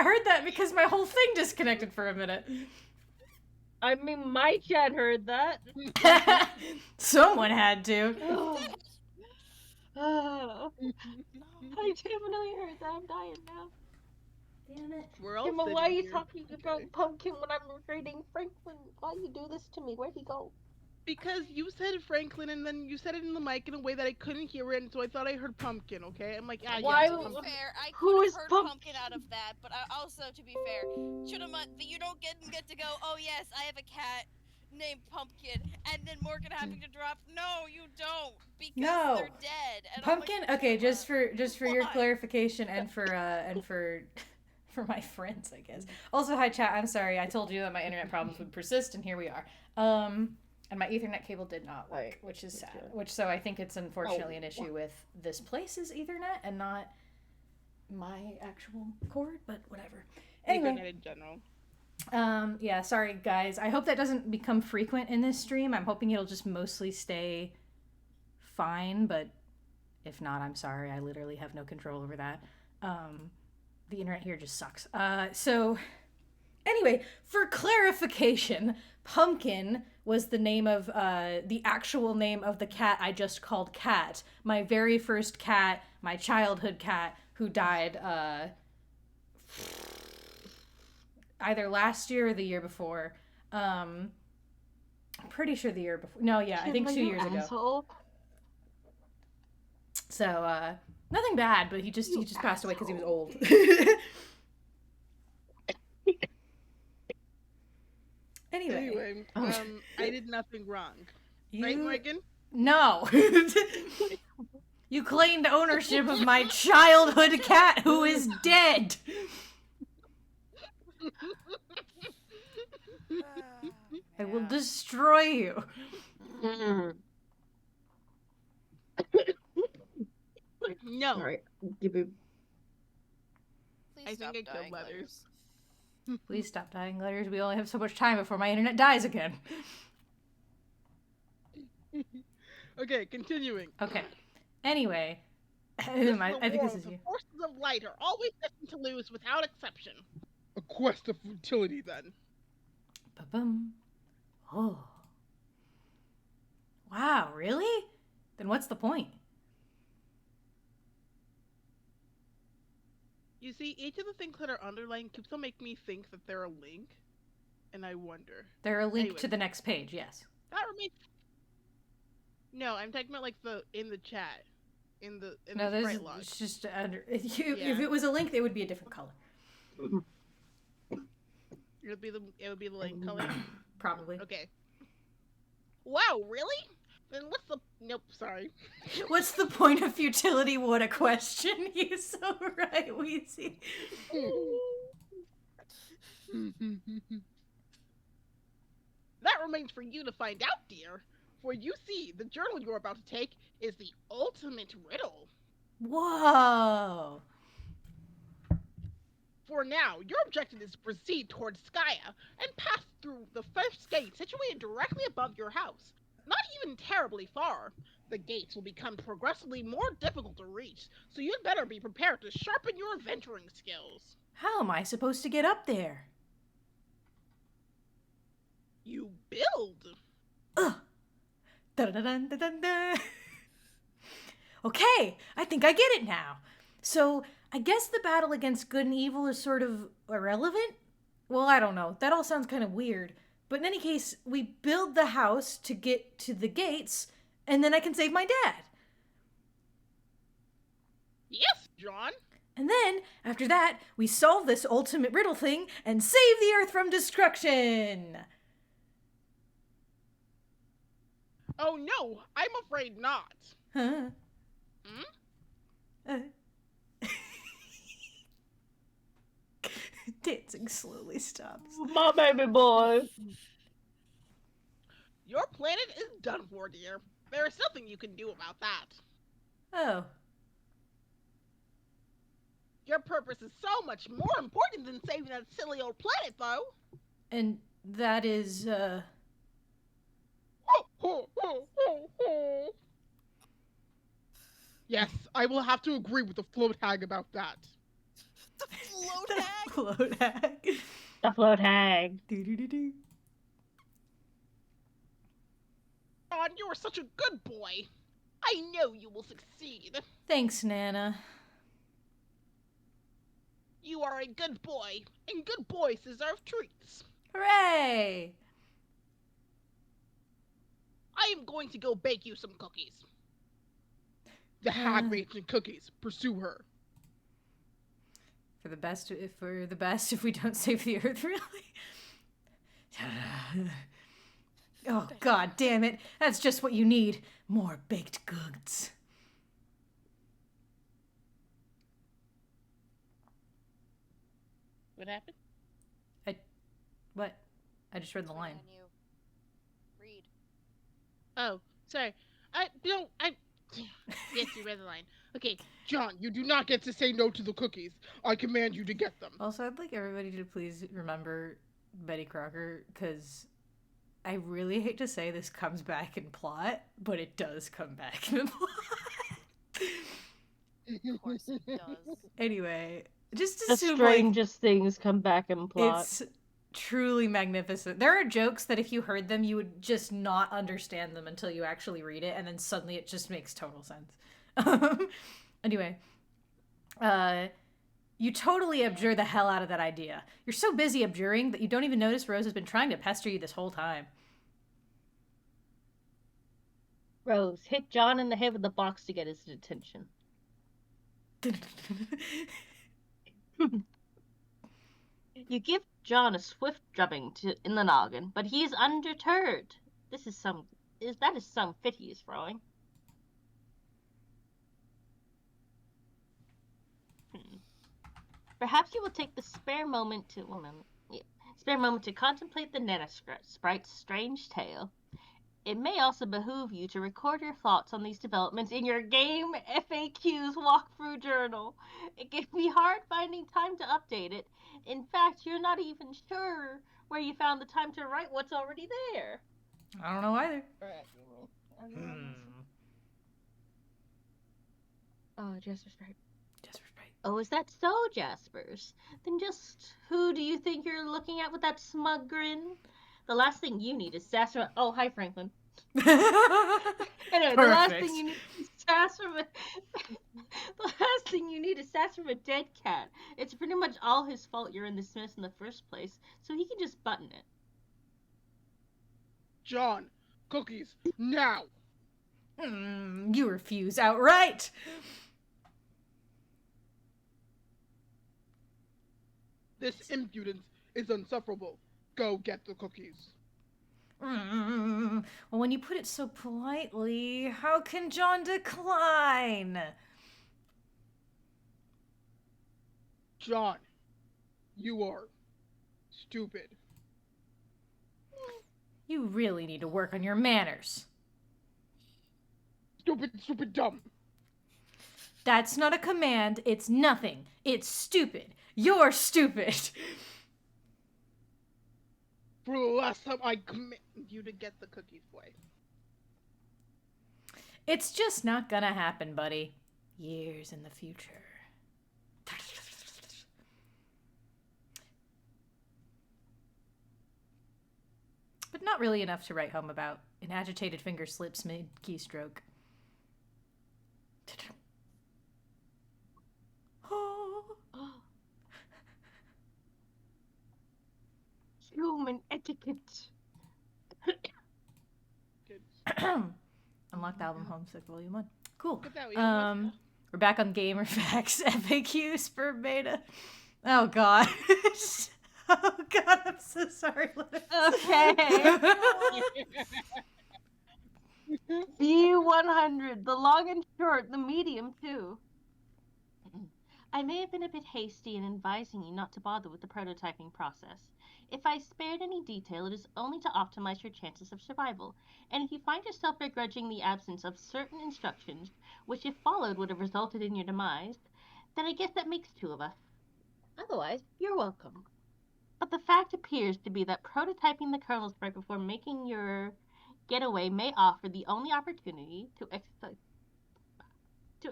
chat heard that because my whole thing disconnected for a minute. I mean, my chat heard that. Someone had to. I definitely heard that. I'm dying now. Damn it. We're all Kimma, sitting why are you here. talking about Pumpkin when I'm reading Franklin? Why you do this to me? Where'd he go? Because you said Franklin and then you said it in the mic in a way that I couldn't hear it, and so I thought I heard pumpkin, okay? I'm like, Why- yes, To be pumpkin. fair, I Who could is have heard Pump- pumpkin out of that, but also, to be fair, Chunama, you don't get to go, oh yes, I have a cat named Pumpkin, and then Morgan having to drop, no, you don't, because No. they're dead. And I'm like, Pumpkin. Okay, just for your Why? clarification and for for my friends, I guess. Also, hi chat. I'm sorry. I told you that my internet problems would persist, and here we are. And my Ethernet cable did not work, Right. which is sad. Okay. So I think it's unfortunately Oh. an issue with this place's Ethernet and not my actual cord. But whatever. Anyway. Ethernet in general. Yeah, sorry guys. I hope that doesn't become frequent in this stream. I'm hoping it'll just mostly stay fine, but if not, I'm sorry. I literally have no control over that. The internet here just sucks. So anyway, for clarification, Pumpkin was the name of the actual name of the cat I just called Cat. My very first cat, my childhood cat, who died either last year or the year before. I'm pretty sure the year before. No, yeah, I think Kimma, 2 you years ago. asshole. So, nothing bad, but he just passed away because he was old. Anyway, I did nothing wrong. Right, Morgan? No. You claimed ownership of my childhood cat who is dead. I will destroy you. No. Alright, give me. Please I stop think I killed dying, letters. Please stop dying letters. We only have so much time before my internet dies again. Okay, continuing. Okay. Anyway, This I think war this is of the you. forces of light are always destined to lose without exception. A quest of futility, then. Ba-bum. Oh. Wow, really? Then what's the point? You see, each of the things that are underlined keeps on making me think that they're a link, and I wonder. They're a link Anyway. to the next page, yes. That remains. No, I'm talking about like in the chat, in the No, there's sprite log. it's just under. If Yeah. it was a link, they would be a different color, It would be the link color. probably. Okay. Wow, really? Then what's the? Nope, sorry. What's the point of futility? What a question! You're so right, Weezy. That remains for you to find out, dear. For you see, the journal you're about to take is the ultimate riddle. Whoa! For now, your objective is to proceed towards Skya and pass through the first gate situated directly above your house. Not even terribly far. The gates will become progressively more difficult to reach, so you'd better be prepared to sharpen your venturing skills. How am I supposed to get up there? You build. Ugh. Dun-dun-dun-dun-dun-dun. Okay, I think I get it now. So, I guess the battle against good and evil is sort of irrelevant? Well, I don't know. That all sounds kind of weird. But in any case, we build the house to get to the gates, and then I can save my dad. Yes, John. And then, after that, we solve this ultimate riddle thing and save the Earth from destruction. Oh no, I'm afraid not. Huh? Hmm? Dancing slowly stops. My baby boy. Your planet is done for, dear. There is nothing you can do about that. Oh. Your purpose is so much more important than saving that silly old planet, though. And that is, Yes, I will have to agree with the float hag about that. The float hag? Float hag. The float hag. Do-do-do-do. John, you are such a good boy. I know you will succeed. Thanks, Nana. You are a good boy, and good boys deserve treats. Hooray! I am going to go bake you some cookies. The hag made some cookies. Pursue her. For the best, if we don't save the Earth, really. Oh, god damn it. That's just what you need. More baked goods. What happened? What? I just read the line. On you. Read. Oh, sorry. Yes, you read the line. Okay, John, you do not get to say no to the cookies. I command you to get them. Also, I'd like everybody to please remember Betty Crocker, because I really hate to say this comes back in plot, but it does come back in plot. Of course it does. Anyway, just The assume strangest things come back in plot. it's truly magnificent. There are jokes that if you heard them, you would just not understand them until you actually read it, and then suddenly it just makes total sense. Anyway, you totally abjure the hell out of that idea. You're so busy abjuring that you don't even notice Rose has been trying to pester you this whole time. Rose, hit John in the head with the box to get his attention. You give John a swift drubbing in the noggin, but he is undeterred. That is some fit he is throwing. Perhaps you will take the spare moment to contemplate the Nana Sprite's strange tale. It may also behoove you to record your thoughts on these developments in your game FAQs walkthrough journal. It can be hard finding time to update it. In fact, you're not even sure where you found the time to write what's already there. I don't know either. Oh, Jasper's right. Jasper's right. Oh, is that so, Jaspers? Then just who do you think you're looking at with that smug grin? The last thing you need is sass from... Oh, hi, Franklin. Anyway, the last thing you need is sass from a... the last thing you need is sass from a dead cat. It's pretty much all his fault you're in this mess in the first place, so he can just button it. John, cookies, now! You refuse outright! This impudence is insufferable. Go get the cookies. Well, when you put it so politely, how can John decline? John, you are stupid. You really need to work on your manners. Stupid, dumb. That's not a command. It's nothing. It's stupid. You're stupid. For the last time, I command you to get the cookies, boy. It's just not gonna happen, buddy. Years in the future. But not really enough to write home about. An agitated finger slips mid-keystroke. Human etiquette. Unlocked album Homesick Volume 1. Cool. Get that what you We're back on Gamer Facts FAQ Sperm Beta. Oh god. Oh god, I'm so sorry. Okay. V100, the long and short, the medium too. I may have been a bit hasty in advising you not to bother with the prototyping process. If I spared any detail, it is only to optimize your chances of survival, and if you find yourself begrudging the absence of certain instructions, which if followed would have resulted in your demise, then I guess that makes two of us. Otherwise, you're welcome. But the fact appears to be that prototyping the kernel sprite before making your getaway may offer the only opportunity to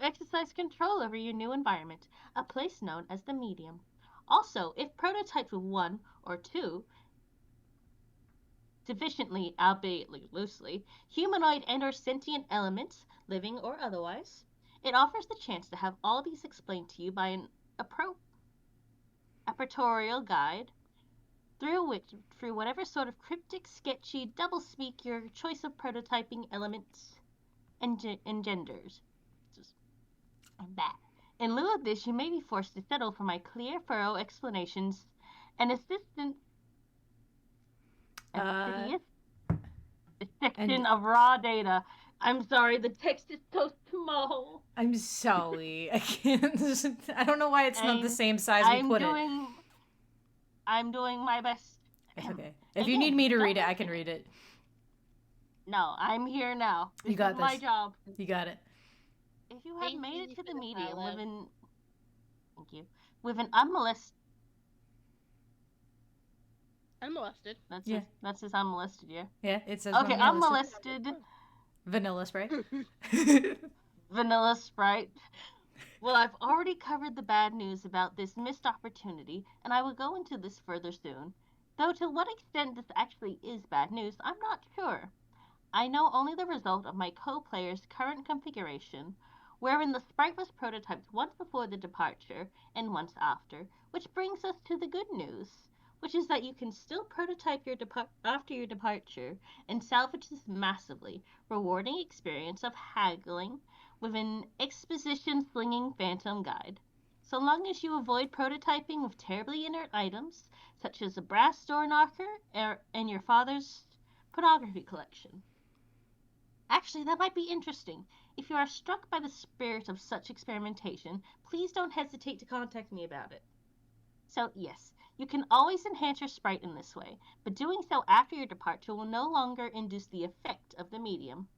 exercise control over your new environment, a place known as the medium. Also, if prototyped with one or two sufficiently, albeit loosely, humanoid and or sentient elements, living or otherwise, it offers the chance to have all these explained to you by an appertorial guide through whatever sort of cryptic, sketchy, doublespeak your choice of prototyping elements engenders. In lieu of this, you may be forced to settle for my clear, thorough explanations and assistance. Section of raw data. I'm sorry, the text is so small. I'm sorry. I can't. I don't know why it's not the same size we put it. I'm doing my best. Okay. If you need me to read it, I can read it. No, I'm here now. You got this. My job. You got it. If you have made it to the medium with an unmolested. That's his unmolested, yeah. Yeah, it says. Okay, unmolested. Vanilla Sprite. Vanilla Sprite. Well, I've already covered the bad news about this missed opportunity, and I will go into this further soon. Though to what extent this actually is bad news, I'm not sure. I know only the result of my co-player's current configuration, wherein the sprite was prototyped once before the departure and once after, which brings us to the good news, which is that you can still prototype after your departure and salvage this massively rewarding experience of haggling with an exposition-slinging phantom guide, so long as you avoid prototyping with terribly inert items, such as a brass door knocker and your father's pornography collection. Actually, that might be interesting. If you are struck by the spirit of such experimentation, please don't hesitate to contact me about it. So, yes, you can always enhance your sprite in this way, but doing so after your departure will no longer induce the effect of the medium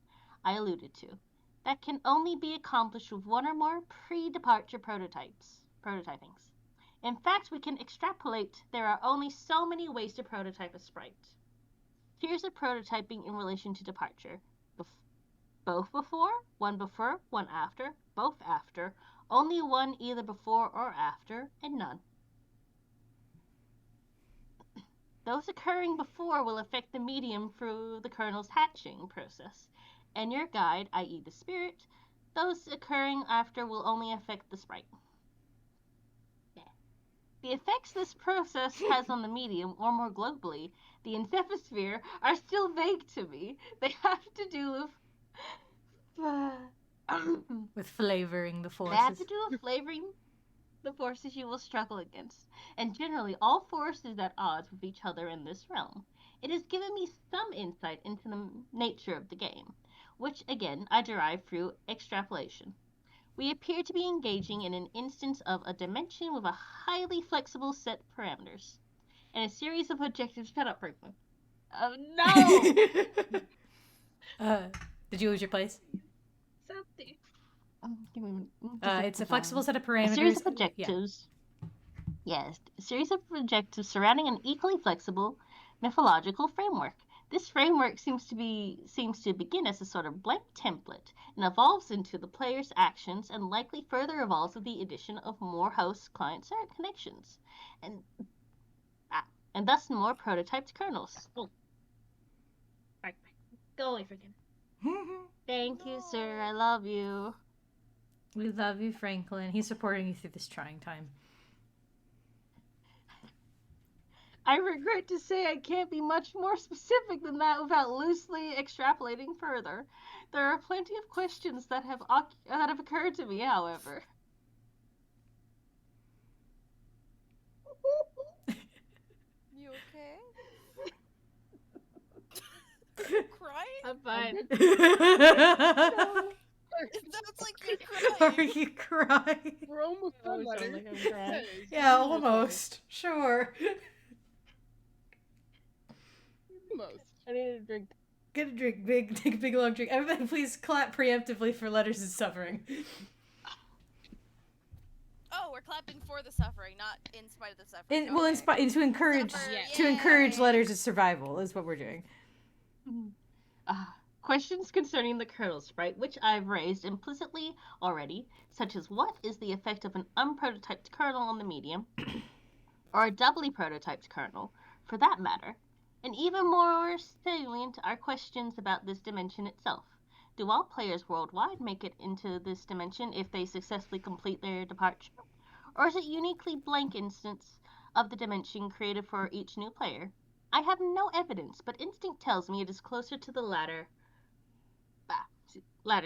I alluded to. That can only be accomplished with one or more pre-departure prototypings. In fact, we can extrapolate there are only so many ways to prototype a sprite. Here's a prototyping in relation to departure. Both before, one after, both after, only one either before or after, and none. Those occurring before will affect the medium through the kernel's hatching process, and your guide, i.e. the spirit, those occurring after will only affect the sprite. The effects this process has on the medium, or more globally, the encephosphere, are still vague to me. They have to do with flavoring the forces. They have to do with flavoring the forces you will struggle against, and generally all forces at odds with each other in this realm. It has given me some insight into the nature of the game, which again I derive through extrapolation. We appear to be engaging in an instance of a dimension with a highly flexible set of parameters, and a series of objectives. Shut up, Franklin. Oh no! Did you lose your place? Something. It's a flexible set of parameters. A series of objectives. Yeah. Yes, a series of objectives surrounding an equally flexible mythological framework. This framework seems to begin as a sort of blank template and evolves into the player's actions and likely further evolves with the addition of more host client connections and thus more prototyped kernels. Oh. Right. Go away, freaking. Thank you, sir. I love you. We love you, Franklin. He's supporting you through this trying time. I regret to say I can't be much more specific than that without loosely extrapolating further. There are plenty of questions that have occurred to me, however. You okay? Crying? I'm fine. It sounds like you're crying. Are you crying? We're almost done, Leonard. Like I'm crying. Yeah, almost. Sure. Almost. I need a drink. Get a drink. Take a big long drink. Everybody please clap preemptively for Letters is Suffering. Oh, we're clapping for the suffering, not in spite of the suffering. To encourage Suffer, to encourage yay. Letters' survival is what we're doing. Questions concerning the kernel sprite, which I've raised implicitly already, such as what is the effect of an unprototyped kernel on the medium? or a doubly prototyped kernel, for that matter. And even more salient are questions about this dimension itself. Do all players worldwide make it into this dimension if they successfully complete their departure? Or is it a uniquely blank instance of the dimension created for each new player? I have no evidence, but instinct tells me it is closer to the latter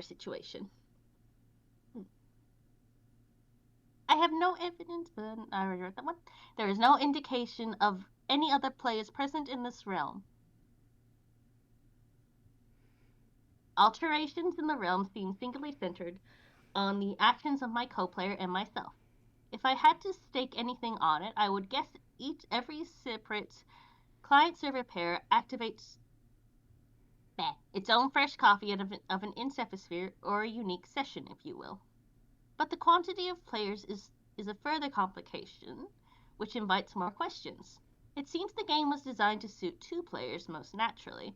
situation. I have no evidence, but I already read that one. There is no indication of any other players present in this realm. Alterations in the realm seem singularly centered on the actions of my co-player and myself. If I had to stake anything on it, I would guess every separate client-server pair activates its own fresh copy of an Encephosphere, or a unique session, if you will. But the quantity of players is a further complication, which invites more questions. It seems the game was designed to suit 2 players most naturally,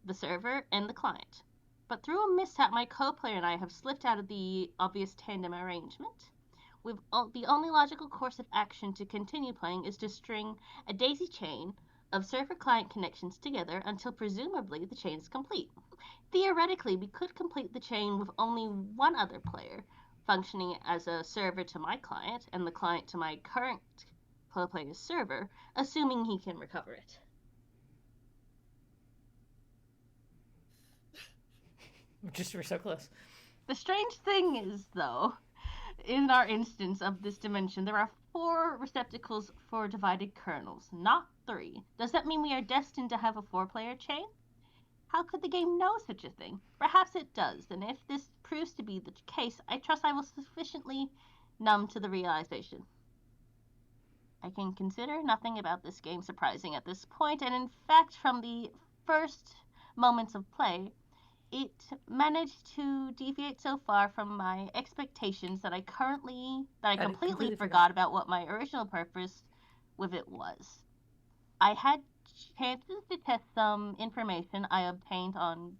the server and the client. But through a mishap, my co-player and I have slipped out of the obvious tandem arrangement. The only logical course of action to continue playing is to string a daisy chain of server-client connections together until presumably the chain is complete. Theoretically, we could complete the chain with only one other player, functioning as a server to my client and the client to my current player's server, assuming he can recover it. We're so close. The strange thing is, though, in our instance of this dimension, there are 4 receptacles for divided kernels, not 3. Does that mean we are destined to have a 4-player chain? How could the game know such a thing? Perhaps it does, and if this proves to be the case, I trust I will sufficiently numb to the realization. I can consider nothing about this game surprising at this point, and in fact, from the first moments of play, it managed to deviate so far from my expectations that I completely forgot about what my original purpose with it was. I had chances to test some information I obtained on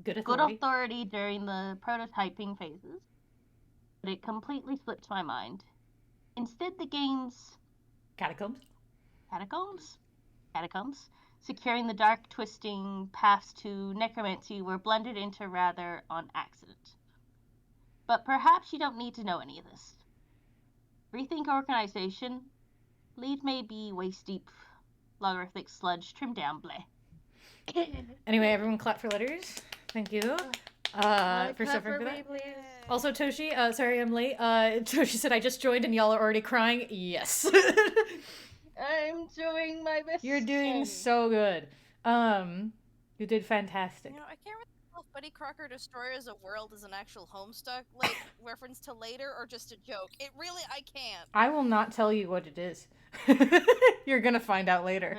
Good authority during the prototyping phases, but it completely slipped my mind. Instead, the game's Catacombs, securing the dark, twisting paths to necromancy were blended into rather on accident. But perhaps you don't need to know any of this. Rethink organization. Lead may be waist-deep, logarithmic sludge, trimmed down, bleh. Anyway, everyone clap for letters. Thank you. For suffering for that. Please. Also, Toshi, sorry I'm late. Toshi said I just joined and y'all are already crying. Yes. I'm doing my best. You're doing so good. You did fantastic. You know, I can't really tell if Buddy Crocker Destroyers of World is an actual Homestuck like reference to later or just a joke. It really, I can't. I will not tell you what it is. You're gonna find out later.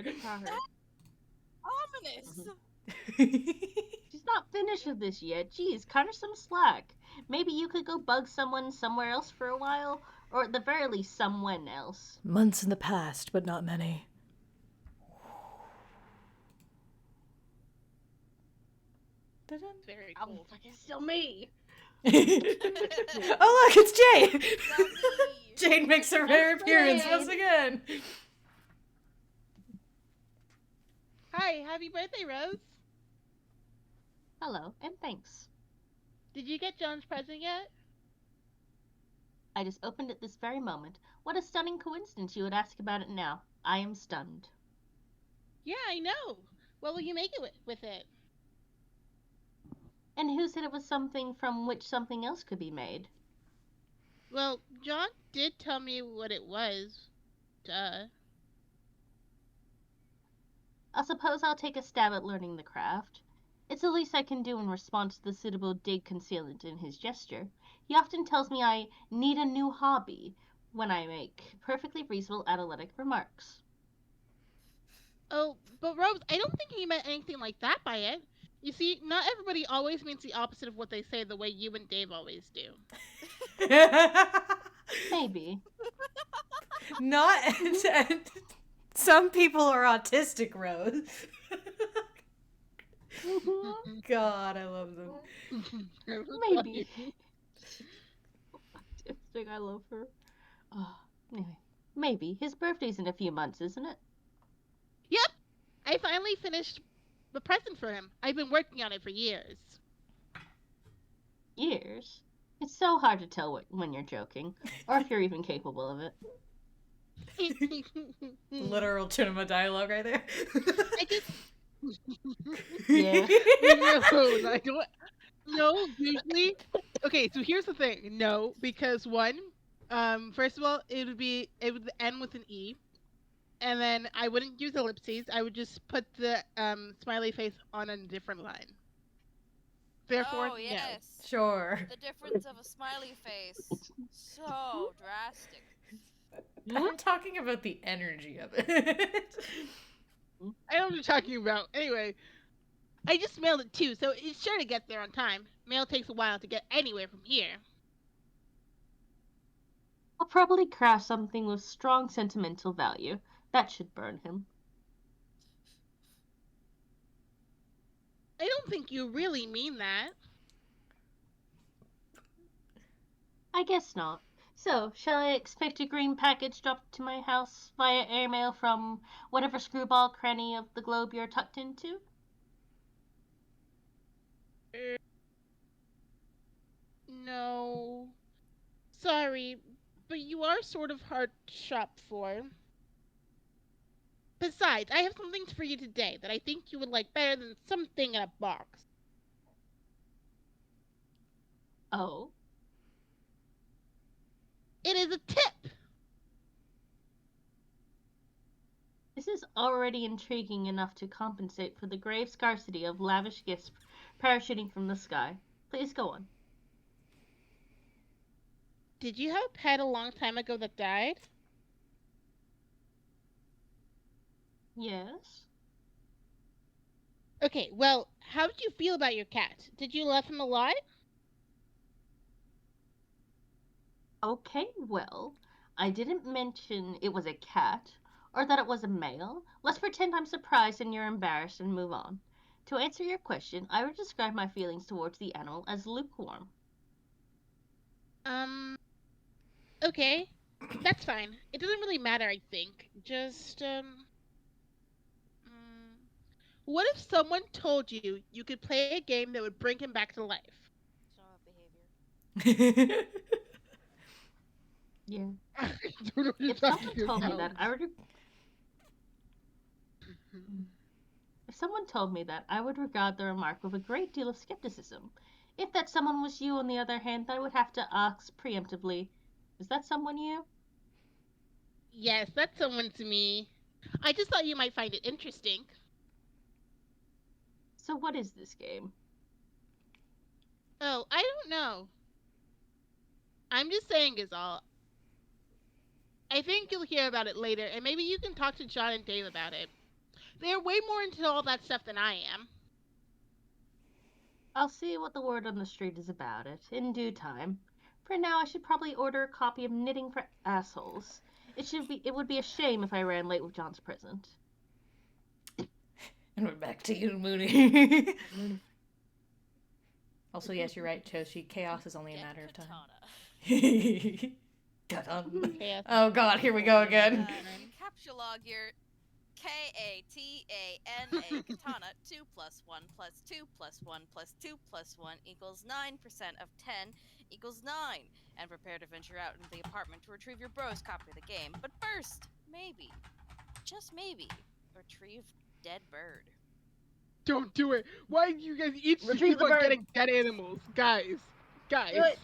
Ominous. She's not finished with this yet. Jeez, cut her some slack. Maybe you could go bug someone somewhere else for a while, or at the very least, someone else. Months in the past, but not many. Very cool. It's still me. Oh look, it's Jade! Jade makes a rare appearance once again. Hi, happy birthday, Rose. Hello, and thanks. Did you get John's present yet? I just opened it this very moment. What a stunning coincidence you would ask about it now. I am stunned. Yeah, I know. What will you make it with it? And who said it was something from which something else could be made? Well, John did tell me what it was. Duh. I suppose I'll take a stab at learning the craft. It's the least I can do in response to the suitable dig concealment in his gesture. He often tells me I need a new hobby when I make perfectly reasonable analytic remarks. Oh, but Rose, I don't think he meant anything like that by it. You see, not everybody always means the opposite of what they say the way you and Dave always do. Maybe. Not. Some people are autistic, Rose. God, I love them. Maybe. I love her. Anyway, Maybe. His birthday's in a few months, isn't it? Yep, I finally finished the present for him. I've been working on it for years. Years? It's so hard to tell when you're joking, or if you're even capable of it. Literal cinema dialogue right there. I just Yeah. no, I don't. No, usually. Okay, so here's the thing. No, because one, first of all, it would end with an E, and then I wouldn't use ellipses. I would just put the smiley face on a different line. Therefore, Oh, yes. Sure. The difference of a smiley face. So drastic. I'm talking about the energy of it. I know what you're talking about. Anyway, I just mailed it too, so it's sure to get there on time. Mail takes a while to get anywhere from here. I'll probably craft something with strong sentimental value. That should burn him. I don't think you really mean that. I guess not. So, shall I expect a green package dropped to my house via airmail from whatever screwball cranny of the globe you're tucked into? No. Sorry, but you are sort of hard to shop for. Besides, I have something for you today that I think you would like better than something in a box. Oh? It is a tip! This is already intriguing enough to compensate for the grave scarcity of lavish gifts parachuting from the sky. Please go on. Did you have a pet a long time ago that died? Yes? Okay, well, how did you feel about your cat? Did you love him a lot? Okay, well, I didn't mention it was a cat, or that it was a male. Let's pretend I'm surprised and you're embarrassed and move on. To answer your question, I would describe my feelings towards the animal as lukewarm. Okay. That's fine. It doesn't really matter, I think. Just, what if someone told you you could play a game that would bring him back to life? Behavior. Yeah. I don't know what you're If someone talking told me about. that, I would. If someone told me that, I would regard the remark with a great deal of skepticism. If that someone was you, on the other hand, I would have to ask preemptively, is that someone you? Yes, that's someone to me. I just thought you might find it interesting. So what is this game? Oh, I don't know. I'm just saying is all. I think you'll hear about it later, and maybe you can talk to John and Dave about it. They're way more into all that stuff than I am. I'll see what the word on the street is about it, in due time. For now, I should probably order a copy of Knitting for Assholes. It would be a shame if I ran late with John's present. And we're back to you, Mooney. Also, yes, you're right, Choshi. Chaos is only a matter of time. Katana. Yes. Oh god, here we go again. Capsulog your Katana katana 2 + 1 + 2 + 1 + 2 + 1 equals 9% of 10 equals 9. And prepare to venture out into the apartment to retrieve your bro's copy of the game. But first, maybe, just maybe, retrieve dead bird. Don't do it. Why do you guys each Retrieve keep the on bird. getting dead animals? Guys. Do it.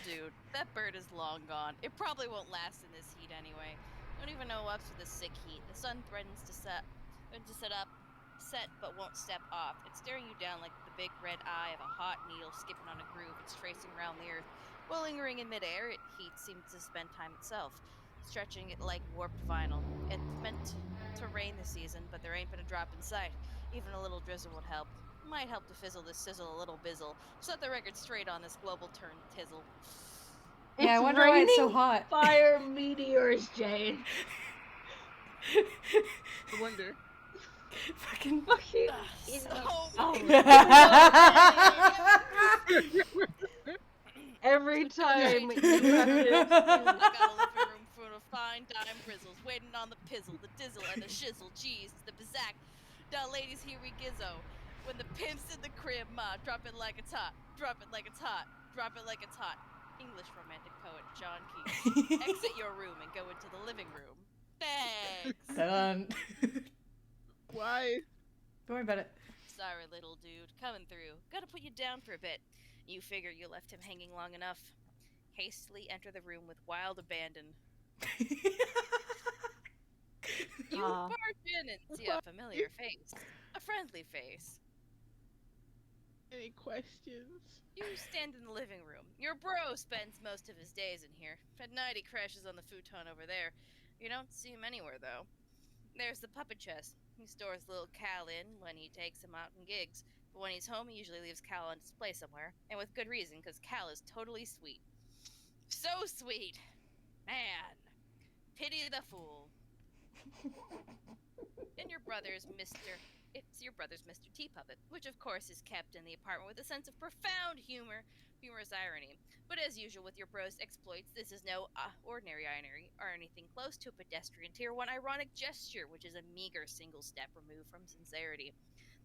Dude, that bird is long gone. It probably won't last in this heat anyway. Don't even know what's with the sick heat. The sun threatens to set but won't step off. It's staring you down like the big red eye of a hot needle skipping on a groove. It's tracing around the earth. While lingering in midair, heat seems to spend time itself, stretching it like warped vinyl. It's meant to rain this season, but there ain't been a drop in sight. Even a little drizzle would help. Might help to fizzle this sizzle a little bizzle. Set the record straight on this global turn tizzle. Yeah, I It's wonder why it's so raining hot. Fire meteors, Jane. I wonder. Fucking. Fucking. So Oh. Oh. Every every But time change you it to practice. I got a living room full of fine dime grizzles, waiting on the pizzle, the dizzle, and the shizzle. Jeez, the bazack. Now, ladies, here we gizzo. When the pimp's in the crib, ma, drop it like it's hot. Drop it like it's hot. Drop it like it's hot. English romantic poet John Keats. Exit your room and go into the living room. Thanks. Done. Why? Don't worry about it. Sorry, little dude. Coming through. Gotta put you down for a bit. You figure you left him hanging long enough. Hastily enter the room with wild abandon. You Aw. barge in and see a familiar face. A friendly face. Any questions? You stand in the living room. Your bro spends most of his days in here. At night he crashes on the futon over there. You don't see him anywhere, though. There's the puppet chest. He stores little Cal in when he takes him out in gigs. But when he's home, he usually leaves Cal on display somewhere. And with good reason, because Cal is totally sweet. So sweet! Man! Pity the fool. And your brother's It's your brother's Mr. T puppet, which of course is kept in the apartment with a sense of profound humorous irony. But as usual with your bro's exploits, this is no ordinary irony or anything close to a pedestrian tier 1 ironic gesture, which is a meager single step removed from sincerity.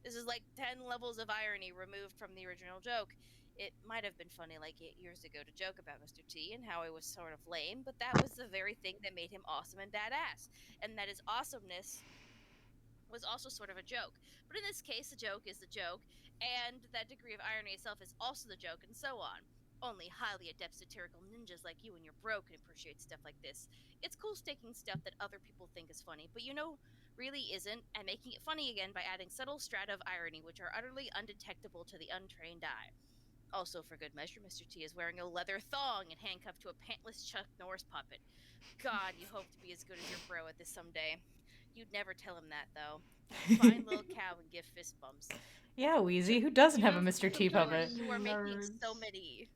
This is like 10 levels of irony removed from the original joke. It might have been funny like 8 years ago to joke about Mr. T and how he was sort of lame, but that was the very thing that made him awesome and badass. And that his awesomeness was also sort of a joke. But in this case, the joke is the joke, and that degree of irony itself is also the joke, and so on. Only highly adept satirical ninjas like you and your bro can appreciate stuff like this. It's cool taking stuff that other people think is funny, but really isn't, and making it funny again by adding subtle strata of irony which are utterly undetectable to the untrained eye. Also, for good measure, Mr. T is wearing a leather thong and handcuffed to a pantless Chuck Norris puppet. God, you hope to be as good as your bro at this someday. You'd never tell him that, though. Fine little cow and give fist bumps. Yeah, Wheezy, who doesn't have a Mr. T puppet? You are making Nerds. so many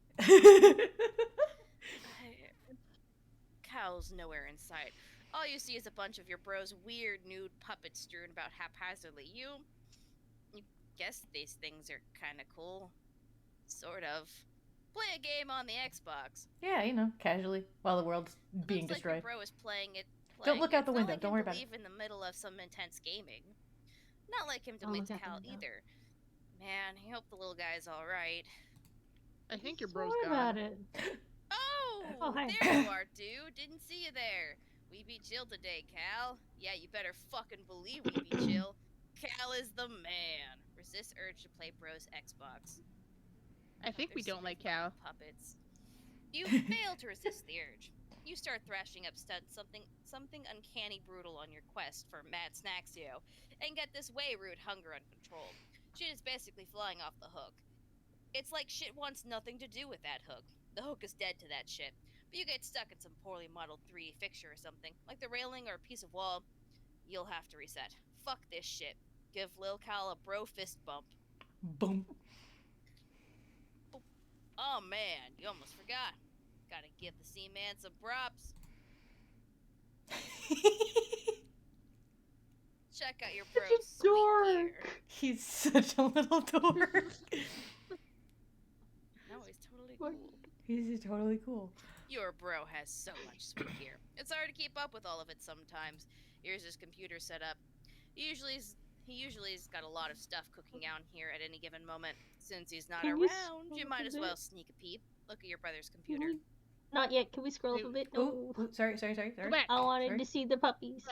cows nowhere in sight. All you see is a bunch of your bro's weird nude puppets strewn about haphazardly. You guess these things are kind of cool. Sort of. Play a game on the Xbox. Yeah, casually, while the world's being Looks destroyed. like your bro is playing it. Don't look out the It's not window, like don't him worry to about it. leave in the middle of some intense gaming. Not like him to Don't wait look to out the Cal window. either. Man, I hope the little guy's alright. I think your bro's Sorry gone. about it. Oh! Oh, hi. There you are, dude. Didn't see you there. We be chill today, Cal. Yeah, you better fucking believe we be chill. Cal is the man. Resist urge to play bro's Xbox. I think we There's don't so like many Cal. puppets. You fail to resist the urge. You start thrashing up something uncanny brutal on your quest for Mad Snacksio, and get this way rude hunger uncontrolled. Shit is basically flying off the hook. It's like shit wants nothing to do with that hook. The hook is dead to that shit. But you get stuck in some poorly modeled 3D fixture or something, like the railing or a piece of wall. You'll have to reset. Fuck this shit. Give Lil Cal a bro fist bump. Boom. Oh man, you almost forgot. Gotta give the C-Man some props. Check out your bro's Such a sweet dork. gear. He's such a little dork. No, he's totally What? cool. He's totally cool. Your bro has so much sweet gear. It's hard to keep up with all of it sometimes. Here's his computer set up. He usually's got a lot of stuff cooking out here at any given moment. Since he's not Can you around, you scroll might a as bit? well sneak a peep. Look at your brother's Can computer. we- Not yet. Can we scroll up a bit? Oh, No. oh, sorry. Go back. I wanted Sorry. to see the puppies.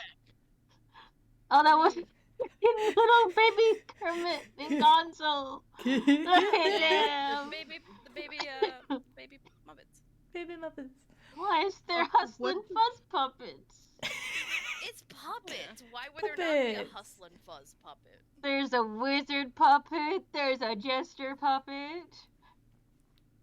Oh, that was little baby Kermit and Gonzo. Look at them. The baby Muppets. Baby Muppets. Why is there What- Hustlin' Fuzz puppets? It's puppets. Why would there not be a Puppets. Hustlin' Fuzz puppet? There's a wizard puppet. There's a jester puppet.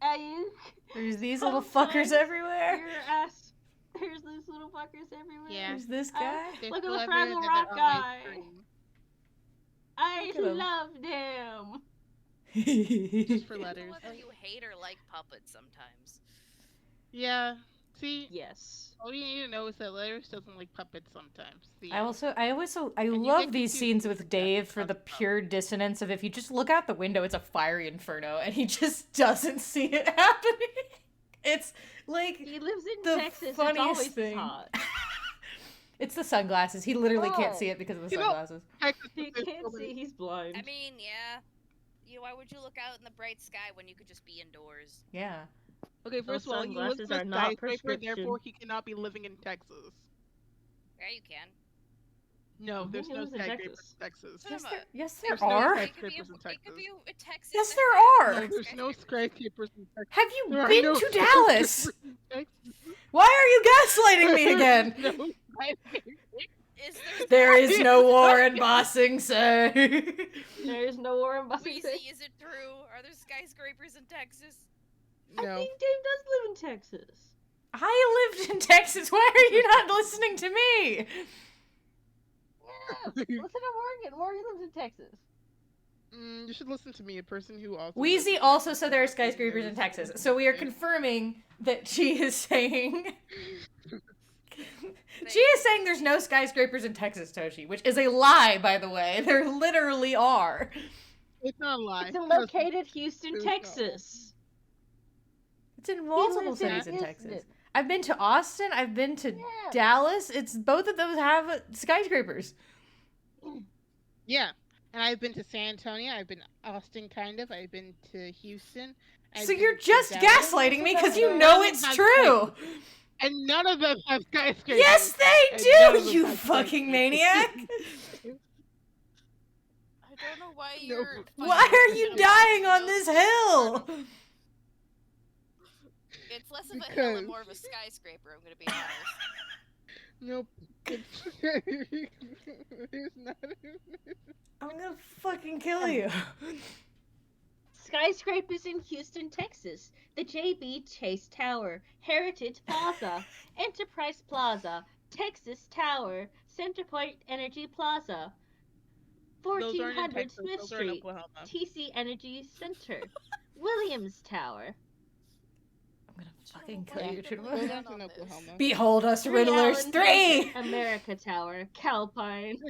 You, There's these little fuckers Sometimes everywhere. your ass. There's these little fuckers everywhere. Yeah. There's this guy. They're Look at so the everywhere Fraggle that Rock they're on my guy. screen. I Look at 'em. love them. Just for I don't know letters. whether you hate or like puppets sometimes. Yeah. See, Yes. all you need to know is that Letters doesn't like puppets sometimes. See? I you love get these confused scenes with with the Dave Japanese for the puppet. pure dissonance of if you just look out the window, it's a fiery inferno, and he just doesn't see it happening. It's like He lives in the Texas. It's funniest always thing. hot. It's the sunglasses. He literally can't Oh. see it because of the You know- sunglasses. Texas He is can't so see. many- He's blind. I mean, yeah. Why would you look out in the bright sky when you could just be indoors? Yeah. Okay, Those first of all, he lives sunglasses in a are not skyscraper, prescription. therefore he cannot be living in Texas. Yeah, you can. No, Mhm, there's he no lives in skyscapers Texas. in Texas. Yes, Cinema. there, yes, There's there no are. skyscrapers. It could be, in it could Texas. be a Texas. Yes, that there has are. There's no skyscrapers in Texas. Have you There are been no to Dallas? skyscrapers in Texas. Why are you gaslighting me again? There's no skyscrapers. Is there There is no war in Bossing, sir. There is no war in Bossing. Wheezy, is it true? Are there skyscrapers in Texas? I No. think Dave does live in Texas. I lived in Texas. Why are you not listening to me? Yeah. Listen to Morgan. Morgan lives in Texas. You should listen to me, a person who also. Wheezy lives in also Texas said there are and skyscrapers in knows Texas. what So we are I'm saying. confirming that she is saying. She is saying there's no skyscrapers in Texas, Toshi, which is a lie, by the way. There literally are. It's not a lie. It's in Trust me. located Houston, It's not. Texas. It's in multiple lives in cities in Houston. Texas. I've been to Austin. I've been to Yeah. Dallas. It's both of those have skyscrapers. Yeah, and I've been to San Antonio. I've been Austin, kind of. I've been to Houston. I've So been you're to just Dallas. gaslighting me because No, you none know of them it's have true. And none of them have skyscrapers. Yes, they And none of do, them you have fucking skyscrapers. maniac. I don't know why No. you're. Why fighting are this you up. dying on this hill? It's less of a hill Because- and more of a skyscraper, I'm gonna be honest. Nope. There's not. I'm gonna fucking kill you. Skyscrapers in Houston, Texas. The JB Chase Tower, Heritage Plaza, Enterprise Plaza, Texas Tower, Centerpoint Energy Plaza, Those aren't in 1400 Texas. Smith Those are in Street, Oklahoma. TC Energy Center, Williams Tower. I'm gonna fucking Why kill are you, doubling Those Chidama. down aren't in on this? Oklahoma. Behold us, Three Riddlers Allen 3! Place, America Tower, Calpine.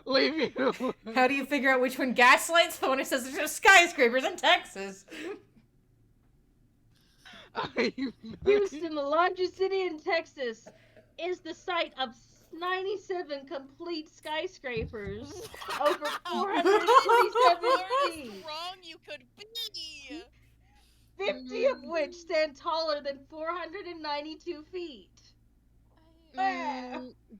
Leave me alone. How do you figure out which one gaslights the one who says there's no skyscrapers in Texas? Houston, the largest city in Texas, is the site of 97 complete skyscrapers over 427 Furthest feet, wrong you could be. 50 of which stand taller than 492 feet.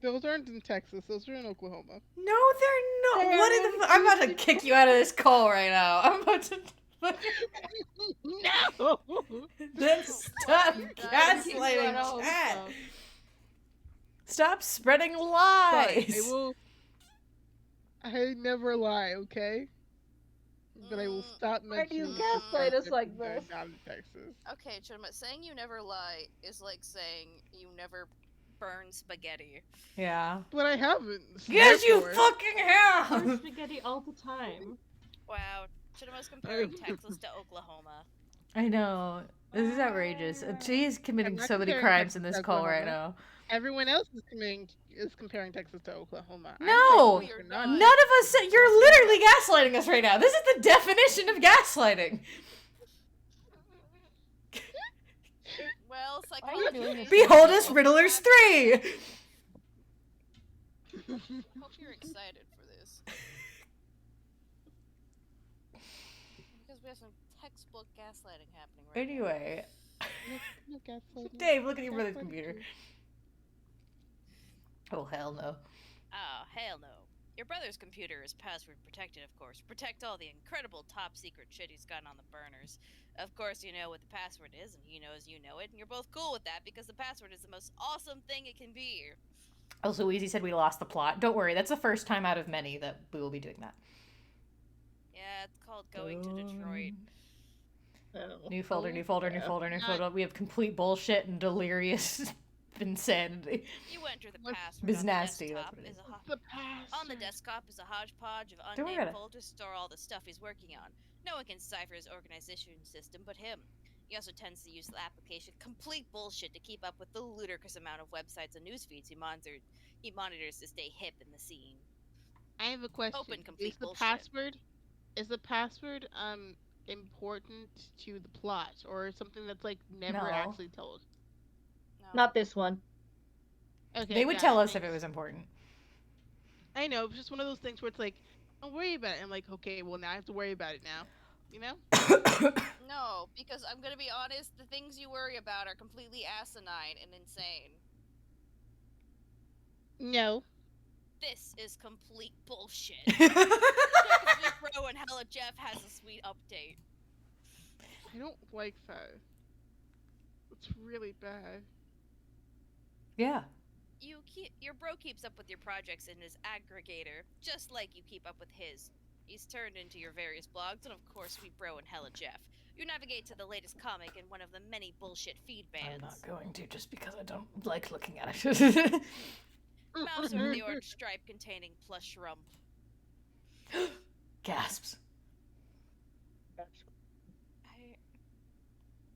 Those aren't in Texas. Those are in Oklahoma. No, they're not. They're What in the? I'm about to Houston. kick you out of this call right now. I'm about to. No. Then stop You're done. gaslighting chat. Stop spreading lies. I will. I never lie, okay? But I will stop Why do you mentioning. gaslight us like that are this? Not in Texas. Okay, Chidama, saying you never lie is like saying you never burn spaghetti. Yeah. But I haven't. Yes, you therefore- fucking Burn have. spaghetti all the time. Wow, Chidama's comparing Texas to Oklahoma. I know. This is outrageous. She's committing not so many comparing crimes in Texas this to call right Oklahoma. now. Everyone else is comparing Texas to Oklahoma. I'm No! saying You're we're not. not. None of us. You're literally gaslighting us right now. This is the definition of gaslighting. Well, Why are you doing this? Behold us, Riddlers 3. Hope you're excited for this. Because we have some textbook gaslighting happening right Anyway, No gaslighting. Dave, look at your brother's Gaslighting. computer. Oh hell no. now. Oh, hell no. Your brother's computer is password protected, of course. Protect all the incredible top secret shit he's gotten on the burners. Of course, you know what the password is, and he knows you know it, and you're both cool with that because the password is the most awesome thing it can be. Also, Weezy said we lost the plot. Don't worry, that's the first time out of many that we will be doing that. Yeah, it's called Going to Detroit. Oh. New folder, new folder, new Yeah. folder, new folder. We have complete bullshit and delirious insanity. You enter the What's- password It's on nasty, the that's desktop what it is is. a ho- The past. On the desktop is a hodgepodge of Don't worry unnamed about it. folders to store all the stuff he's working on. No one can decipher his organization system but him. He also tends to use the application complete bullshit to keep up with the ludicrous amount of websites and news feeds he monitors to stay hip in the scene. I have a question. Open complete is the bullshit. password? Is the password important to the plot or something that's like never No. actually told? No. Not this one. Okay, They would got tell it, us if it thanks. was important. I know, it's just one of those things where it's like, don't worry about it. I'm like, okay, well now I have to worry about it now. You know? No, because I'm gonna be honest, the things you worry about are completely asinine and insane. No. This is complete bullshit. Check if Big Bro and Hella Jeff has a sweet update. I don't like that. It's really bad. Yeah. Your bro keeps up with your projects in his aggregator, just like you keep up with his. He's turned into your various blogs, and of course, Sweet Bro and Hella Jeff. You navigate to the latest comic in one of the many bullshit feed I'm bands. not going to just because I don't like looking at it. Mouse over the orange stripe containing plush rump. Gasps.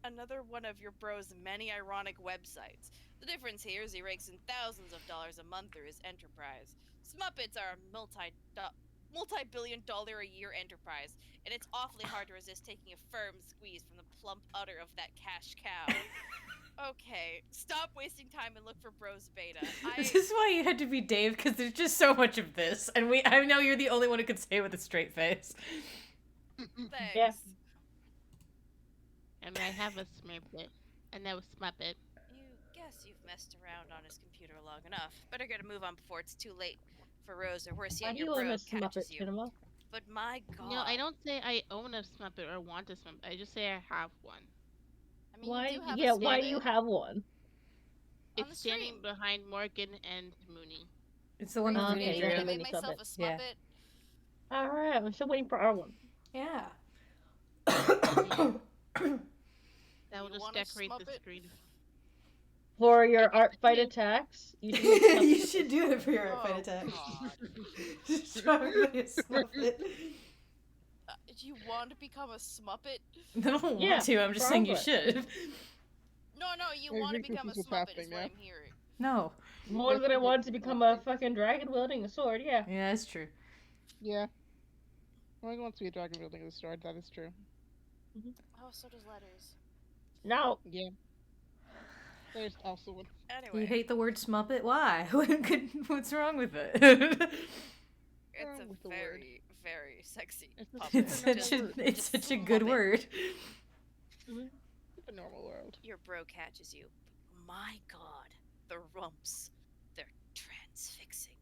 Another one of your bro's many ironic websites. The difference here is he rakes in thousands of dollars a month through his enterprise. Smuppets are a multi-billion-dollar a year enterprise, and it's awfully hard to resist taking a firm squeeze from the plump udder of that cash cow. Okay, stop wasting time and look for Bros Beta. This is why you had to be Dave, because there's just so much of this, and I know you're the only one who could say it with a straight face. Thanks. Yeah. And I have a Smurfit. And that was Smuppet. You guess you've messed around on his computer long enough. Better get a move on before it's too late for Rose, or worse Why yet, do you your own bro a Muppet catches you. cinema? But my god. No, I don't say I own a Smuppet or want a Smuppet. I just say I have one. I mean, Why? you do have Yeah, a why do you Smuppet have one? on the It's standing stream. behind Morgan and Mooney. It's the one Oh, with okay, the yeah, I ninja. made made myself a Yeah. Smuppet. Alright, I'm still waiting for our one. Yeah. That will You just want a decorate the Smuppet? screen. For your art fight attacks, you should make You Muppets. should do it for your Oh, fight attack. God. Just show everybody a Smuppet. Do you want to become a Smuppet? I don't want Yeah, to, I'm just saying you probably. should. No, you I want to think this become a is what's Smuppet is happening what now. I'm hearing. No. More than I wanted to become a fucking dragon wielding a sword, yeah. Yeah, that's true. Yeah. Morgan wants to be a dragon building a sword, that is true. Oh, so does Letters. No, Yeah. There's also one. Anyway, You hate the word Smuppet? Why? What's wrong with it? it's wrong with a the word? very, very sexy It's a puppet. It's It's such a word. it's Just such a good Smuppet. word. The normal world. Your bro catches you. But my god, the rumps. They're transfixing.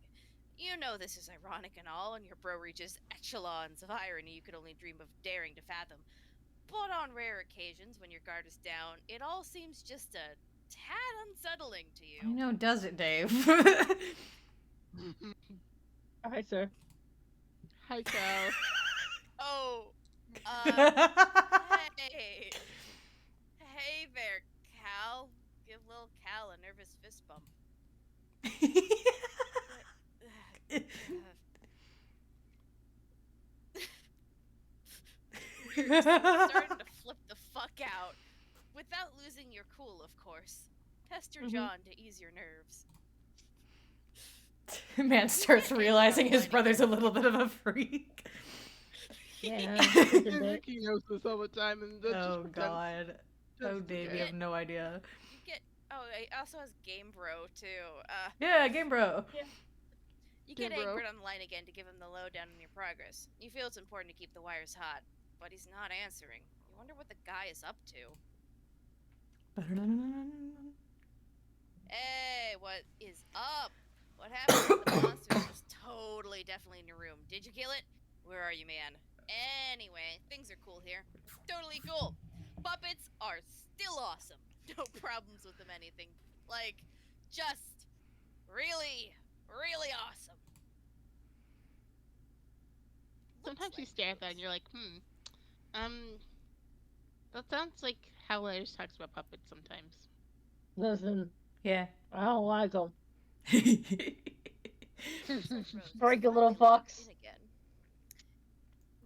You know this is ironic and all, and your bro reaches echelons of irony you could only dream of daring to fathom. But on rare occasions, when your guard is down, it all seems just a tad unsettling to I you. know, does it, Dave? alright, sir. Hi, Cal. Oh, hey. Hey there, Cal. Give little Cal a nervous fist bump. You're starting to flip the fuck out. Without losing your cool, of course. Pester John to ease your nerves. Man starts realizing his brother's a little bit of a freak. Yeah. Ricky knows this all the time, and that's Oh just god. Oh Dave, you Yeah. have no idea. You get. Oh, it also has Game Bro too. Yeah, Game Bro. You get Game Bro. Egbert on the line again to give him the lowdown on your progress. You feel it's important to keep the wires hot, but he's not answering. You wonder what the guy is up to. Hey, what is up? What happened to the monster that was totally, definitely in your room? Did you kill it? Where are you, man? Anyway, things are cool here. Totally cool. Puppets are still awesome. No problems with them anything. Like, just really, really awesome. Sometimes Looks you like stare at that and you're like, that sounds like how Letters talks about puppets sometimes. Listen, Yeah. I don't like them. Looks like Rose Break is a little finally fox. in again.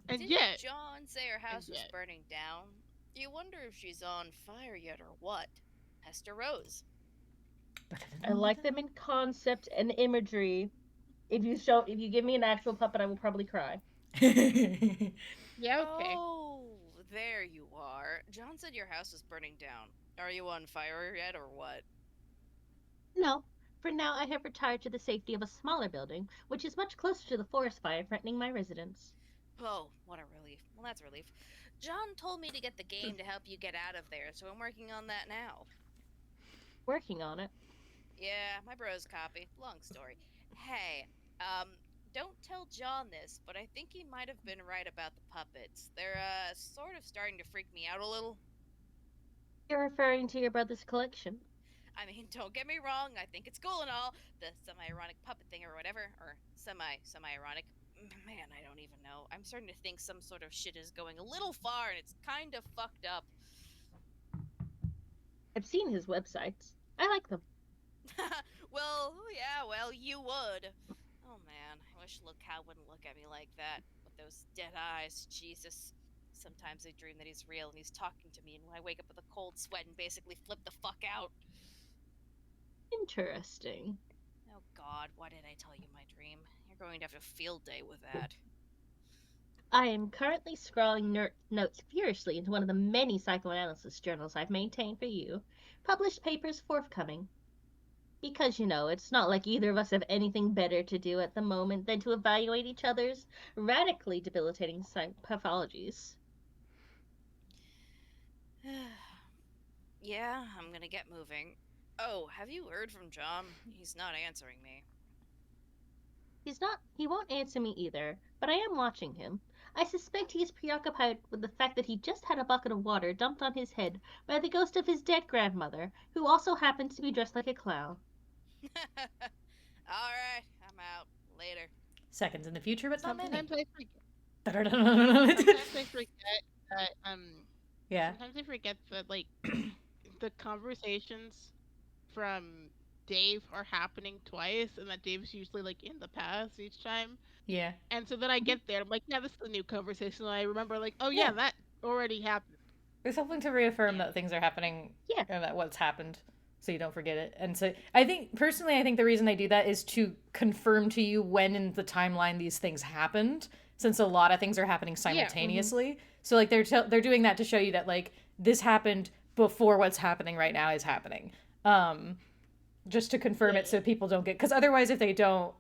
And Didn't yet, John say her house was yet. burning down? You wonder if she's on fire yet or what. Hester Rose. I like them in concept and imagery. If you give me an actual puppet, I will probably cry. yeah, okay. Oh, there you are. John said your house was burning down. Are you on fire yet, or what? No, for now I have retired to the safety of a smaller building, which is much closer to the forest fire threatening my residence. Oh, what a relief. Well, that's a relief. John told me to get the game to help you get out of there, so I'm working on that now. Working on it. Yeah, my bro's copy. Long story. Hey, don't tell John this, but I think he might have been right about the puppets. They're, sort of starting to freak me out a little. You're referring to your brother's collection. I mean, don't get me wrong, I think it's cool and all, the semi-ironic puppet thing or whatever, or semi-ironic. Man, I don't even know. I'm starting to think some sort of shit is going a little far, and it's kind of fucked up. I've seen his websites. I like them. Well, yeah, well, you would. Oh man, I wish Lookout wouldn't look at me like that, with those dead eyes, Jesus. Sometimes I dream that he's real and he's talking to me, and when I wake up with a cold sweat and basically flip the fuck out. Interesting. Oh god, why did I tell you my dream? You're going to have a field day with that. I am currently scrawling notes furiously into one of the many psychoanalysis journals I've maintained for you. Published papers forthcoming. Because, it's not like either of us have anything better to do at the moment than to evaluate each other's radically debilitating pathologies. Yeah, I'm gonna get moving. Oh, have you heard from John? He's not answering me. He won't answer me either, but I am watching him. I suspect he is preoccupied with the fact that he just had a bucket of water dumped on his head by the ghost of his dead grandmother, who also happens to be dressed like a clown. Alright, I'm out. Later. Seconds in the future, but not many. Sometimes I forget. Yeah. Sometimes I forget that. Sometimes I forget that like the conversations from Dave are happening twice, and that Dave's usually like in the past each time. Yeah. And so then I get there, I'm like, yeah, this is a new conversation. And I remember, like, oh yeah, that already happened. There's something to reaffirm that things are happening. Yeah. Or that what's happened, so you don't forget it. And so I think the reason they do that is to confirm to you when in the timeline these things happened, since a lot of things are happening simultaneously. Yeah. So like they're doing that to show you that like this happened before what's happening right now is happening. Just to confirm it so people don't get, because otherwise if they don't,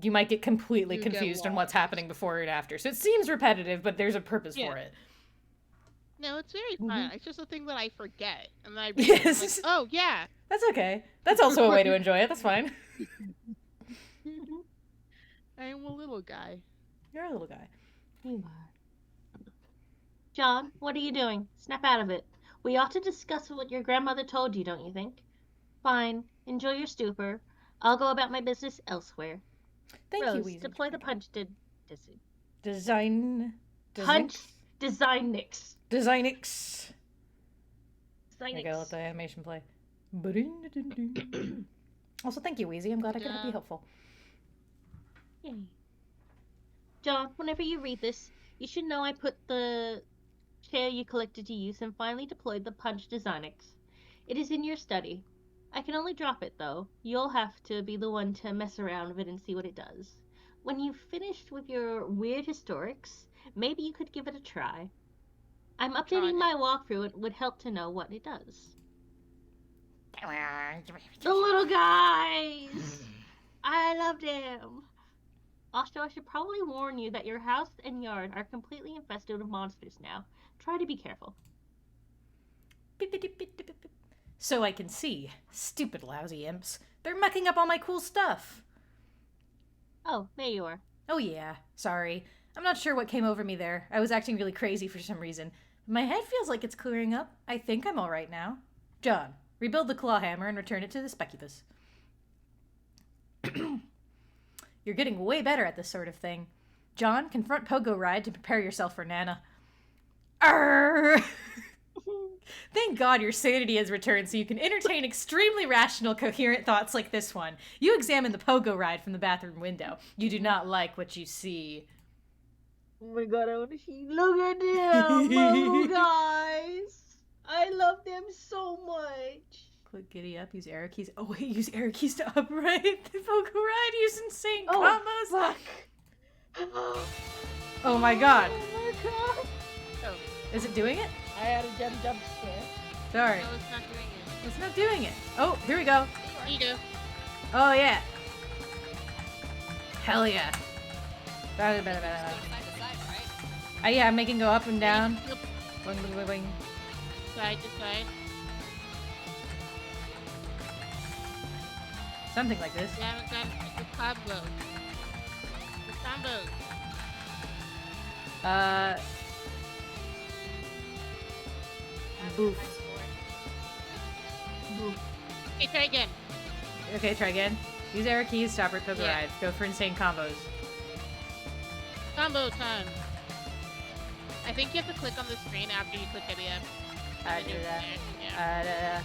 you might get completely confused on what's happening before and after. So it seems repetitive, but there's a purpose for it. No, it's very fun. It's just a thing that I forget. And then I Yes. like, oh, yeah. That's okay. That's also a way to enjoy it. That's fine. I'm a little guy. You're a little guy. You are. John, what are you doing? Snap out of it. We ought to discuss what your grandmother told you, don't you think? Fine. Enjoy your stupor. I'll go about my business elsewhere. Thank Rose, you, Weezy. deploy the punch Design. Punch design nix. Designix. Design I gotta let the animation play. Also, thank you, Weezy. I'm glad I could be helpful. Yay. John, whenever you read this, you should know I put the chair you collected to use and finally deployed the punch Designix. It is in your study. I can only drop it, though. You'll have to be the one to mess around with it and see what it does. When you've finished with your weird historics, maybe you could give it a try. I'm updating my walkthrough. It would help to know what it does. The little guys! I loved him. Also, I should probably warn you that your house and yard are completely infested with monsters now. Try to be careful. So I can see. Stupid lousy imps. They're mucking up all my cool stuff. Oh, there you are. Oh yeah, sorry. I'm not sure what came over me there. I was acting really crazy for some reason. My head feels like it's clearing up. I think I'm all right now. John, rebuild the claw hammer and return it to the Specubus. You're getting way better at this sort of thing. John, confront Pogo Ride to prepare yourself for Nana. Arrgh! Thank God your sanity has returned so you can entertain extremely rational, coherent thoughts like this one. You examine the Pogo Ride from the bathroom window. You do not like what you see. Oh my God, I want to see. Look at them, little guys. I love them so much. Click giddy up, use arrow keys. Oh wait, use arrow keys to upright the Pogo Ride. Use insane combos. Fuck. Oh my God. Oh my God. Oh. Is it doing it? I had a jump scare. Sorry. No, it's not doing it. It's not doing it. Oh, here we go. Here you go. Oh, yeah. Hell yeah. Just go side to side, right? Yeah, I'm making go up and down. Yep. Boing, boing, boing, boing. Side to side. Something like this. You haven't got the combo. The combo. Boof. Okay, try again. Okay, try again. Use arrow keys, stop or poke Yeah. ride. Go for insane combos. Combo time. I think you have to click on the screen after you click any up. I do that. Yeah.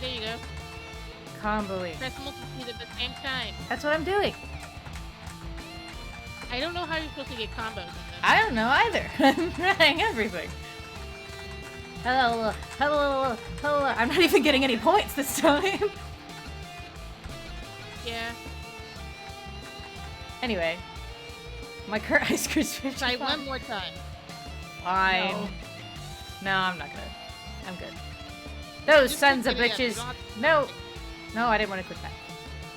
There you go. Comboing. Press multitude at the same time. That's what I'm doing. I don't know how you're supposed to get combos in this. I don't know either. I'm trying everything. Hello, hello, hello. I'm not even getting any points this time. Yeah. Anyway, my current ice cream fish. Try one more time. Fine. No, I'm not gonna. I'm good. Those Just sons of click it up. You bitches. don't have to- No. No, I didn't want to click that.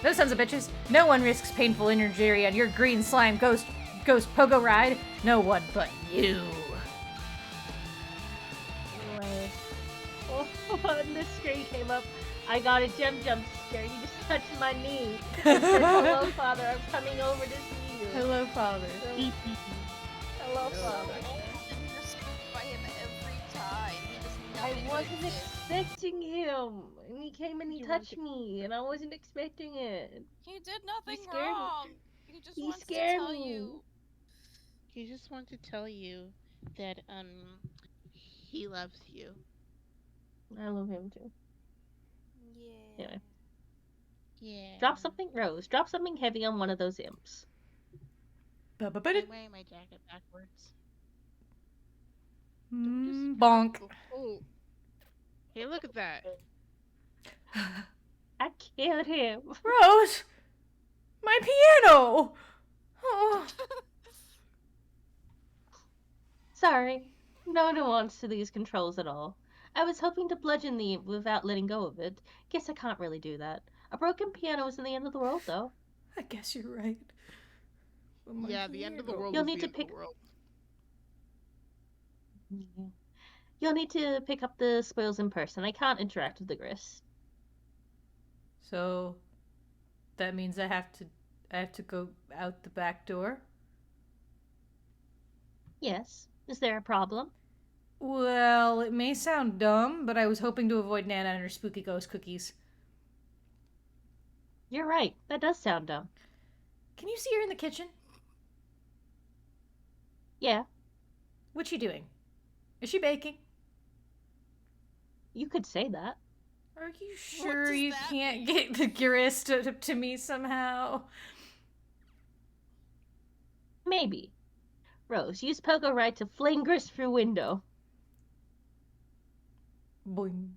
Those sons of bitches. No one risks painful injury on your green slime ghost pogo ride. No one but you. Anyway. Oh, when the screen came up, I got a jump scare. You just touched my knee. I said, hello, Father. I'm coming over to see you. Hello, Father. Hello, Father. And you're spooked by him every time. He does not I even wasn't exist. expecting him. And he came and he You touched me, and I wasn't expecting it. He did nothing scared me. wrong. He just He wants to scared tell me. you. He just wants to tell you that he loves you. I love him too. Yeah. Anyway. Yeah. Drop something, Rose. Drop something heavy on one of those imps. I'm wearing my jacket backwards. Bonk. Oh. Hey, look at that. I killed him. Rose! My piano! Oh. Sorry. No nuance to these controls at all. I was hoping to bludgeon the imp without letting go of it. Guess I can't really do that. A broken piano isn't the end of the world, though. I guess you're right. But my Yeah, the end of the piano- world You'll is need the to end of the pick- world. You'll need to pick up the spoils in person. I can't interact with the Gris. So that means I have to go out the back door? Yes. Is there a problem? Well, it may sound dumb, but I was hoping to avoid Nana and her spooky ghost cookies. You're right. That does sound dumb. Can you see her in the kitchen? Yeah, What's she doing? Is she baking? you could say that. Are you sure does you that can't mean? get the Gris to me somehow? Maybe. Rose, use Pogo Ride to fling Gris through window. Boing.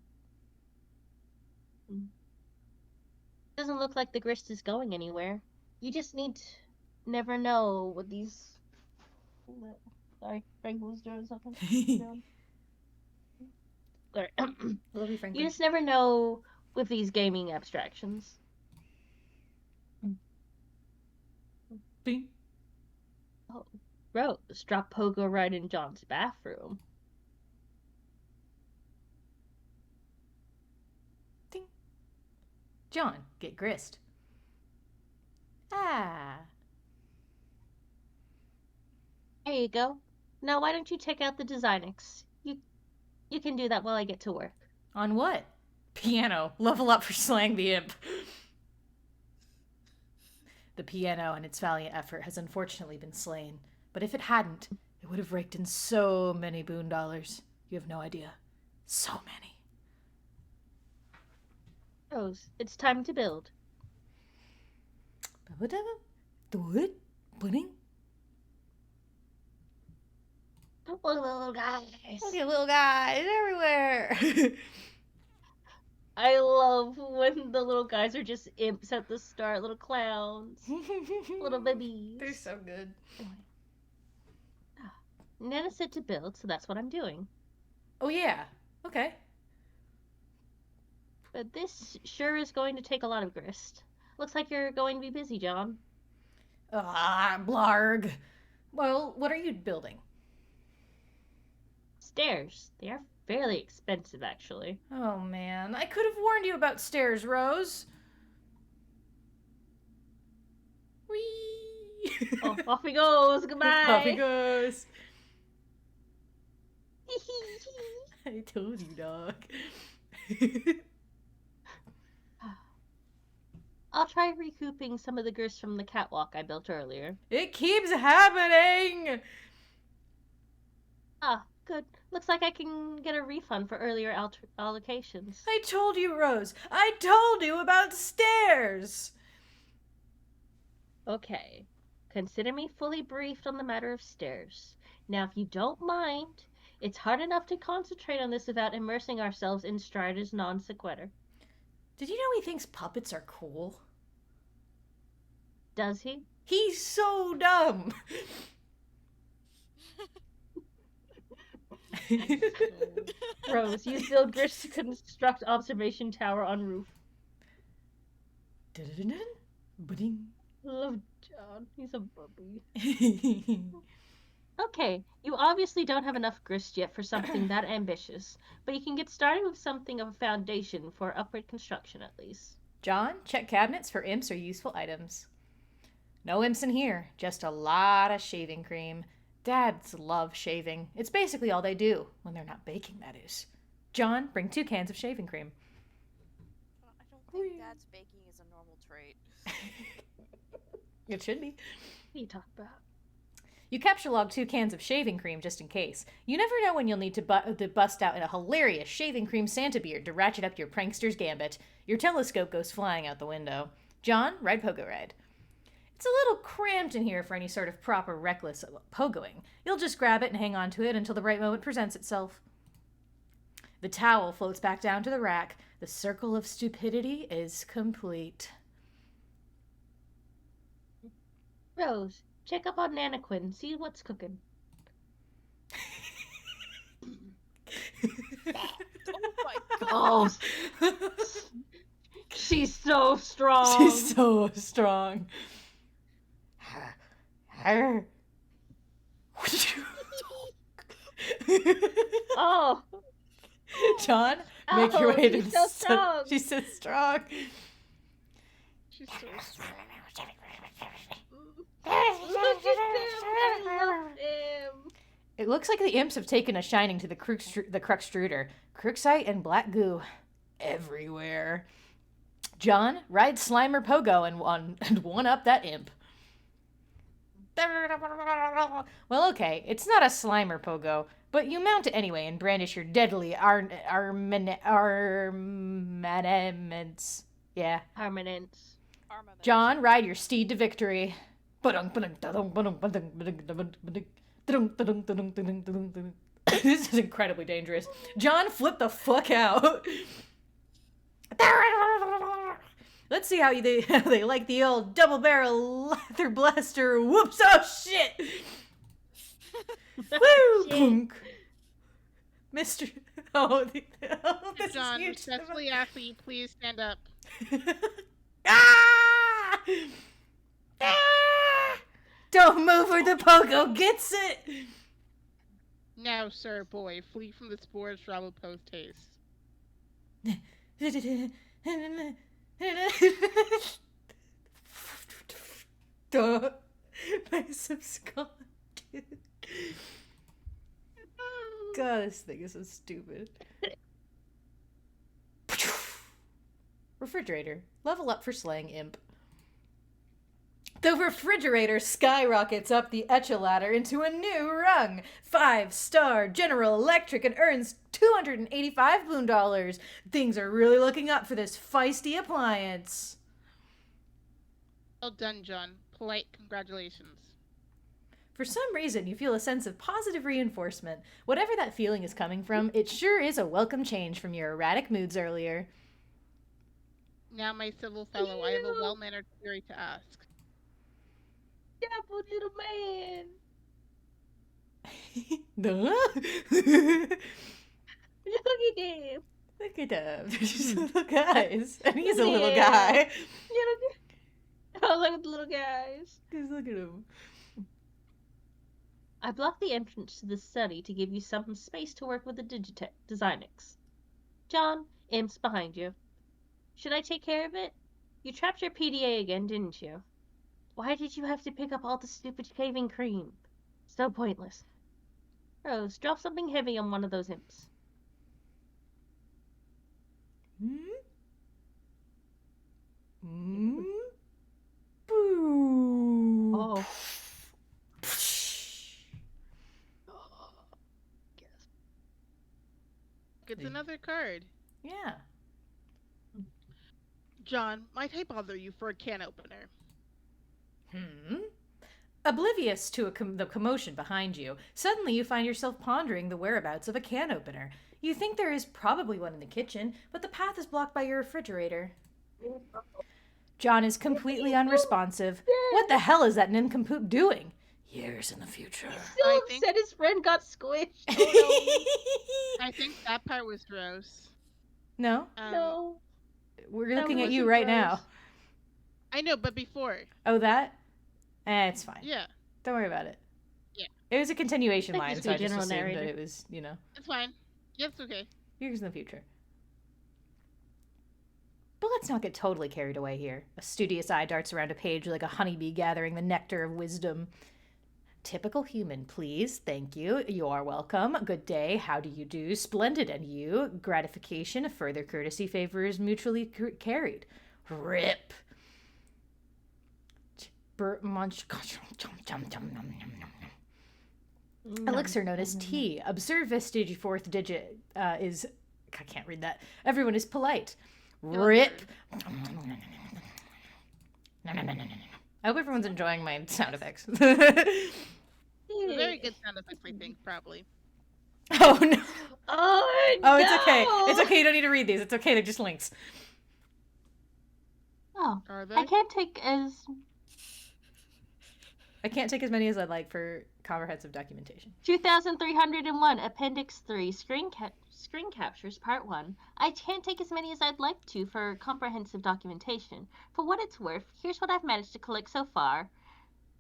Doesn't look like the grist is going anywhere. You just need to never know what these. Sorry, Frank was doing something. Sorry. Love you, You Franklin. just never know with these gaming abstractions. Bing. Rose, drop Pogo Ride in John's bathroom. Ding. John, get grist. Ah. There you go. Now why don't you check out the Designix? You can do that while I get to work. On what? Piano. Level up for slaying the imp. The piano and its valiant effort has unfortunately been slain. But if it hadn't, it would have raked in so many boon dollars. You have no idea. So many. Rose, it's time to build. Do it. Pudding. Look, little guys. Look at little guys everywhere. I love when the little guys are just imps at the start, little clowns, little babies. They're so good. Nana said to build, so that's what I'm doing. Oh, yeah. Okay. But this sure is going to take a lot of grist. Looks like you're going to be busy, John. Ah, blarg. Well, what are you building? Stairs. They are fairly expensive, actually. Oh, man. I could have warned you about stairs, Rose. Whee! Oh, off he goes. Goodbye. Off he goes. I told you, dog. I'll try recouping some of the grist from the catwalk I built earlier. It keeps happening! Ah, good. Looks like I can get a refund for earlier allocations. I told you, Rose. I told you about stairs. Okay. Consider me fully briefed on the matter of stairs. Now, if you don't mind, it's hard enough to concentrate on this without immersing ourselves in Strider's non sequitur. Did you know he thinks puppets are cool? Does he? He's so dumb. Rose, use build grist to construct observation tower on roof. Ba-ding. Love John. He's a puppy. Okay, you obviously don't have enough grist yet for something that ambitious, but you can get started with something of a foundation for upward construction at least. John, check cabinets for imps or useful items. No imps in here, just a lot of shaving cream. Dads love shaving. It's basically all they do, when they're not baking, that is. John, bring 2 cans of shaving cream. I don't think Dad's baking is a normal trait. It should be. What are you talking about? You capture log 2 cans of shaving cream just in case. You never know when you'll need to bust out in a hilarious shaving cream Santa beard to ratchet up your prankster's gambit. Your telescope goes flying out the window. John, ride pogo ride. It's a little cramped in here for any sort of proper reckless pogoing. You'll just grab it and hang on to it until the right moment presents itself. The towel floats back down to the rack. The circle of stupidity is complete. Rose, check up on Nana Quinn, see what's cooking. Oh my god. Oh, she's so strong. She's so strong. Oh, John, make your Oh, way to she's the so strong. She's so strong. She's so strong. look at them. I love them. It looks like the imps have taken a shining to the Cruxtruder. Cruxite and black goo everywhere. John, ride Slimer Pogo and one up that imp. Well, okay, it's not a Slimer Pogo, but you mount it anyway and brandish your deadly armaments. Yeah. Permanence. Armament. John, ride your steed to victory. This is incredibly dangerous. John, flip the fuck out. Let's see how they like the old double barrel leather blaster. Whoops! Oh shit! Woo! Punk. Mr. Oh, this is John, huge. respectfully ask that you please stand up. Ah! Ah! Don't move or the pogo gets it. Now, sir, boy, flee from the spores travel post haste. Duh. My subscribe, dude. God, this thing is so stupid. Refrigerator. Level up for slaying imp. The refrigerator skyrockets up the echelon into a new rung. 5-star General Electric and earns $285 boon. Things are really looking up for this feisty appliance. Well done, John. Polite congratulations. For some reason, you feel a sense of positive reinforcement. Whatever that feeling is coming from, it sure is a welcome change from your erratic moods earlier. Now, my civil fellow, I have a well-mannered query to ask. Dapple little man. Duh. Look at him. Look at them. They're just little guys. And he's a Yeah. little guy. Oh, look at the little guys. Just look at him. I blocked the entrance to the study to give you some space to work with the Digitech Designix. John, Imp's behind you. Should I take care of it? You trapped your PDA again, didn't you? Why did you have to pick up all the stupid shaving cream? So pointless. Rose, drop something heavy on one of those imps. Boo. Oh. It's another card. Yeah. John, might I bother you for a can opener? Oblivious to the commotion behind you, suddenly you find yourself pondering the whereabouts of a can opener. You think there is probably one in the kitchen, but the path is blocked by your refrigerator. John is completely unresponsive. What the hell is that nincompoop doing? Years in the future. So I upset think- his friend got squished. Oh, I think that part was Rose. No, no. we're That looking at you wasn't right Rose. now. I know, but before. Oh, that? It's fine. Yeah, Don't worry about it. Yeah. It was a continuation Thank line, you, so I just general assumed that narrator. it was, it's fine. Yeah, it's okay. years in the future. But let's not get totally carried away here. A studious eye darts around a page like a honeybee gathering the nectar of wisdom. Typical human, please. Thank you. You are welcome. Good day. How do you do? Splendid. And you? Gratification. Further courtesy favors mutually carried. Rip. Munch. Elixir known as T. Observe vestige fourth digit is... I can't read that. Everyone is polite. Rip. I hope everyone's enjoying my sound effects. Very good sound effects, I think, probably. Oh no. Oh, Oh, it's okay. It's okay. You don't need to read these. It's okay. They're just links. Oh, Are they? I can't take as... I can't take as many as I'd like for comprehensive documentation. 2301, Appendix 3, Screen Captures, Part 1. I can't take as many as I'd like to for comprehensive documentation. For what it's worth, here's what I've managed to collect so far.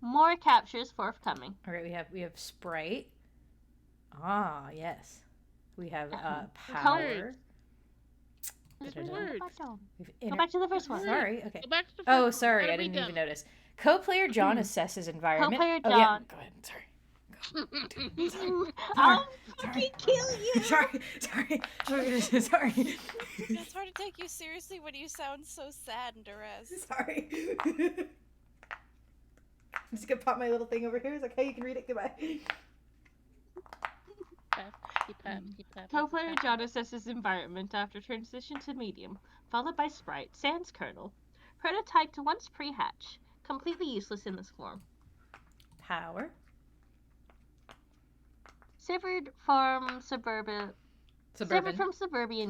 More captures forthcoming. All right, we have Sprite. Ah, yes. We have Power. There's Da-da-da. words. We've Go back to the first one. Sorry. Okay. Go back to the Oh, first one. sorry. Gotta I didn't read even them. notice. Co-player John assesses environment. Co-player Oh, yeah. John. Go ahead. Sorry. I'll fucking kill you! Sorry. Sorry. It's hard to take you seriously when you sound so sad and depressed. Sorry. I'm just gonna pop my little thing over here. It's like, hey, you can read it. Goodbye. Co-player John assesses environment after transition to medium, followed by Sprite, sans kernel. Prototyped once pre-hatch. Completely useless in this form. Power. Severed from suburban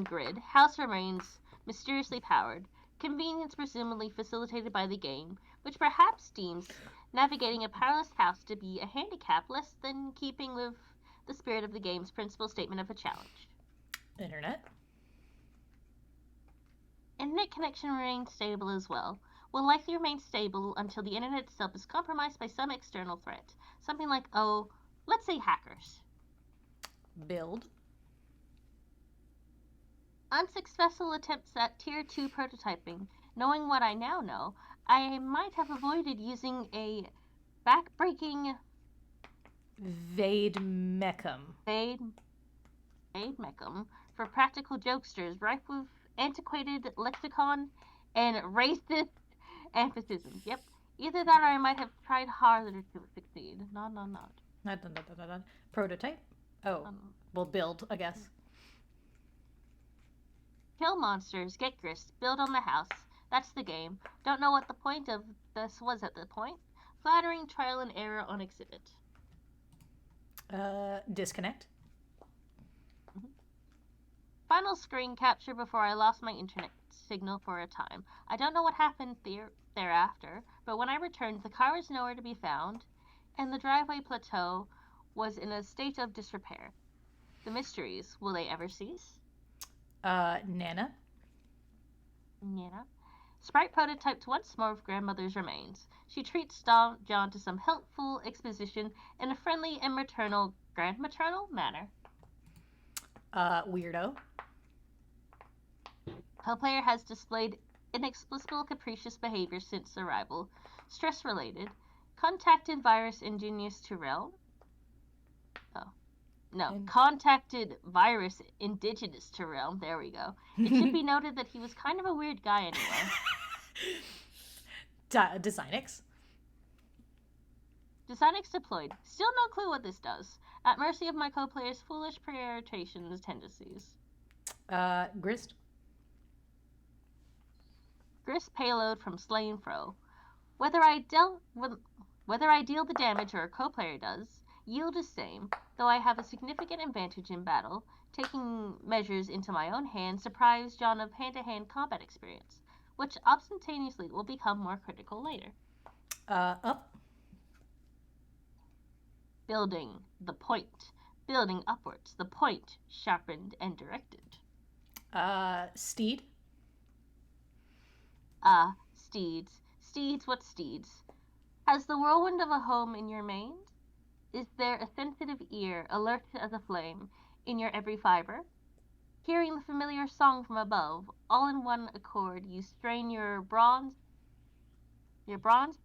grid, house remains mysteriously powered. Convenience presumably facilitated by the game, which perhaps deems navigating a powerless house to be a handicap less than keeping with the spirit of the game's principal statement of a challenge. Internet. Internet connection remains stable as well. Will likely remain stable until the internet itself is compromised by some external threat. Something like, let's say hackers. Build. Unsuccessful attempts at Tier 2 prototyping. Knowing what I now know, I might have avoided using a back-breaking Vade Mecham. Vade Mecham for practical jokesters rife with antiquated lexicon and racist emphasis. Yep. Either that or I might have tried harder to succeed. Not. Prototype. Oh, well, build, I guess. Kill monsters, get grist, build on the house. That's the game. Don't know what the point of this was at the point. Flattering trial and error on exhibit. Disconnect. Final screen capture before I lost my internet signal for a time. I don't know what happened thereafter, but when I returned, the car was nowhere to be found, and the driveway plateau was in a state of disrepair. The mysteries, will they ever cease? Nana? Yeah. Sprite prototyped once more of grandmother's remains. She treats John to some helpful exposition in a friendly and maternal, grandmaternal manner. Weirdo. Co-player has displayed inexplicable capricious behavior since arrival, stress-related, contacted virus indigenous to realm. Contacted virus indigenous to realm. There we go. It should be noted that he was kind of a weird guy anyway. Designix. Designix deployed. Still no clue what this does. At mercy of my co-player's foolish prioritizations tendencies. Grist. Grist payload from Slain Fro. Whether I deal the damage or a co-player does, yield is same, though I have a significant advantage in battle. Taking measures into my own hands deprives John of hand-to-hand combat experience, which instantaneously will become more critical later. Up. Building the point. Building upwards. The point sharpened and directed. Steed. Steeds. Steeds, what steeds? Has the whirlwind of a home in your main? Is there a sensitive ear, alert as a flame, in your every fiber? Hearing the familiar song from above, all in one accord, you strain your bronze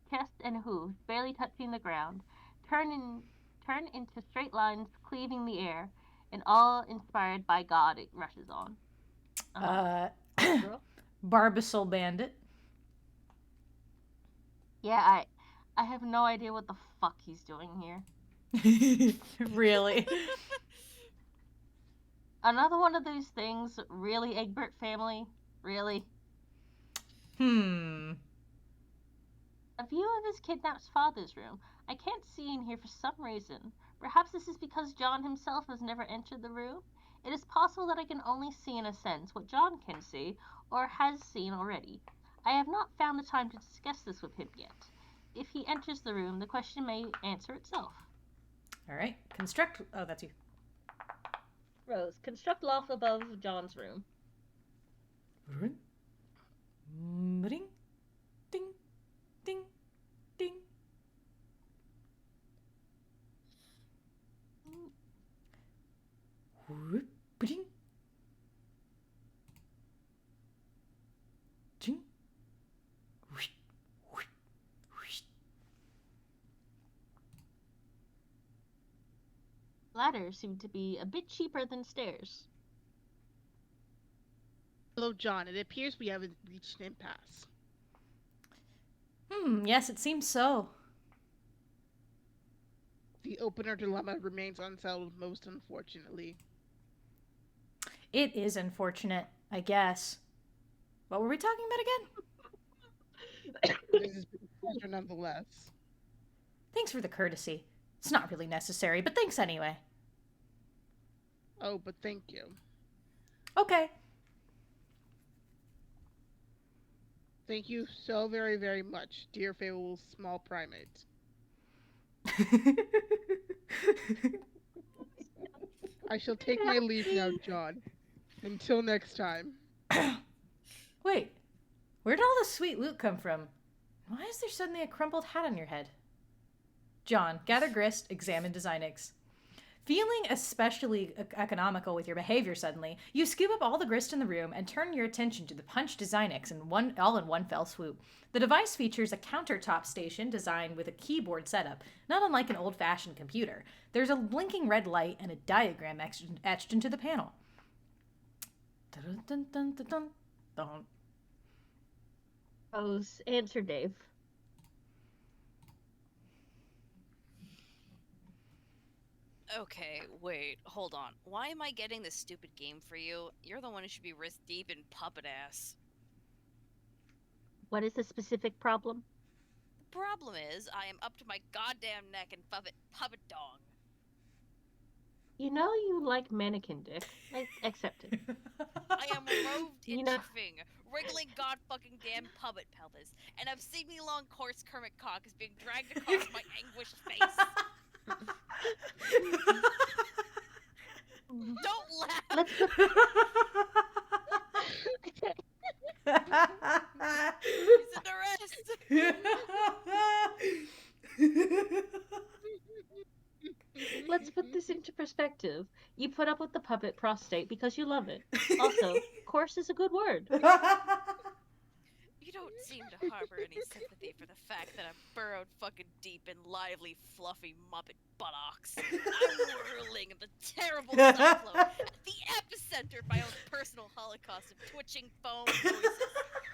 chest and hooves, barely touching the ground, turn into straight lines, cleaving the air, and all inspired by God, it rushes on. Barbasol Bandit. Yeah, I have no idea what the fuck he's doing here. Really? Another one of those things, really, Egbert family? Really? A view of his kidnapped father's room. I can't see in here for some reason. Perhaps this is because John himself has never entered the room? It is possible that I can only see in a sense what John can see, or has seen already. I have not found the time to discuss this with him yet. If he enters the room, the question may answer itself. Alright. Construct... Oh, that's you. Rose, construct loft above John's room. Ding, ding, ding, ding. Ding. Ding. Ladders seem to be a bit cheaper than stairs. Hello, John. It appears we haven't reached an impasse. Yes, it seems so. The opener dilemma remains unsettled, most unfortunately. It is unfortunate, I guess. What were we talking about again? This has been a pleasure nonetheless. Thanks for the courtesy. It's not really necessary, but thanks anyway. Oh, but thank you. Okay. Thank you so very, very much, dear fabled small primate. I shall take my leave now, John. Until next time. Wait, where did all the sweet loot come from? Why is there suddenly a crumpled hat on your head? John, gather grist, examine Designix. Feeling especially economical with your behavior suddenly, you scoop up all the grist in the room and turn your attention to the Punch Designix all in one fell swoop. The device features a countertop station designed with a keyboard setup, not unlike an old-fashioned computer. There's a blinking red light and a diagram etched into the panel. Dun, dun, dun, dun, dun, dun. Rose, answer Dave. Okay, wait, hold on. Why am I getting this stupid game for you? You're the one who should be wrist deep in puppet ass. What is the specific problem? The problem is, I am up to my goddamn neck in puppet dong. You know you like mannequin dick. Accepted. I am robed in You know- chuffing, wriggling god fucking damn puppet pelvis, and a seemingly long coarse Kermit cock is being dragged across my anguished face. Don't laugh. Let's put He's under arrest. let's put this into perspective. You put up with the puppet prostate because you love it. Also, course is a good word. You don't seem to harbor any sympathy for the fact that I'm burrowed fucking deep in lively, fluffy Muppet buttocks. I'm whirling in the terrible cyclone at the epicenter of my own personal holocaust of twitching foam noises.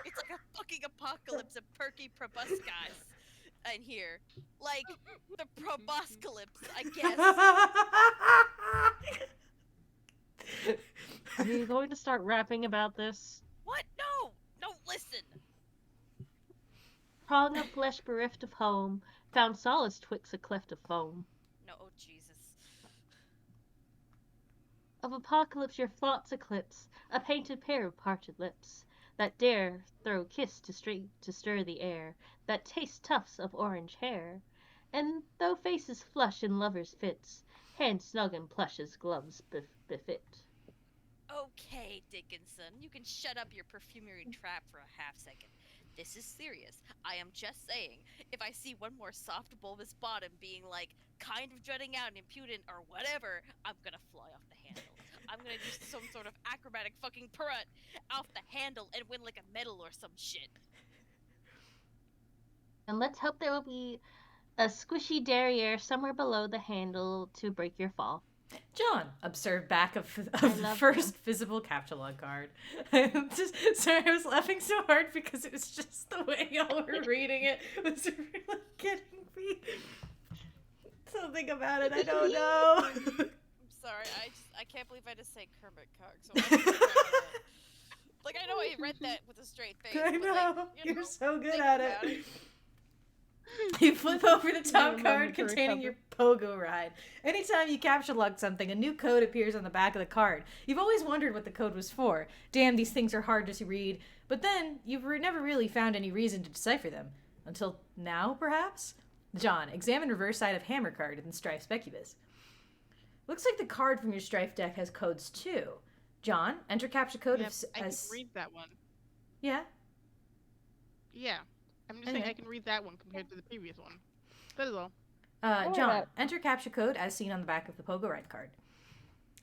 It's like a fucking apocalypse of perky proboscis in here. Like, the proboscalypse, I guess. Are you going to start rapping about this? What? No! No, listen! Prong of flesh bereft of home, found solace twixt a cleft of foam. No, oh Jesus. Of apocalypse your thoughts eclipse, a painted pair of parted lips, that dare throw kiss to stir the air, that taste tufts of orange hair. And though faces flush in lovers' fits, hands snug in plush as gloves befit. Okay, Dickinson, you can shut up your perfumery trap for a half second. This is serious. I am just saying, if I see one more soft bulbous bottom being like, kind of jutting out and impudent or whatever, I'm gonna fly off the handle. I'm gonna do some sort of acrobatic fucking pirouette off the handle and win like a medal or some shit. And let's hope there will be a squishy derriere somewhere below the handle to break your fall. John, observe back of the love first visible captcha card. I'm just sorry, I was laughing so hard because it was just the way y'all were reading it was really getting me. Something about it, I don't know. I'm sorry, I can't believe I just say Kermit Cock. So like, I know I read that with a straight face. I but, know, like, you you're know, so good think at about it. You flip over the top Need a card moment to containing your recover. pogo ride. Anytime you capture log something, a new code appears on the back of the card. You've always wondered what the code was for. Damn, these things are hard to read. But then, you've never really found any reason to decipher them. Until now, perhaps? John, examine reverse side of hammer card in Strife Specubus. Looks like the card from your Strife deck has codes too. John, enter capture code Yep, as... I can read that one. Yeah? Yeah. I'm just saying I can read that one compared to the previous one. That is all. John, enter capture code as seen on the back of the Pogo Ride card.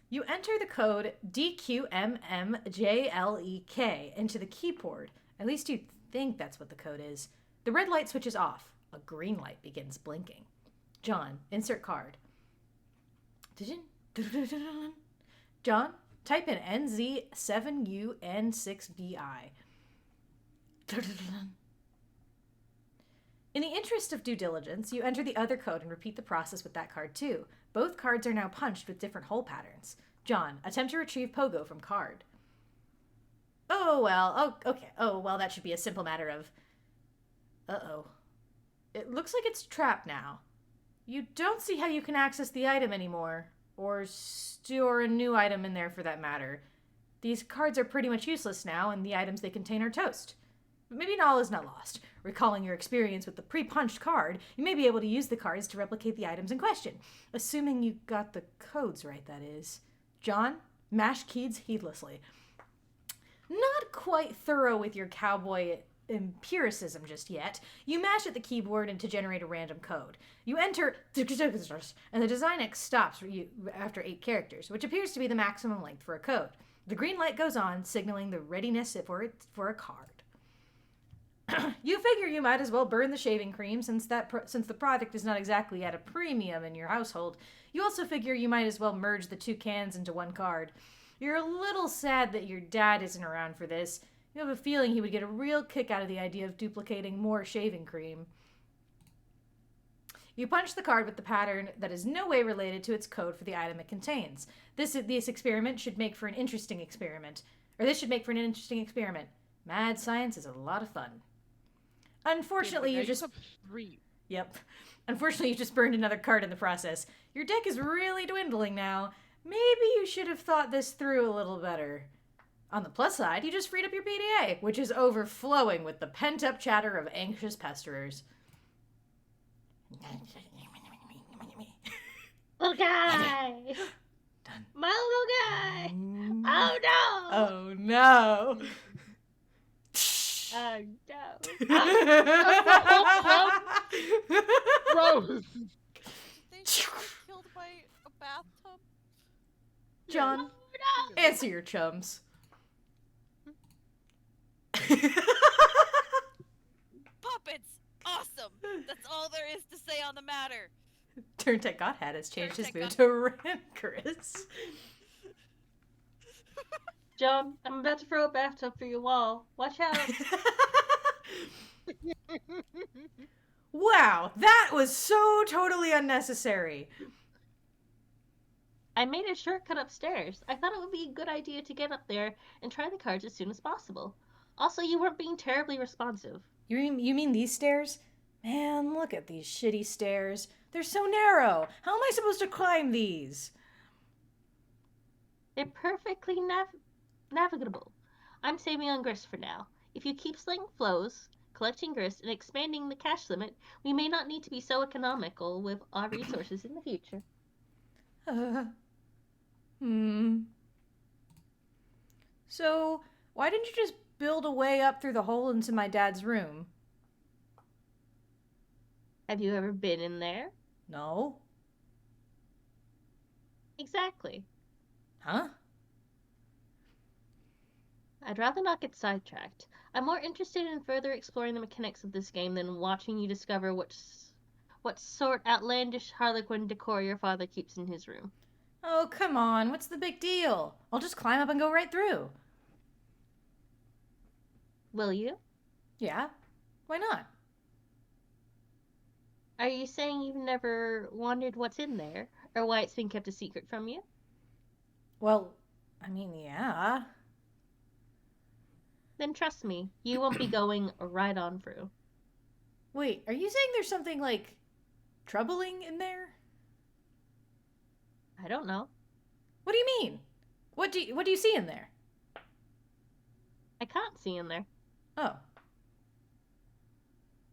You enter the code DQMMJLEK into the keyboard. At least you think that's what the code is. The red light switches off. A green light begins blinking. John, insert card. John, type in NZ7UN6BI. In the interest of due diligence, you enter the other code and repeat the process with that card too. Both cards are now punched with different hole patterns. John, attempt to retrieve Pogo from card. Oh, well, oh, okay. Oh, well, that should be a simple matter of... Uh-oh. It looks like it's trapped now. You don't see how you can access the item anymore. Or store a new item in there for that matter. These cards are pretty much useless now, and the items they contain are toast. But maybe all is not lost. Recalling your experience with the pre-punched card, you may be able to use the cards to replicate the items in question. Assuming you got the codes right, that is. John, mash keys heedlessly. Not quite thorough with your cowboy empiricism just yet. You mash at the keyboard and to generate a random code. You enter, and the design X stops for you after 8 characters, which appears to be the maximum length for a code. The green light goes on, signaling the readiness for a card. You figure you might as well burn the shaving cream since the product is not exactly at a premium in your household. You also figure you might as well merge the 2 cans into 1 card. You're a little sad that your dad isn't around for this. You have a feeling he would get a real kick out of the idea of duplicating more shaving cream. You punch the card with the pattern that is no way related to its code for the item it contains. This experiment should make for an interesting experiment. Or this should make for an interesting experiment. Mad science is a lot of fun. Unfortunately, you just... Yep. Unfortunately, you just burned another card in the process. Your deck is really dwindling now. Maybe you should have thought this through a little better. On the plus side, you just freed up your PDA, which is overflowing with the pent-up chatter of anxious pesterers. Little guy! Done. My little guy! Oh Oh no! no! Oh no! Rose. You think she got killed by a bathtub? John, Oh no! answer your chums. Puppets! Awesome! That's all there is to say on the matter. Turntech Godhat has changed his mood Turntech to rancorous. John, I'm about to throw a bathtub through your wall. Watch out. Wow, that was so totally unnecessary. I made a shortcut upstairs. I thought it would be a good idea to get up there and try the cards as soon as possible. Also, you weren't being terribly responsive. You mean these stairs? Man, look at these shitty stairs. They're so narrow. How am I supposed to climb these? They're perfectly navigable. I'm saving on grist for now. If you keep slaying flows, collecting grist, and expanding the cash limit, we may not need to be so economical with our resources in the future. So, why didn't you just build a way up through the hole into my dad's room? Have you ever been in there? No? Exactly. Huh? I'd rather not get sidetracked. I'm more interested in further exploring the mechanics of this game than watching you discover what sort outlandish harlequin decor your father keeps in his room. Oh, come on. What's the big deal? I'll just climb up and go right through. Will you? Yeah? Why not? Are you saying you've never wondered what's in there, or why it's been kept a secret from you? Well, I mean, yeah. Then trust me, you won't be going right on through. Wait, are you saying there's something, like, troubling in there? I don't know. What do you mean? What do you see in there? I can't see in there, Oh.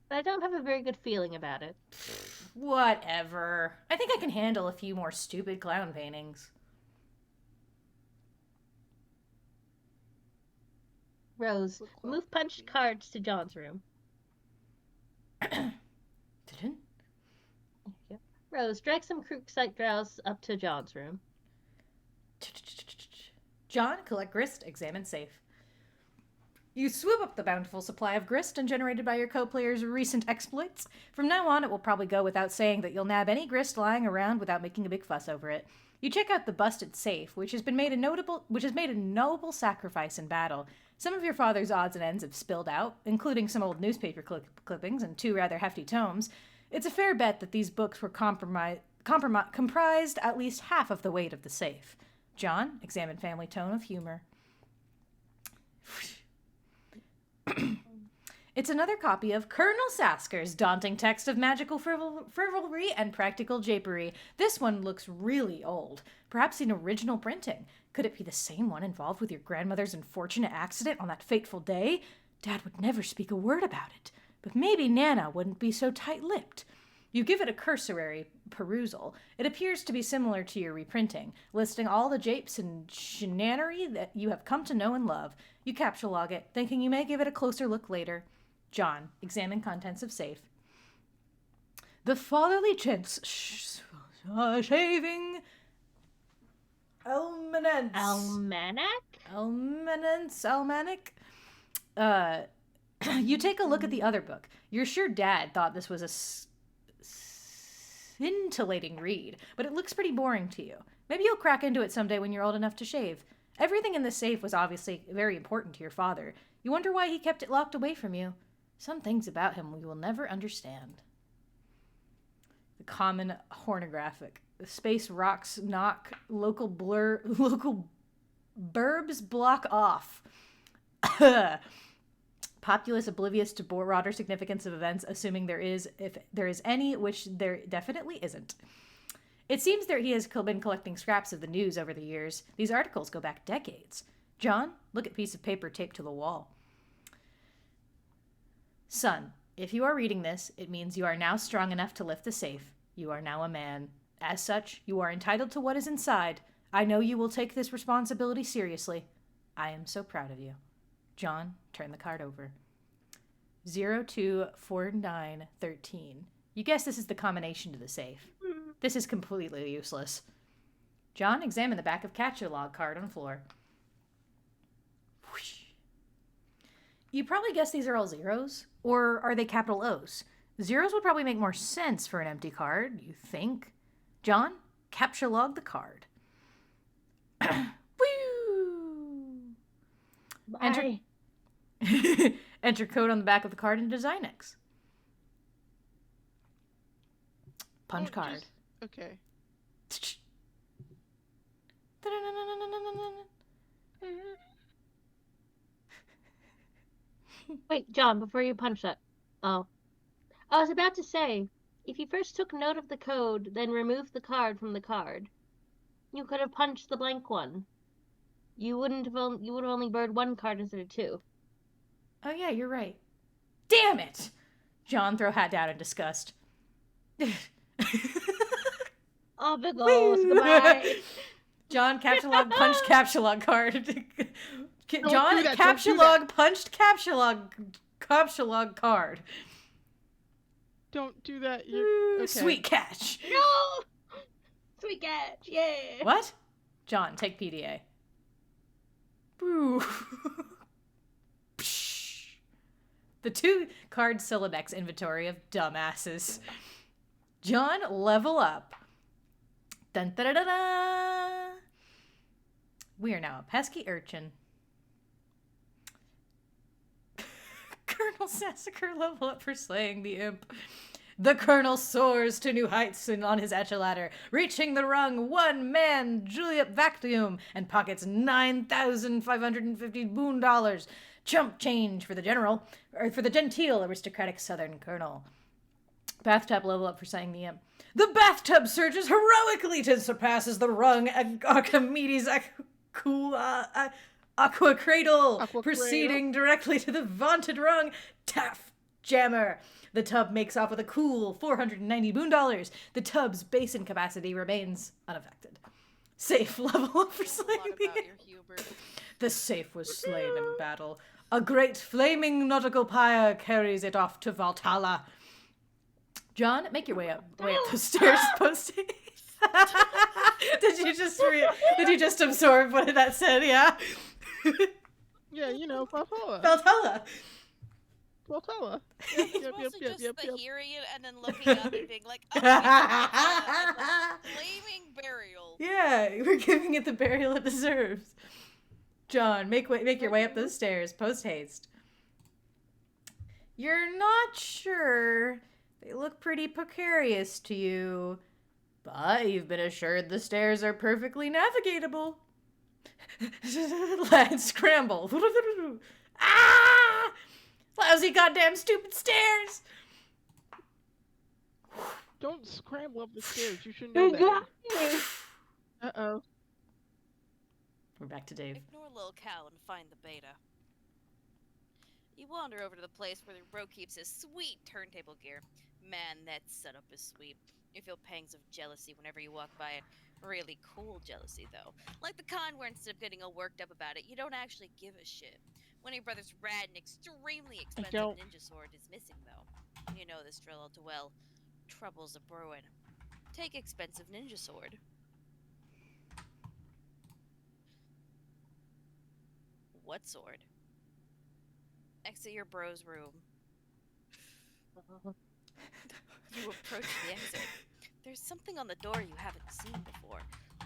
but I don't have a very good feeling about it. Whatever. I think I can handle a few more stupid clown paintings. Rose, move punched cards to John's room. Didn't? Yep. Rose, drag some Krukesite drows up to John's room. John, collect grist, examine safe. You swoop up the bountiful supply of grist generated by your co-player's recent exploits. From now on, it will probably go without saying that you'll nab any grist lying around without making a big fuss over it. You check out the busted safe, which has made a noble sacrifice in battle. Some of your father's odds and ends have spilled out, including some old newspaper clippings and 2 rather hefty tomes. It's a fair bet that these books were comprised at least half of the weight of the safe. John, examine family tone of humor. It's another copy of Colonel Sasker's daunting text of magical frivolry and practical japery. This one looks really old. Perhaps an original printing. Could it be the same one involved with your grandmother's unfortunate accident on that fateful day? Dad would never speak a word about it. But maybe Nana wouldn't be so tight-lipped. You give it a cursory perusal. It appears to be similar to your reprinting, listing all the japes and shenanery that you have come to know and love. You capture log it, thinking you may give it a closer look later. John, examine contents of safe. The fatherly gents shaving almanence. Almanac? You take a look at the other book. You're sure Dad thought this was a scintillating read, but it looks pretty boring to you. Maybe you'll crack into it someday when you're old enough to shave. Everything in the safe was obviously very important to your father. You wonder why he kept it locked away from you. Some things about him we will never understand. The common hornographic. The space rocks knock. Local burbs block off. Populace oblivious to broader significance of events, assuming there is, if there is any, which there definitely isn't. It seems that he has been collecting scraps of the news over the years. These articles go back decades. John, look at piece of paper taped to the wall. Son, if you are reading this, it means you are now strong enough to lift the safe. You are now a man. As such, you are entitled to what is inside. I know you will take this responsibility seriously. I am so proud of you. John, turn the card over. 024913. You guess this is the combination to the safe. This is completely useless. John, examine the back of catalog card on the floor. Whoosh. You probably guess these are all zeros, or are they capital O's? Zeros would probably make more sense for an empty card, you think. John, capture log the card. Woo! Bye. Enter code on the back of the card in Design X. Punch Oh, card. Okay. Wait, John, before you punch that. Oh. I was about to say, if you first took note of the code, then removed the card from the card, you could have punched the blank one. You would have only burned one card instead of two. Oh yeah, you're right. Damn it! John, throw hat down in disgust. Oh, big old goodbye. John, capture log, punched capture log card. Don't John, do that, don't capture do log, punched capture log card. Don't do that. You're... Okay. Sweet catch. No! Sweet catch, yeah! What? John, take PDA. Boo. Psh. The 2-card Syllabex inventory of dumbasses. John, level up. Dun da da da da. We are now a pesky urchin. Colonel Sassacre, level up for slaying the imp. The Colonel soars to new heights on his echelon, reaching the rung one-man Juliet Vacuum and pockets 9,550 boon dollars. Chump change for the general, or for the genteel aristocratic southern colonel. Bathtub level up for saying the imp. The bathtub surges heroically to surpasses the rung Archimedes Aqua Cradle, Aqua proceeding directly to the vaunted rung Taff Jammer. The tub makes off with a cool 490 boon dollars. The tub's basin capacity remains unaffected. Safe level up for A slaying lot the about imp. your humor. The safe was slain in battle. A great flaming nautical pyre carries it off to Valhalla. John, make your way up the stairs post. Did you just absorb what that said? Yeah. Yeah, you know, Valhalla. Valhalla. Valhalla. It's Yep, mostly yep, just yep, the yep. hearing it and then looking up and being like, oh, yeah, flaming burial. Yeah, we're giving it the burial it deserves. John, make your way up those stairs post haste. You're not sure. They look pretty precarious to you, but you've been assured the stairs are perfectly navigatable. Lad, scramble. Ah! Lousy goddamn stupid stairs! Don't scramble up the stairs. You should know that. Uh-oh. We're back to Dave. Ignore Lil Cow and find the beta. You wander over to the place where the bro keeps his sweet turntable gear. Man, that setup is sweet. You feel pangs of jealousy whenever you walk by it. Really cool jealousy, though. Like the kind where instead of getting all worked up about it, you don't actually give a shit. One of your brother's rad and extremely expensive don't. ninja sword is missing, though. You know this drill all too well. Troubles a brewing. Take expensive ninja sword. What sword? Exit your bro's room. You approach the exit. There's something on the door you haven't seen before.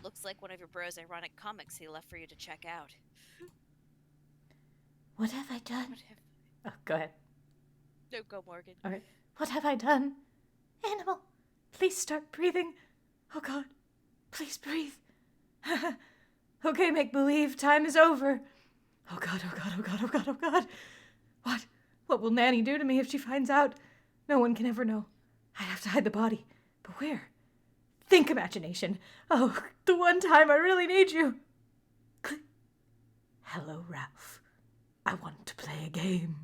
Looks like one of your bro's ironic comics he left for you to check out. What have I done? What have... Oh, go ahead. No, go, Morgan. All right. What have I done? Animal, please start breathing. Oh God, please breathe. Okay, make believe. Time is over. Oh God, oh God, oh God, oh God, oh God. What? What will Nanny do to me if she finds out? No one can ever know. I have to hide the body. But where? Think, imagination. Oh, the one time I really need you. Click. Hello, Ralph. I want to play a game.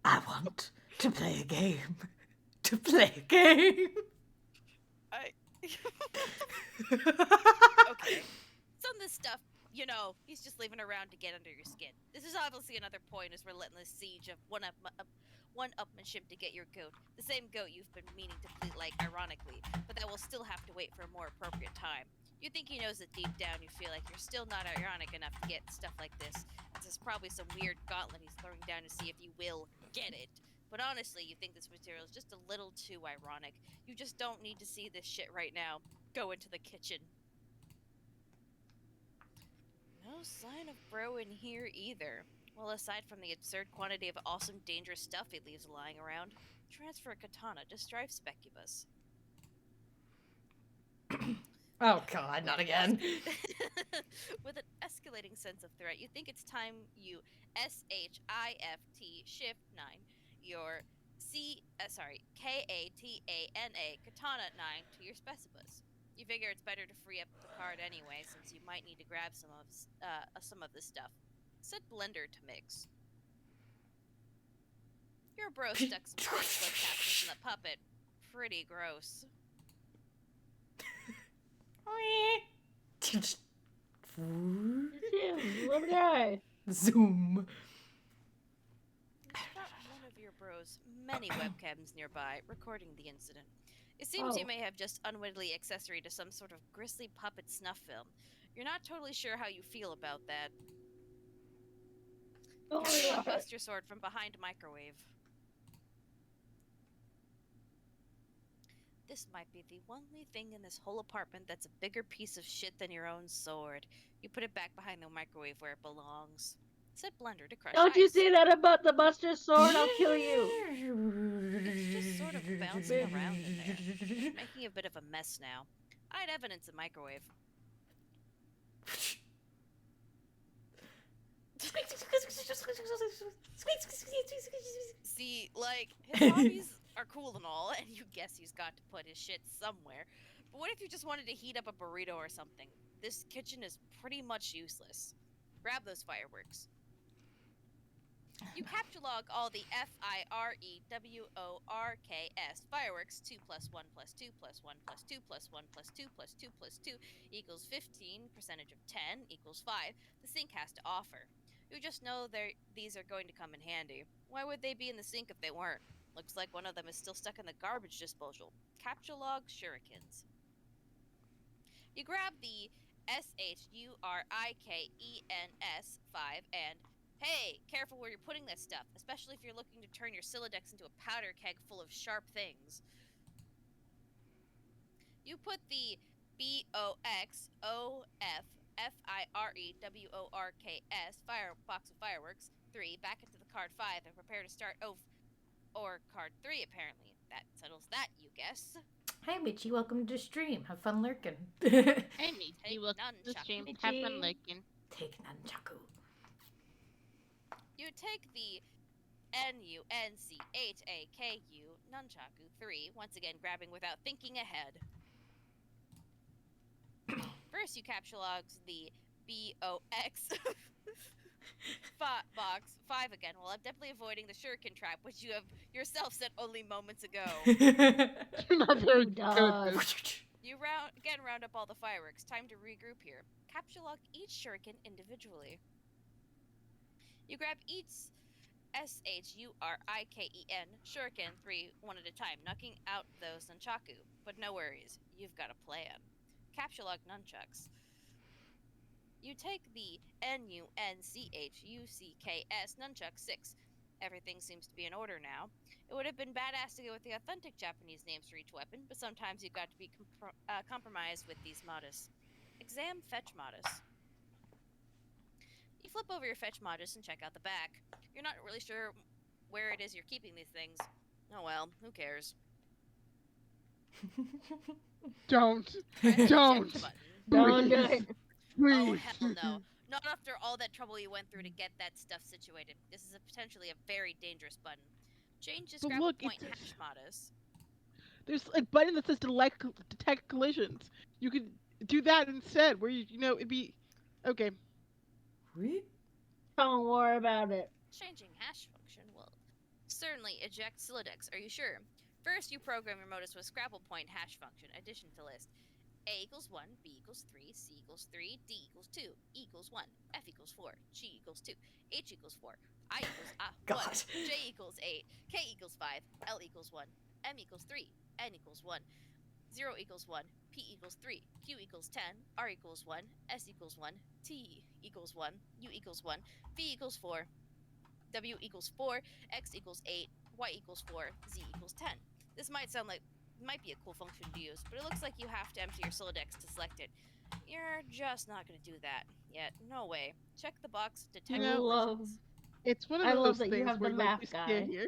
I want to play a game. To play a game. Okay. Some of this stuff, you know, he's just leaving around to get under your skin. This is obviously another point his relentless siege of one-upmanship to get your goat. The same goat you've been meaning to bleat like, ironically, but that will still have to wait for a more appropriate time. You think he knows that deep down you feel like you're still not ironic enough to get stuff like this. This is probably some weird gauntlet he's throwing down to see if you will get it. But honestly, you think this material is just a little too ironic. You just don't need to see this shit right now. Go into the kitchen. No sign of Bro in here either. Well, aside from the absurd quantity of awesome, dangerous stuff he leaves lying around, transfer a katana to Strife Specubus. Oh god, not again. With an escalating sense of threat, you think it's time you SHIFT Shift 9 your KATANA Katana 9 to your Specubus. You figure it's better to free up the card anyway, since you might need to grab some of this stuff. Set Blender to mix. Your bro stuck some fake blood capsules in the puppet. Pretty gross. Little guy. Zoom. You've got one of your bros' many webcams nearby recording the incident. It seems you may have just unwittingly accessory to some sort of grisly puppet snuff film. You're not totally sure how you feel about that. You bust your sword from behind a microwave. This might be the only thing in this whole apartment that's a bigger piece of shit than your own sword. You put it back behind the microwave where it belongs. Set Blender to crush Don't you ice. say that about the Buster Sword, I'll kill you. It's just sort of bouncing around in there, making a bit of a mess now. I had evidence in microwave. See, like, his hobbies are cool and all, and you guess he's got to put his shit somewhere. But what if you just wanted to heat up a burrito or something? This kitchen is pretty much useless. Grab those fireworks. You capture log all the FIREWORKS fireworks 2 plus 1 plus 2 plus 1 plus 2 plus 1 plus 2 plus 2 plus 2 equals 15, percentage of 10 equals 5. The sink has to offer. You just know these are going to come in handy. Why would they be in the sink if they weren't? Looks like one of them is still stuck in the garbage disposal. Capture log shurikens. You grab the SHURIKENS 5 and hey, careful where you're putting that stuff, especially if you're looking to turn your Silodex into a powder keg full of sharp things. You put the BOXOFFIREWORKS box of fireworks 3 back into the card 5 and prepare to start or card 3 apparently. That settles that, you guess. Hi, Michi. Welcome to the stream. Have fun lurking. Hey, me. Take You will the nunchuck. stream. Have fun looking. Take nunchaku. You take the NUNCHAKU Nunchaku 3, once again grabbing without thinking ahead. First, you capture logs the BOX box 5 again, while I'm definitely avoiding the shuriken trap, which you have yourself said only moments ago. You're not very good. You again round up all the fireworks. Time to regroup here. Capture log each shuriken individually. You grab each SHURIKEN shuriken 3 one at a time, knocking out those nunchaku. But no worries, you've got a plan. Capture log nunchucks. You take the NUNCHUCKS nunchuck 6. Everything seems to be in order now. It would have been badass to go with the authentic Japanese names for each weapon, but sometimes you've got to be compromised with these modus. Exam fetch modus. You flip over your fetch modus and check out the back. You're not really sure where it is you're keeping these things. Oh well, who cares? Don't. Press the Don't. check button. Don't do it. Oh Please. hell no. Not after all that trouble you went through to get that stuff situated. This is potentially a very dangerous button. Change But describe look, point it's- hash modus. There's a button that says detect collisions. You could do that instead, where you know it'd be okay. Don't worry about it. Changing hash function will certainly eject Silodex, are you sure? First, you program your modus with Scrabble point hash function, addition to list. A equals 1, B equals 3, C equals 3, D equals 2, E equals 1, F equals 4, G equals 2, H equals 4, I equals 1, God. J equals 8, K equals 5, L equals 1, M equals 3, N equals 1, 0 equals 1, P equals 3, Q equals 10, R equals 1, S equals 1, T equals 1, U equals 1, V equals 4, W equals 4, X equals 8, Y equals 4, Z equals 10. This might be a cool function to use, but it looks like you have to empty your Sylladex to select it. You're just not going to do that yet. No way. Check the box, detect You know, collisions. It's one of I those love that you things have the where, like, math you guy. stand here.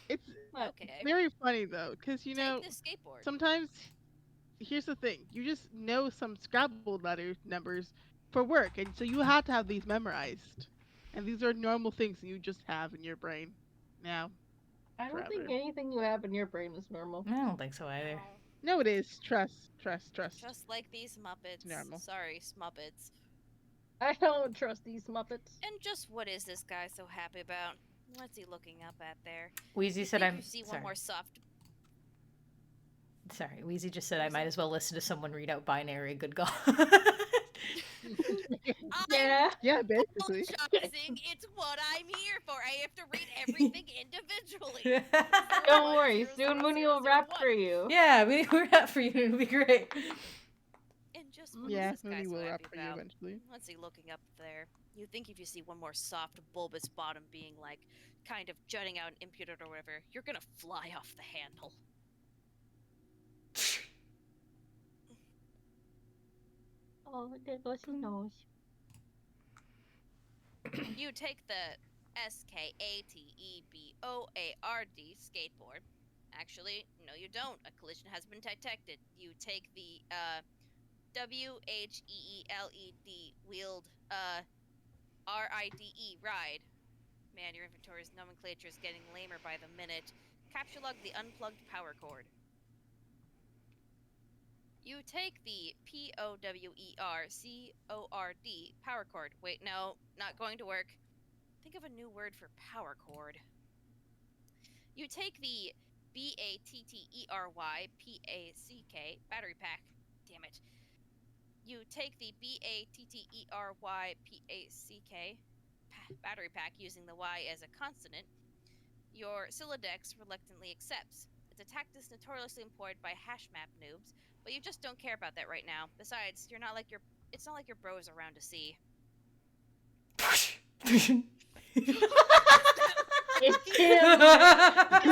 It's What? Okay. very funny though, because you know Take this skateboard. sometimes. Here's the thing: you just know some Scrabble numbers for work, and so you have to have these memorized. And these are normal things that you just have in your brain now. I don't think Forever. anything you have in your brain is normal. I don't think so either. No, it is. Trust. Just like these Muppets. normal. Sorry, Smuppets. I don't trust these Muppets. And just what is this guy so happy about? What's he looking up at there? Wheezy said Think I'm you see sorry. one more soft. Sorry, Wheezy just said I might as well listen to someone read out binary. Good God. Yeah. Yeah, basically. Apologizing. It's what I'm here for. I have to read everything individually. Don't worry, soon Mooney will rap for you. Yeah, we're out for you. It'll be great. And just what Yeah, is this guy Mooney so will happy rap for you about? eventually. What's he looking up there? You think if you see one more soft, bulbous bottom being like kind of jutting out and impudent or whatever, you're gonna fly off the handle. Oh, there goes his nose. You take the SKATEBOARD skateboard. Actually, no, you don't. A collision has been detected. You take the WHEELED wheeled RIDE ride. Man, your inventory's nomenclature is getting lamer by the minute. Capsulug the unplugged power cord. You take the POWERCORD power cord. Wait, no, not going to work. Think of a new word for power cord. You take the BATTERY PACK battery pack. Damn it. You take the BATTERY PACK battery pack using the Y as a consonant. Your Sylladex reluctantly accepts. It's a tactic notoriously employed by hash map noobs, but you just don't care about that right now. Besides, it's not like your bros around to see. It's him.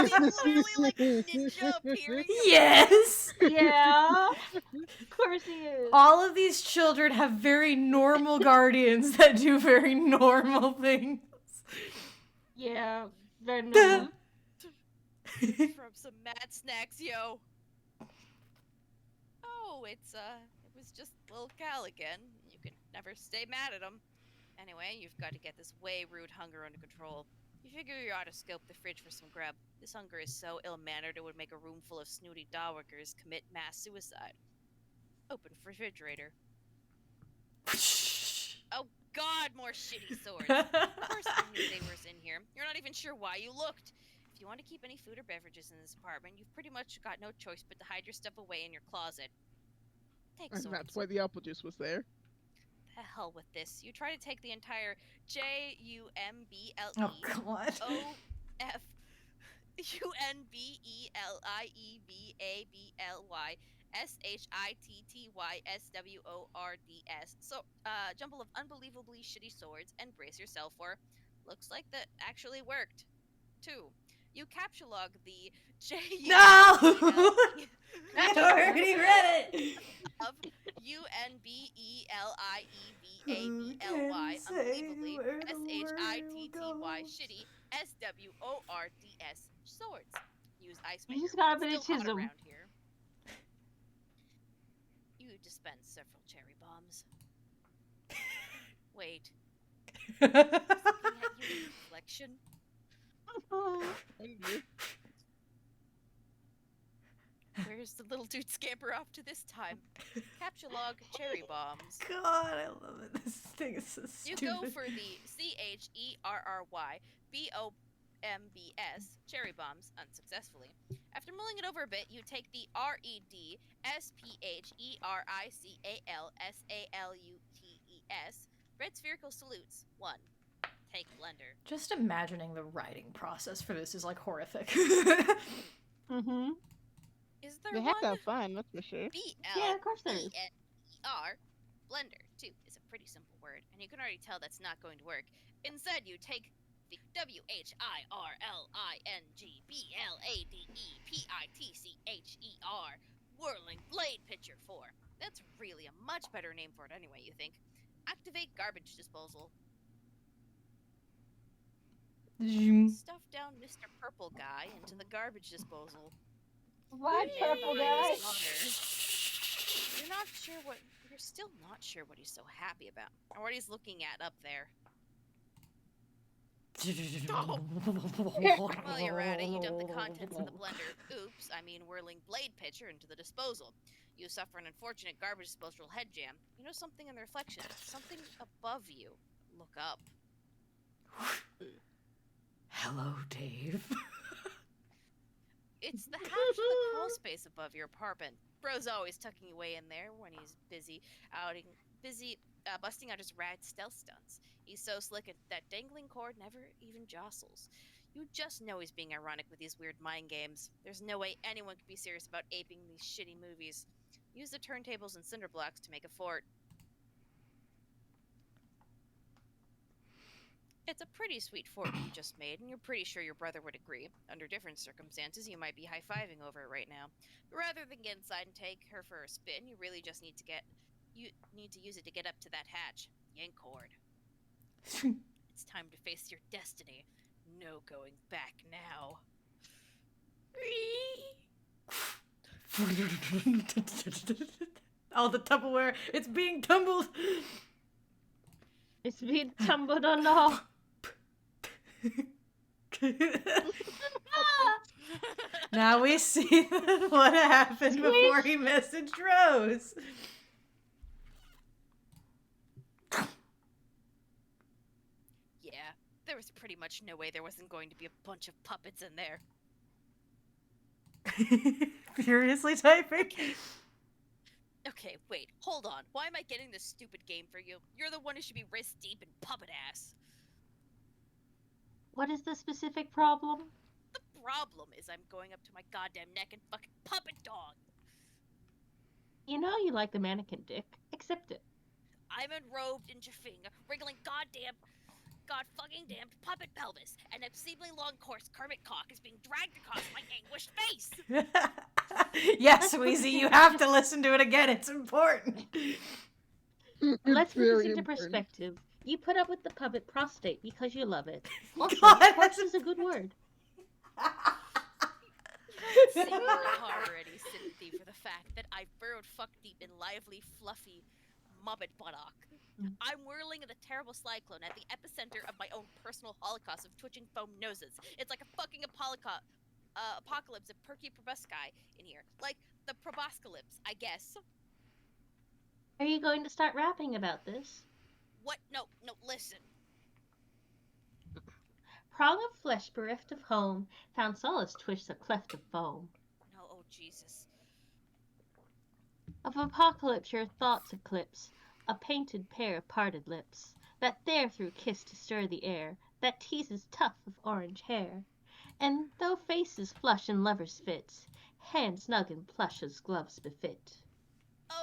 Is he literally like ninja appearing? Yes. Yeah. Of course he is. All of these children have very normal guardians that do very normal things. Yeah. Very normal. From some mad snacks, yo. Oh, it was just little Cal again. You can never stay mad at him. Anyway, you've got to get this way rude hunger under control. You figure you ought to scope the fridge for some grub. This hunger is so ill-mannered it would make a room full of snooty dogworkers commit mass suicide. Open refrigerator. Oh God, more shitty swords. Of course you knew they were in here. You're not even sure why you looked. If you want to keep any food or beverages in this apartment, you've pretty much got no choice but to hide your stuff away in your closet. Take And swords. that's why the apple juice was there. The hell with this. You try to take the entire JUMBLE Oh God. UNBELIEBABLYSHITTYSWORDS. So, jumble of unbelievably shitty swords and brace yourself for. Looks like that actually worked. 2. You capsulog the No! JUMBLE I already read it. of UNBELIEBABLY unbelievably SHITTY shitty SWORDS swords. Use ice You maker. just got a It's bit of still hot chism. around here. You dispense several cherry bombs. Wait, looking at your reflection. Thank you. Where's the little dude scamper off to this time? Capsulog cherry bombs. God, I love it. This thing is so You stupid. go for the CHERRY RMBS, cherry bombs, unsuccessfully. After mulling it over a bit, you take the REDSPHERICALSALUTES, red spherical salutes, 1. Take blender. Just imagining the writing process for this is like horrific. Mm-hmm. Is there They one? have to have fun, that's for sure. Yeah, of course there is. BLENDER. Blender, too, is a pretty simple word, and you can already tell that's not going to work. Instead, you take the WHIRLINGBLADEPITCHER Whirling Blade Pitcher 4. That's really a much better name for it anyway, you think. Activate garbage disposal. Stuff down Mr. Purple Guy into the garbage disposal. What Maybe purple he's guy? You're still not sure what he's so happy about, or what he's looking at up there. While you're at it, you dump the contents of the whirling blade pitcher into the disposal. You suffer an unfortunate garbage disposal head jam. You know something in the reflection, something above you. Look up. Hello, Dave. It's the hatch of the crawl space above your apartment. Bro's always tucking away in there when he's busy busting out his rad stealth stunts. He's so slick that dangling cord never even jostles. You just know he's being ironic with these weird mind games. There's no way anyone could be serious about aping these shitty movies. Use the turntables and cinder blocks to make a fort. It's a pretty sweet fort you just made, and you're pretty sure your brother would agree. Under different circumstances, you might be high-fiving over it right now. But rather than get inside and take her for a spin, you really just need to use it to get up to that hatch. Yank cord. It's time to face your destiny. No going back now. All the Tupperware, it's being tumbled. It's being tumbled on the hall. Now we see what happened before he messaged Rose. Yeah, there was pretty much no way there wasn't going to be a bunch of puppets in there. Furiously typing. Okay, wait, hold on. Why am I getting this stupid game for you? You're the one who should be wrist deep in puppet ass. What is the specific problem? The problem is I'm going up to my goddamn neck and fucking puppet dog. You know you like the mannequin dick. Accept it. I'm enrobed in Jafing, wriggling god fucking damned puppet pelvis, and obscenely long coarse Kermit cock is being dragged across my anguished face. Yes, Wheezy, you have to listen to it again. It's important. Let's put this Very into important. perspective. You put up with the puppet prostate because you love it. Also, God, corpse is a good word. Sing the harbor any sympathy for the fact that I burrowed fuck deep in lively, fluffy muppet buttock. I'm whirling in the terrible cyclone at the epicenter of my own personal holocaust of twitching foam noses. It's like a fucking apocalypse of perky probosci in here. Like the proboscalypse, I guess. Are you going to start rapping about this? What? No, listen. Prong of flesh bereft of home, found solace twists a cleft of foam. No, oh Jesus. Of apocalypse your thoughts eclipse, a painted pair of parted lips, that there through kiss to stir the air, that teases tuft of orange hair. And though faces flush in lovers' fits, hands snug in plush as gloves befit.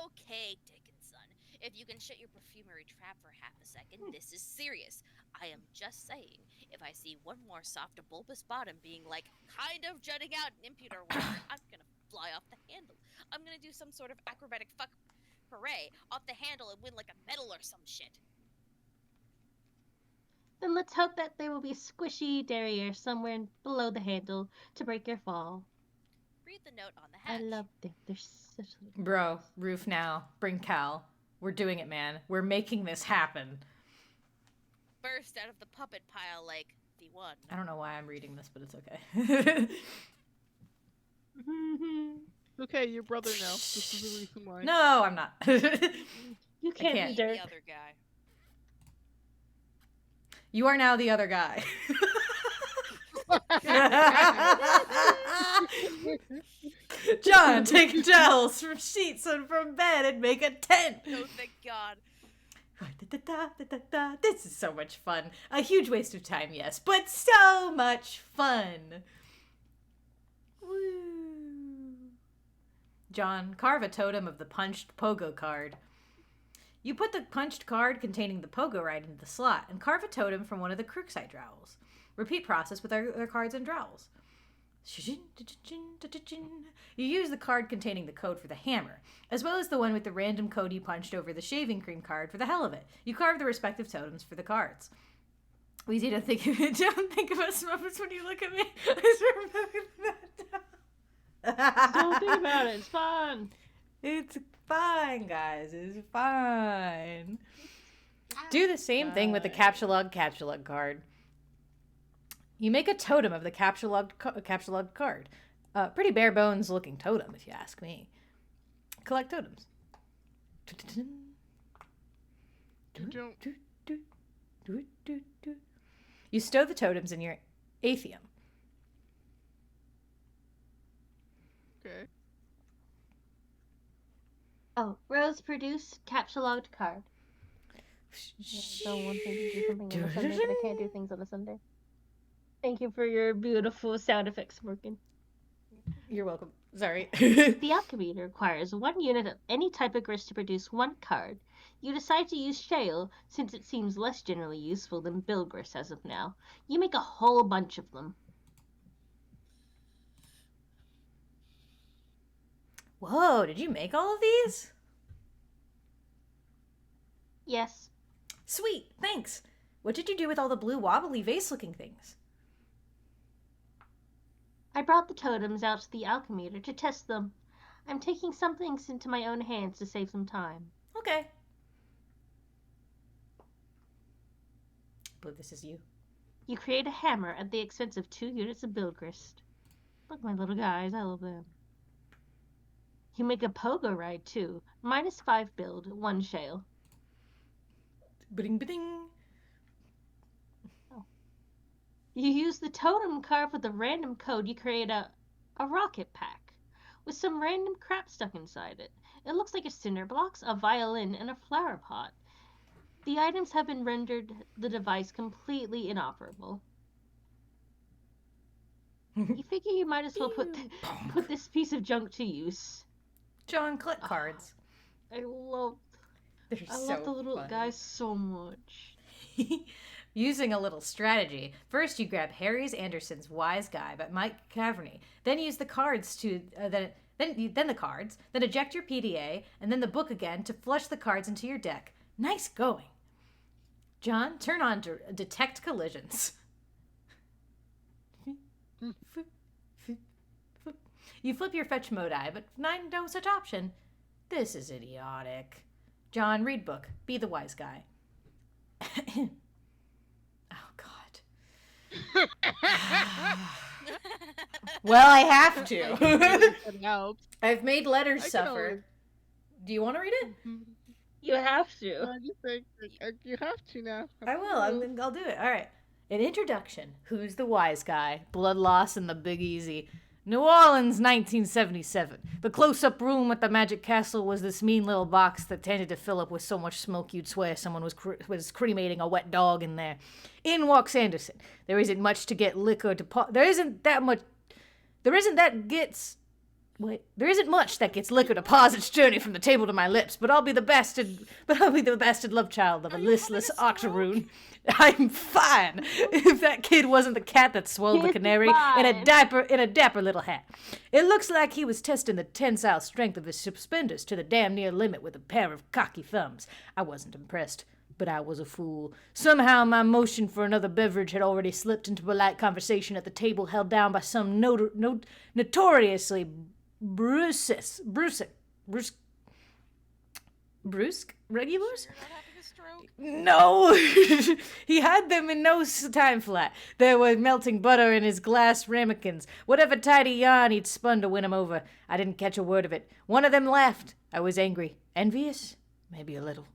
Okay, Dickinson. If you can shut your perfumery trap for half a second, this is serious. I am just saying, if I see one more soft bulbous bottom being like, kind of jutting out and impute or whatever, I'm gonna fly off the handle. I'm gonna do some sort of acrobatic fuck hooray off the handle and win like a medal or some shit. Then let's hope that there will be a squishy derriere somewhere below the handle to break your fall. Read the note on the I hatch. love them. They're such little Bro, girls. roof now. Bring Cal. We're doing it, man. We're making this happen. Burst out of the puppet pile like the one. I don't know why I'm reading this, but it's okay. Okay, your brother now. This is the reason why. No, I'm not. You can't can't. be Dirk. The other guy. John, take towels from sheets and from bed and make a tent. Oh, thank God. This is so much fun. A huge waste of time, yes, but so much fun. Woo. John, carve a totem of the punched pogo card. You put the punched card containing the pogo ride into the slot and carve a totem from one of the crookside dowels. Repeat process with other cards and dowels. You use the card containing the code for the hammer, as well as the one with the random code you punched over the shaving cream card for the hell of it. You carve the respective totems for the cards. Easy to think of it. Don't think about Smuppets when you look at me. Don't think about it. It's fun. It's fine, guys. It's fine. Do the same thing with the Captcha-Log card. You make a totem of the Captcha-Log card. Pretty bare bones looking totem, if you ask me. Collect totems. You stow the totems in your atheum. Okay. Oh, Rose, produce capture-logged card. So one thing to do something on a Sunday, but I can't do things on a Sunday. Thank you for your beautiful sound effects, Morgan. You're welcome. Sorry. The alchemy requires 1 unit of any type of grist to produce 1 card. You decide to use shale, since it seems less generally useful than bilgrist as of now. You make a whole bunch of them. Whoa, did you make all of these? Yes. Sweet, thanks. What did you do with all the blue wobbly vase-looking things? I brought the totems out to the alchemy to test them. I'm taking some things into my own hands to save some time. Okay. But this is you. You create a hammer at the expense of 2 units of bilgrist. Look, my little guys, I love them. You make a pogo ride too. -5 build, 1 shale. Bing, bing. You use the totem card with a random code. You create a rocket pack with some random crap stuck inside it. It looks like a cinder blocks, a violin, and a flower pot. The items have been rendered the device completely inoperable. You figure you might as well put this piece of junk to use. John, collect cards. I love They're the little fun. guys so much. Using a little strategy. First, you grab Harry's Anderson's Wise Guy by Mike Caverny. Then use the cards to then the cards. Then eject your PDA, and then the book again to flush the cards into your deck. Nice going. John, turn on detect collisions. You flip your fetch mode eye, but find no such option. This is idiotic. John, read book. Be the wise guy. Oh, God. Well, I have to. It helps. I've made letters I can suffer. always- Do you want to read it? You have to. I just think you have to now. I will. I'll do it. All right. An introduction. Who's the wise guy? Blood loss and the Big Easy. New Orleans, 1977. The close-up room at the Magic Castle was this mean little box that tended to fill up with so much smoke you'd swear someone was cremating a wet dog in there. In walks Anderson. There isn't much to get liquor to there isn't much that gets liquor to pause its journey from the table to my lips, but I'll be the bastard love child of a listless octoroon. I'm fine. If that kid wasn't the cat that swallowed the canary in a dapper little hat. It looks like he was testing the tensile strength of his suspenders to the damn near limit with a pair of cocky thumbs. I wasn't impressed, but I was a fool. Somehow my motion for another beverage had already slipped into polite conversation at the table held down by some notoriously brusque regulars? You're not having a stroke? No, he had them in no time flat. There was melting butter in his glass ramekins. Whatever tidy yarn he'd spun to win him over. I didn't catch a word of it. One of them laughed. I was angry. Envious? Maybe a little.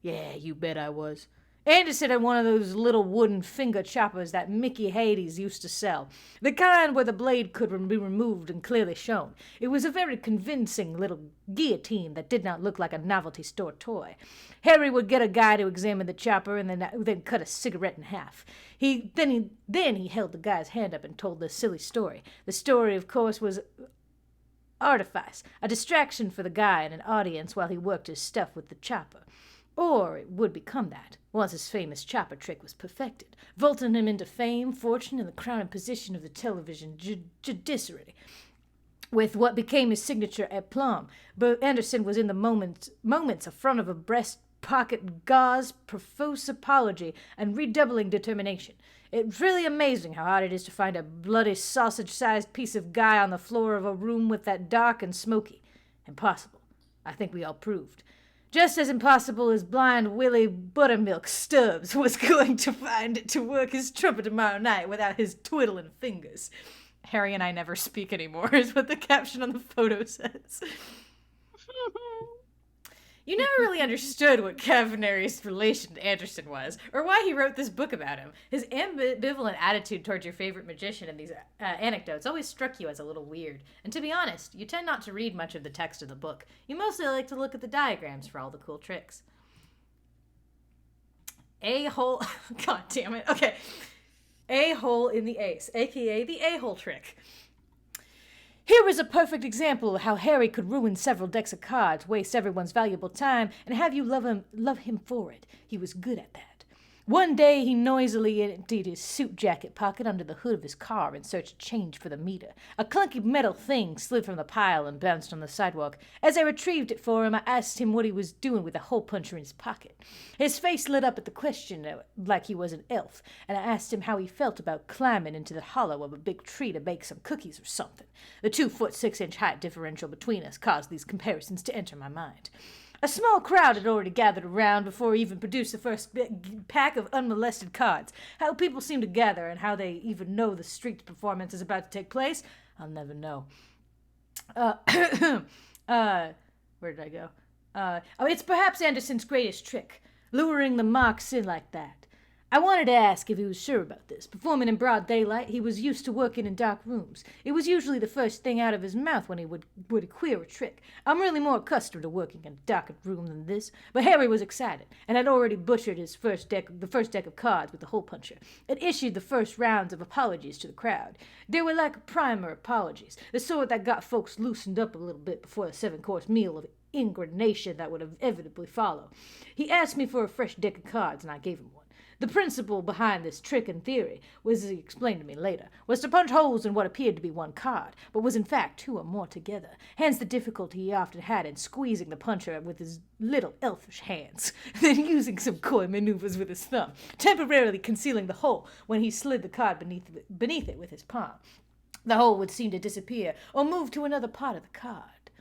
Yeah, you bet I was. Anderson had one of those little wooden finger choppers that Mickey Hades used to sell, the kind where the blade could be removed and clearly shown. It was a very convincing little guillotine that did not look like a novelty store toy. Harry would get a guy to examine the chopper and then cut a cigarette in half. Then he held the guy's hand up and told this silly story. The story, of course, was artifice, a distraction for the guy and an audience while he worked his stuff with the chopper. Or it would become that, once his famous chopper trick was perfected, vaulting him into fame, fortune, and the crowning position of the television judiciary. With what became his signature aplomb, but Anderson was in the moments front of a breast pocket gauze, profuse apology, and redoubling determination. It's really amazing how hard it is to find a bloody sausage-sized piece of guy on the floor of a room with that dark and smoky. Impossible. I think we all proved. Just as impossible as blind Willie Buttermilk Stubbs was going to find it to work his trumpet tomorrow night without his twiddling fingers. Harry and I never speak anymore is what the caption on the photo says. You never really understood what Cavaneri's relation to Anderson was, or why he wrote this book about him. His ambivalent attitude towards your favorite magician and these anecdotes always struck you as a little weird. And to be honest, you tend not to read much of the text of the book. You mostly like to look at the diagrams for all the cool tricks. A-hole... God damn it. Okay. A-hole in the ace, a.k.a. the A-hole trick. Here is a perfect example of how Harry could ruin several decks of cards, waste everyone's valuable time, and have you love him for it. He was good at that. One day he noisily emptied his suit jacket pocket under the hood of his car in search of change for the meter. A clunky metal thing slid from the pile and bounced on the sidewalk. As I retrieved it for him, I asked him what he was doing with a hole puncher in his pocket. His face lit up at the question like he was an elf, and I asked him how he felt about climbing into the hollow of a big tree to bake some cookies or something. The 2-foot-6-inch height differential between us caused these comparisons to enter my mind. A small crowd had already gathered around before he even produced the first pack of unmolested cards. How people seem to gather and how they even know the street performance is about to take place, I'll never know. Where did I go? It's perhaps Anderson's greatest trick, luring the marks in like that. I wanted to ask if he was sure about this. Performing in broad daylight, he was used to working in dark rooms. It was usually the first thing out of his mouth when he would queer a trick. I'm really more accustomed to working in a darkened room than this, but Harry was excited, and had already butchered the first deck of cards with the hole puncher. It issued the first rounds of apologies to the crowd. They were like primer apologies, the sort that got folks loosened up a little bit before the 7-course meal of ingratitude that would inevitably follow. He asked me for a fresh deck of cards, and I gave him one. The principle behind this trick in theory, as he explained to me later, was to punch holes in what appeared to be one card, but was in fact 2 or more together. Hence the difficulty he often had in squeezing the puncher with his little elfish hands, then using some coy maneuvers with his thumb, temporarily concealing the hole when he slid the card beneath it with his palm. The hole would seem to disappear or move to another part of the card.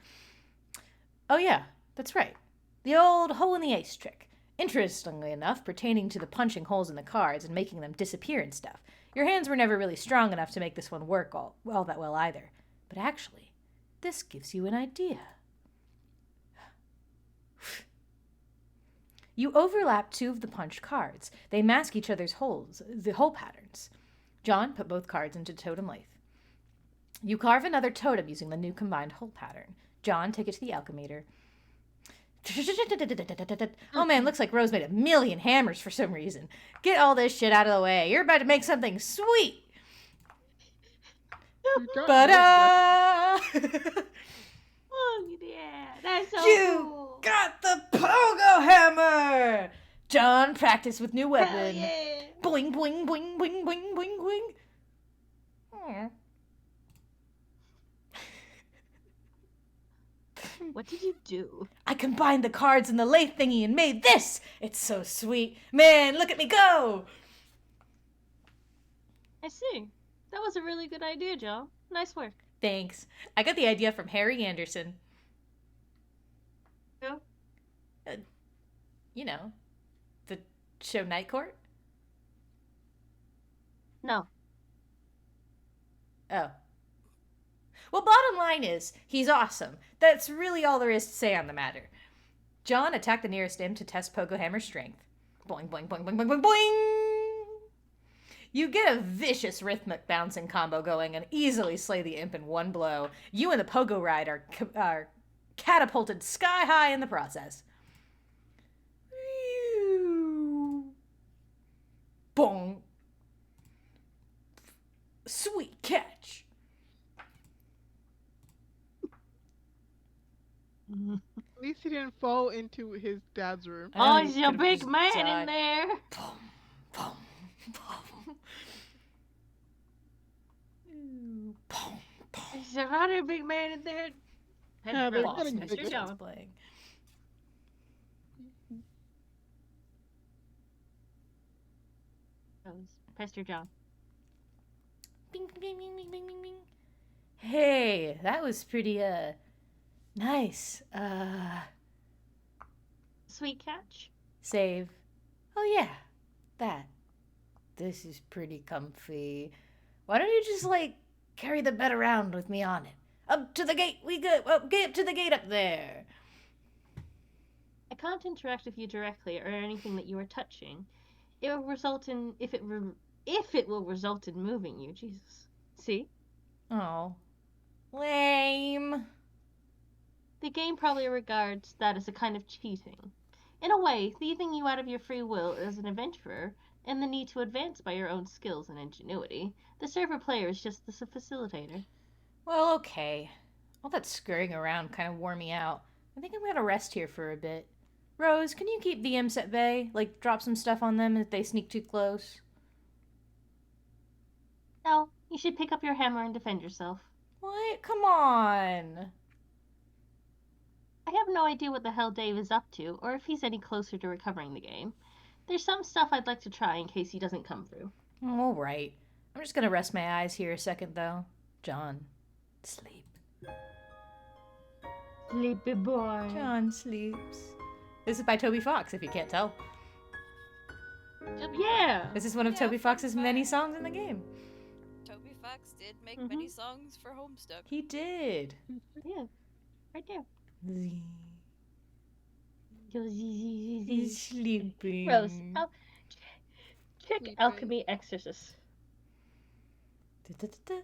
Oh yeah, that's right. The old hole in the ace trick. Interestingly enough, pertaining to the punching holes in the cards and making them disappear and stuff. Your hands were never really strong enough to make this one work all that well either. But actually, this gives you an idea. You overlap 2 of the punched cards. They mask each other's holes, the hole patterns. John put both cards into totem lathe. You carve another totem using the new combined hole pattern. John, take it to the alchemator. Oh man, looks like Rose made 1,000,000 hammers for some reason. Get all this shit out of the way. You're about to make something sweet. Ba-da! Oh yeah, that's so You cool. got the pogo hammer! John practiced with new Hell weapon. yeah. Boing, boing, boing, boing, boing, boing, boing. Hmm. What did you do? I combined the cards in the lathe thingy and made this! It's so sweet. Man, look at me go! I see. That was a really good idea, Joe. Nice work. Thanks. I got the idea from Harry Anderson. Who? You know, the show Night Court? No. Oh. Well, bottom line is, he's awesome. That's really all there is to say on the matter. John attacked the nearest imp to test Pogo Hammer's strength. Boing, boing, boing, boing, boing, boing, boing! You get a vicious rhythmic bouncing combo going and easily slay the imp in one blow. You and the pogo ride are catapulted sky high in the process. Bong. Sweet catch. At least he didn't fall into his dad's room. Oh, he he's a could've big just man died. in there. Boom, boom, boom. Ooh, boom, boom. There's another big man in there. Yeah, they're Boss, getting Mr. bigger. Jones playing. Pastor John. Bing, bing, bing, bing, bing, bing, bing. Hey, that was pretty, nice. Sweet catch. Save. Oh, yeah, that. This is pretty comfy. Why don't you just, like, carry the bed around with me on it? Up to the gate, we go. Get up to the gate up there. I can't interact with you directly or anything that you are touching. It will result in if it will result in moving you. Jesus. See? Oh, lame. The game probably regards that as a kind of cheating. In a way, thieving you out of your free will as an adventurer and the need to advance by your own skills and ingenuity. The server player is just the facilitator. Well, okay. All that scurrying around kind of wore me out. I think I'm gonna rest here for a bit. Rose, can you keep the imps at bay? Like, drop some stuff on them if they sneak too close? No, you should pick up your hammer and defend yourself. What? Come on. I have no idea what the hell Dave is up to, or if he's any closer to recovering the game. There's some stuff I'd like to try in case he doesn't come through. All right. I'm just gonna rest my eyes here a second, though. John, sleep. Sleepy boy. John sleeps. This is by Toby Fox, if you can't tell. Yeah. This is one of Yeah, Toby fun Fox's many fact. songs in the game. Toby Fox did make many songs for Homestuck. He did. Yeah. Right there. Z. Go z z z He's z. sleeping. Rose, check Sleeping. Alchemy Exorcist. Da-da-da-da.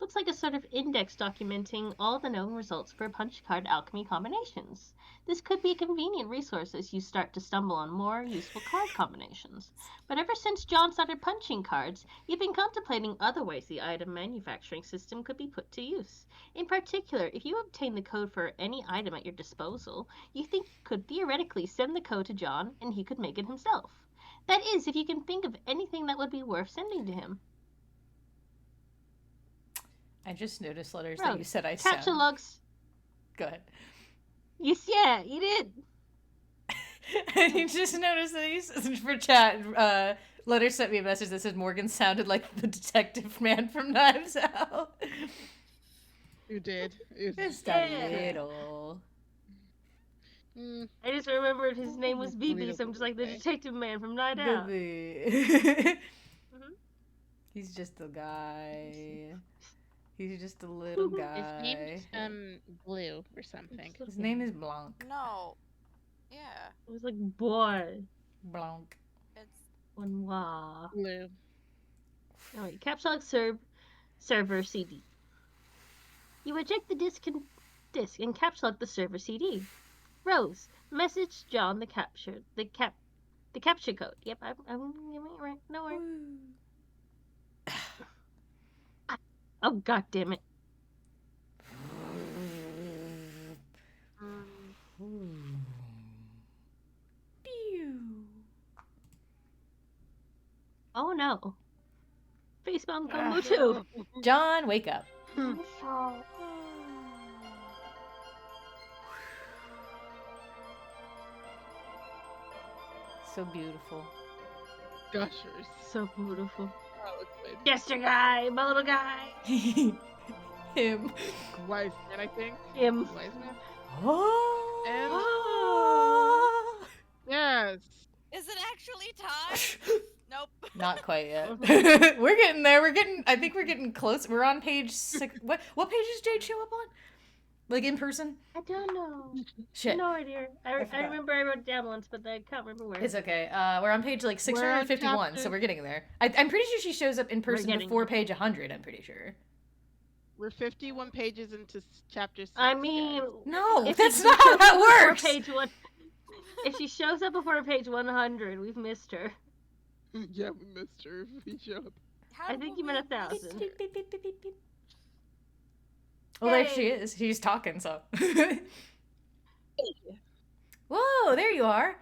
Looks like a sort of index documenting all the known results for punch card alchemy combinations. This could be a convenient resource as you start to stumble on more useful card combinations. But ever since John started punching cards, you've been contemplating other ways the item manufacturing system could be put to use. In particular, if you obtain the code for any item at your disposal, you think you could theoretically send the code to John and he could make it himself. That is, if you can think of anything that would be worth sending to him. I just noticed letters that you Rose, said I Capture sound. logs. Go ahead. Yes, yeah, you did. You just noticed that you said for chat, Letter sent me a message that said Morgan sounded like the detective man from Knives Out. You did. Just Yeah. a little. I just remembered his name was BB, Little so I'm just like the bit. detective man from Night Out. Baby. He's just a guy. He's just a little His guy. name's Blue or something. His name is Blanc. No. Yeah. It was like, boy. Blanc. It's One wah. Blue. Alright, Caps Lock server CD. You eject the disk and caps lock the server CD. Rose, message John the capture code. Yep, I'm giving it right. No worries. Oh god damn it. Pew. Oh no. Facepalm combo 2. John, wake up. So beautiful. Gushers. So beautiful. Oh, it's good. Yes, your guy, my little guy. Him. Wise man, I think. Him. Wise man. Oh. And- Yes. Is it actually time? Nope. Not quite yet. We're getting there. I think we're getting close. We're on page 6. What page does Jade show up on? Like in person? I don't know. Shit. No idea. I forgot. remember I wrote it down once, but I can't remember where. It's okay. We're on page like 651, so chapter- we're getting there. I'm pretty sure she shows up in person getting before there. page 100, I'm pretty sure. We're 51 pages into chapter 6. I mean, guys. No, if that's she not shows how up that before works! Page one, if she shows up before page 100, we've missed her. Yeah, we missed her. We showed. How I think you meant will we 1,000. Beep, beep, beep, beep, beep, beep. Well, there she Yay. is. She's talking, so. Whoa, there you are.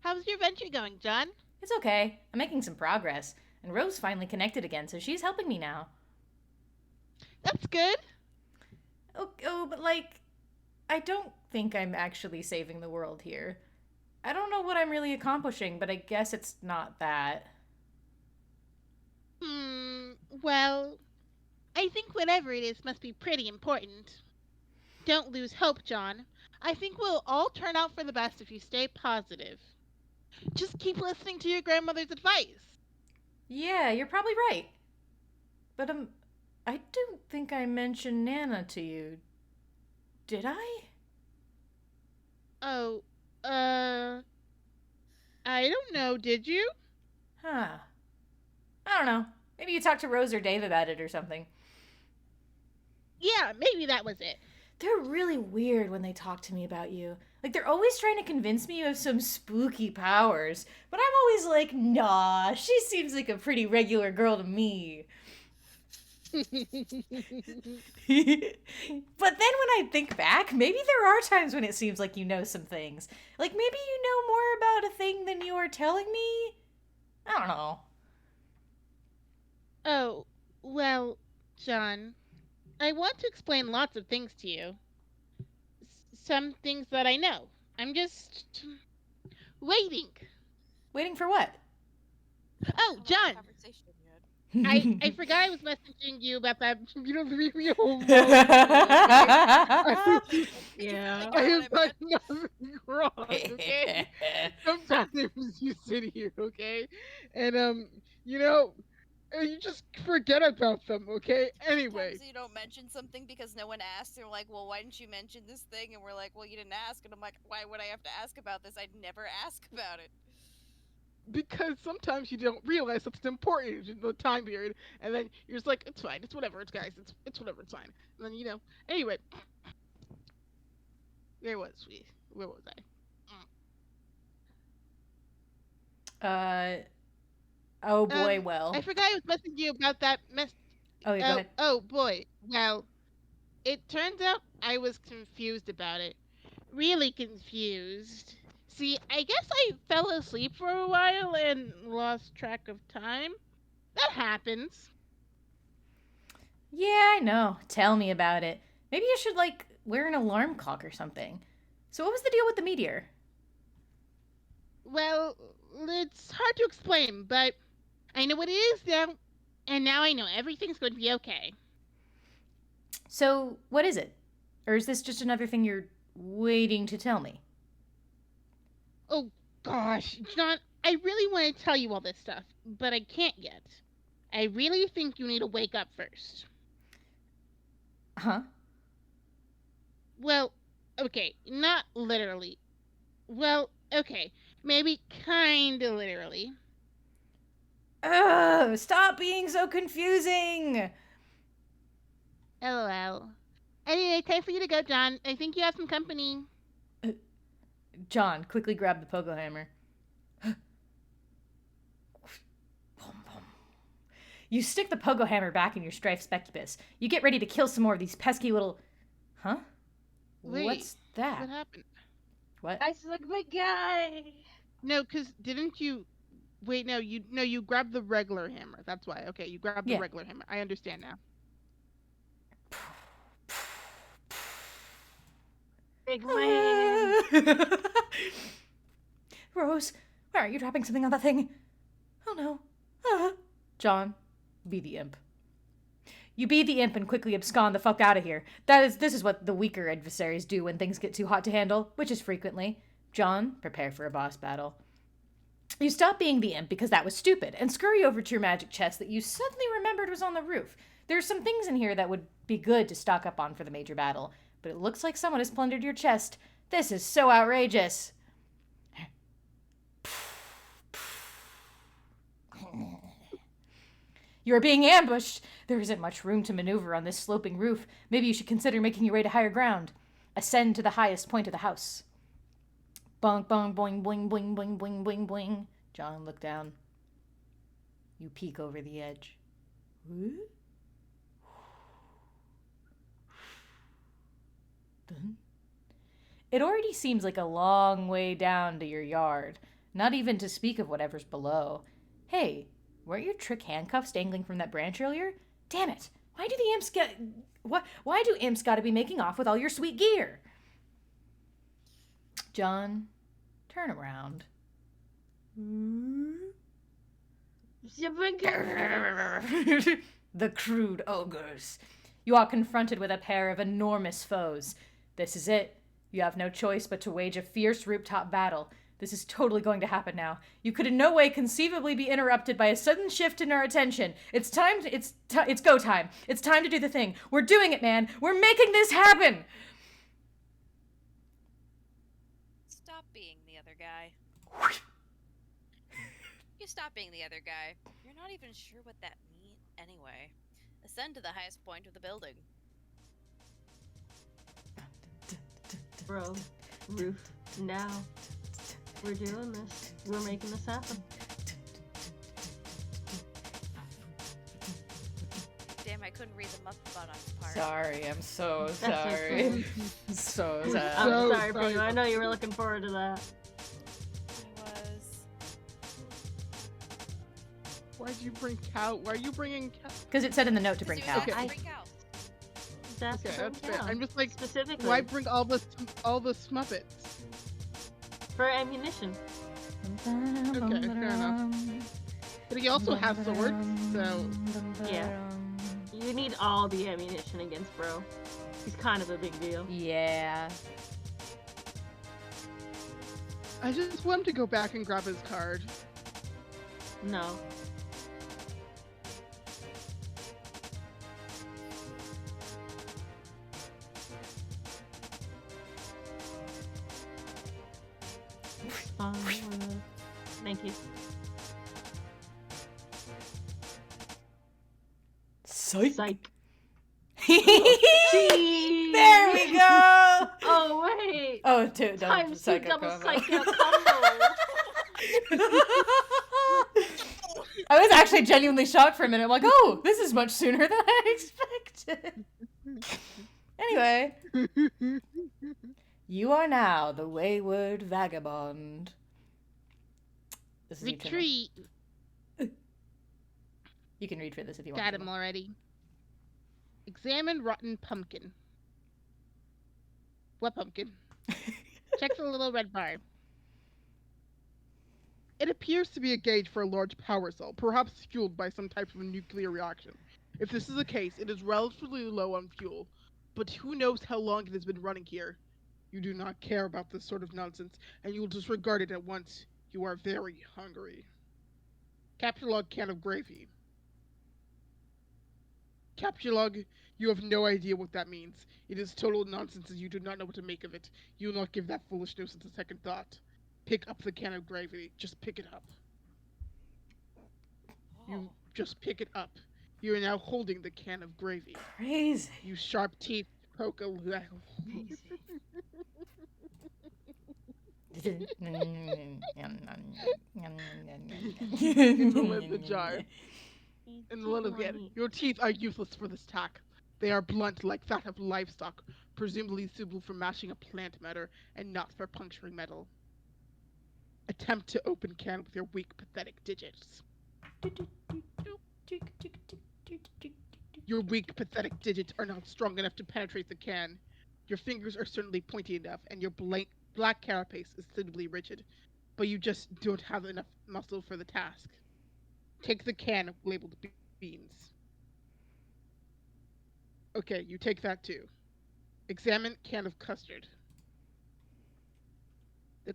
How's your venture going, John? It's okay. I'm making some progress. And Rose finally connected again, so she's helping me now. That's good. Oh, but like, I don't think I'm actually saving the world here. I don't know what I'm really accomplishing, but I guess it's not that. Well, I think whatever it is must be pretty important. Don't lose hope, John. I think we'll all turn out for the best if you stay positive. Just keep listening to your grandmother's advice. Yeah, you're probably right. But, I don't think I mentioned Nana to you. Did I? Oh, I don't know, did you? Huh. I don't know. Maybe you talked to Rose or Dave about it or something. Yeah, maybe that was it. They're really weird when they talk to me about you. Like, they're always trying to convince me you have some spooky powers. But I'm always like, nah, she seems like a pretty regular girl to me. But then when I think back, maybe there are times when it seems like you know some things. Like, maybe you know more about a thing than you are telling me? I don't know. Oh, well, John, I want to explain lots of things to you. Some things that I know. I'm just waiting. Waiting for what? Oh, John, Conversation yet. I forgot I was messaging you about that. You don't leave me alone. Yeah. I have done nothing wrong, okay? Sometimes you sit here, okay? And, you know, you just forget about them, okay? Anyway. Sometimes you don't mention something because no one asked. They're like, well, why didn't you mention this thing? And we're like, well, you didn't ask. And I'm like, why would I have to ask about this? I'd never ask about it. Because sometimes you don't realize something important in the time period, and then you're just like, it's fine, it's whatever, it's guys, it's whatever, it's fine. And then, you know, anyway. Where was I? Oh boy, well. I forgot I was messaging you about that Oh, yeah, go ahead. Oh boy, well, it turns out I was confused about it. Really confused. See, I guess I fell asleep for a while and lost track of time. That happens. Yeah, I know. Tell me about it. Maybe you should, like, wear an alarm clock or something. So what was the deal with the meteor? Well, it's hard to explain, but I know what it is now, and now I know everything's going to be okay. So, what is it? Or is this just another thing you're waiting to tell me? Oh, gosh, John, I really want to tell you all this stuff, but I can't yet. I really think you need to wake up first. Huh? Well, okay, not literally. Well, okay, maybe kinda literally. Ugh, stop being so confusing! LOL. Anyway, time for you to go, John. I think you have some company. John, quickly grab the pogo hammer. You stick the pogo hammer back in your striped specubus. You get ready to kill some more of these pesky little... Huh? Wait, What's that? What happened? What? I just like my guy. No, because didn't you... Wait, no, you grabbed the regular hammer. That's why. Okay, you grabbed Yeah. the regular hammer. I understand now. Big man. Rose, why aren't you dropping something on that thing? Oh no. John, be the imp. You be the imp and quickly abscond the fuck out of here. This is what the weaker adversaries do when things get too hot to handle, which is frequently. John, prepare for a boss battle. You stop being the imp because that was stupid, and scurry over to your magic chest that you suddenly remembered was on the roof. There's some things in here that would be good to stock up on for the major battle, but it looks like someone has plundered your chest. This is so outrageous. You are being ambushed. There isn't much room to maneuver on this sloping roof. Maybe you should consider making your way to higher ground. Ascend to the highest point of the house. Bong, bong, boing, boing, boing, boing, boing, boing, boing. John looked down. You peek over the edge. It already seems like a long way down to your yard, not even to speak of whatever's below. Hey, weren't your trick handcuffs dangling from that branch earlier? Damn it! Why do the imps get... Why do imps gotta be making off with all your sweet gear? John, turn around. The crude ogres. You are confronted with a pair of enormous foes. This is it. You have no choice but to wage a fierce rooftop battle. This is totally going to happen now. You could in no way conceivably be interrupted by a sudden shift in our attention. It's go time. It's time to do the thing. We're doing it, man. We're making this happen. Stop being the other guy. You stop being the other guy. You're not even sure what that means anyway. Ascend to the highest point of the building. Bro, roof, now. We're doing this. We're making this happen. Damn, I couldn't read the Muppet on his part. Sorry, I'm so That's sorry. okay. So I'm sad. sorry for you. I know you were looking forward to that. I was. Why'd you bring cow? Why are you bringing cow? Because it said in the note to bring It cow. was Okay. freak out. That's Okay, from that's fair. Cal, I'm just like, specifically why bring all the Smuppets? for ammunition. Okay, fair enough. But he also has swords, so Yeah. You need all the ammunition against Bro. He's kind of a big deal. Yeah. I just want him to go back and grab his card. No. Thank you. Psych. Psych. There we go. Oh wait. Oh, two Times two psycho double combo. psych out combo. I was actually genuinely shocked for a minute. I'm like, oh, this is much sooner than I expected. Anyway, you are now the wayward vagabond. This is you, Tim. Retreat. You can read for this if you want. Got to. him already. Examine rotten pumpkin. What pumpkin? Check the little red bar. It appears to be a gauge for a large power cell, perhaps fueled by some type of nuclear reaction. If this is the case, it is relatively low on fuel, but who knows how long it has been running here. You do not care about this sort of nonsense, and you will disregard it at once. You are very hungry. Capture log can of gravy. Capture log, you have no idea what that means. It is total nonsense and you do not know what to make of it. You will not give that foolish nuisance a second thought. Pick up the can of gravy. Just pick it up. You just pick it up. You are now holding the can of gravy. Crazy. You sharp teeth poke a little. Lid the jar. And the lid again. Your teeth are useless for this tack. They are blunt like that of livestock, presumably suitable for mashing a plant matter and not for puncturing metal. Attempt to open can with your weak, pathetic digits. Your weak, pathetic digits are not strong enough to penetrate the can. Your fingers are certainly pointy enough, and your black carapace is suitably rigid, but you just don't have enough muscle for the task. Take the can labeled beans. Okay, you take that too. Examine can of custard. The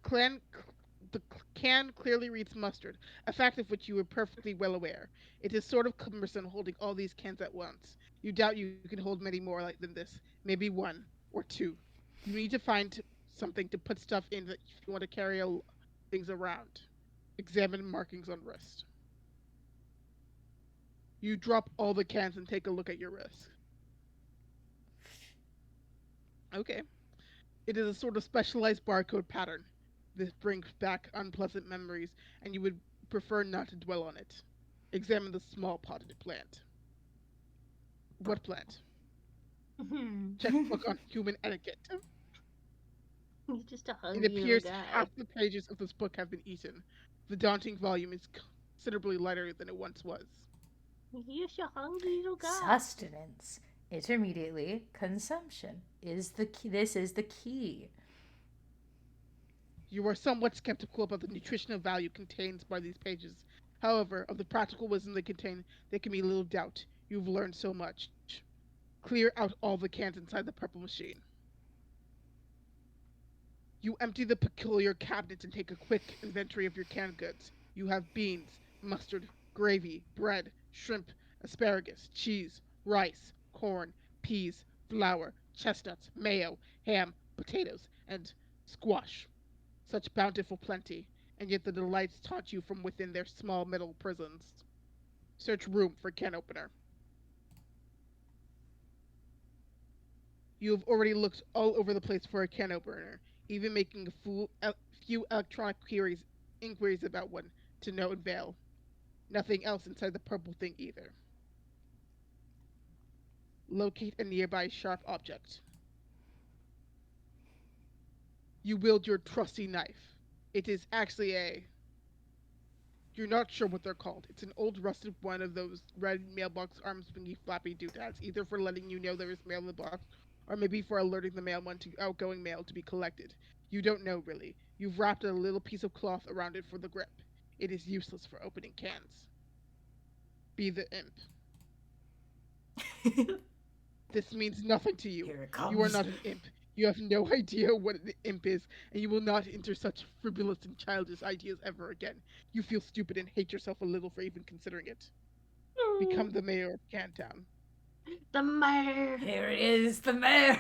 The can clearly reads mustard, a fact of which you are perfectly well aware. It is sort of cumbersome holding all these cans at once. You doubt you can hold many more like than this. Maybe one or two. You need to find something to put stuff in that if you want to carry things around. Examine markings on wrist. You drop all the cans and take a look at your wrist. Okay. It is a sort of specialized barcode pattern. This brings back unpleasant memories, and you would prefer not to dwell on it. Examine the small potted plant. What plant? Checkbook on human etiquette. He's just a It hungry little appears guy. half the pages of this book have been eaten. The daunting volume is considerably lighter than it once was. He's just a hungry little guy. Sustenance. Intermediately, consumption is the key. This is the key. You are somewhat skeptical about the nutritional value contained by these pages. However, of the practical wisdom they contain, there can be little doubt. You've learned so much. Clear out all the cans inside the purple machine. You empty the peculiar cabinets and take a quick inventory of your canned goods. You have beans, mustard, gravy, bread, shrimp, asparagus, cheese, rice, corn, peas, flour, chestnuts, mayo, ham, potatoes, and squash. Such bountiful plenty, and yet the delights taunt you from within their small metal prisons. Search room for can opener. You have already looked all over the place for a can opener, even making a few electronic inquiries about one, to no avail. Nothing else inside the purple thing either. Locate a nearby sharp object. You wield your trusty knife. It is actually you're not sure what they're called. It's an old rusted one of those red mailbox arm swingy flappy doodads, either for letting you know there is mail in the box, or maybe for alerting the mailman to outgoing mail to be collected. You don't know, really. You've wrapped a little piece of cloth around it for the grip. It is useless for opening cans. Be the imp. This means nothing to you. Here it comes. You are not an imp. You have no idea what an imp is, and you will not enter such frivolous and childish ideas ever again. You feel stupid and hate yourself a little for even considering it. Become the mayor of Cantown. The mayor. Here it is, the mayor.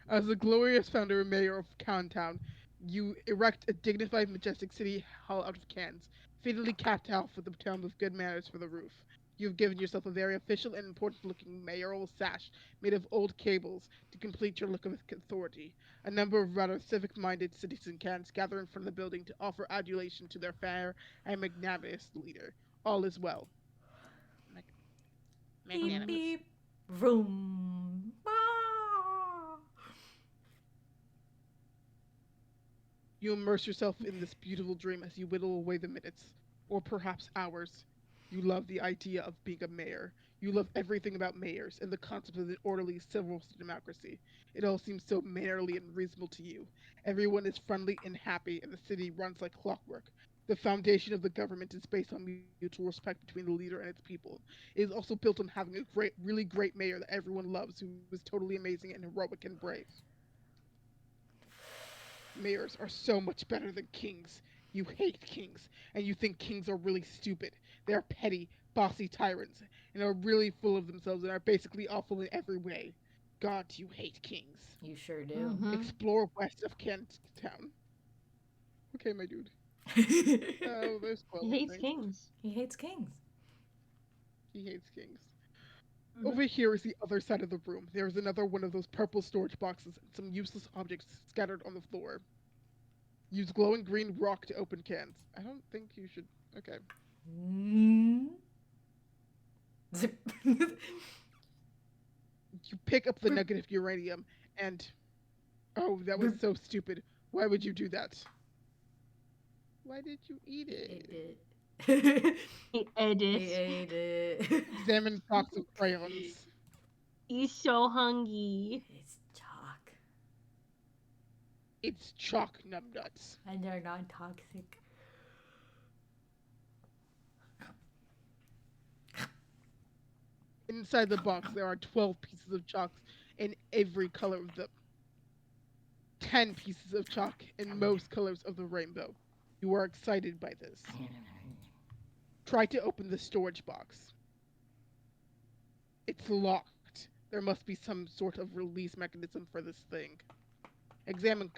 As the glorious founder and mayor of Cantown, you erect a dignified, majestic city hall out of cans, fatally capped off with the tome of good manners for the roof. You've given yourself a very official and important-looking mayoral sash made of old cables to complete your look of authority. A number of rather civic-minded citizen cans gather in front of the building to offer adulation to their fair and magnanimous leader. All is well. Beep, Magnanimous. beep. Vroom. Ah. You immerse yourself in this beautiful dream as you whittle away the minutes, or perhaps hours. You love the idea of being a mayor. You love everything about mayors and the concept of an orderly civil democracy. It all seems so mannerly and reasonable to you. Everyone is friendly and happy, and the city runs like clockwork. The foundation of the government is based on mutual respect between the leader and its people. It is also built on having a really great mayor that everyone loves, who is totally amazing and heroic and brave. Mayors are so much better than kings. You hate kings, and you think kings are really stupid. They are petty, bossy tyrants, and are really full of themselves and are basically awful in every way. God, you hate kings. You sure do. Mhm. Explore west of Cantown. Okay, my dude. Oh, there's 12 He hates things. kings. He hates kings. He hates kings. Mhm. Over here is the other side of the room. There is another one of those purple storage boxes and some useless objects scattered on the floor. Use glowing green rock to open cans. I don't think you should. Okay. Mm. Zip. You pick up the nugget of uranium and. Oh, that was so stupid. Why would you do that? Why did you eat it? He ate He it. ate it. Examine box of crayons. He's so hungry. It's chalk. It's chalk numbnuts. And they're non-toxic. Inside the box, there are 12 pieces of chalks in every color of them. 10 pieces of chalk in most colors of the rainbow. You are excited by this. Try to open the storage box. It's locked. There must be some sort of release mechanism for this thing. Examine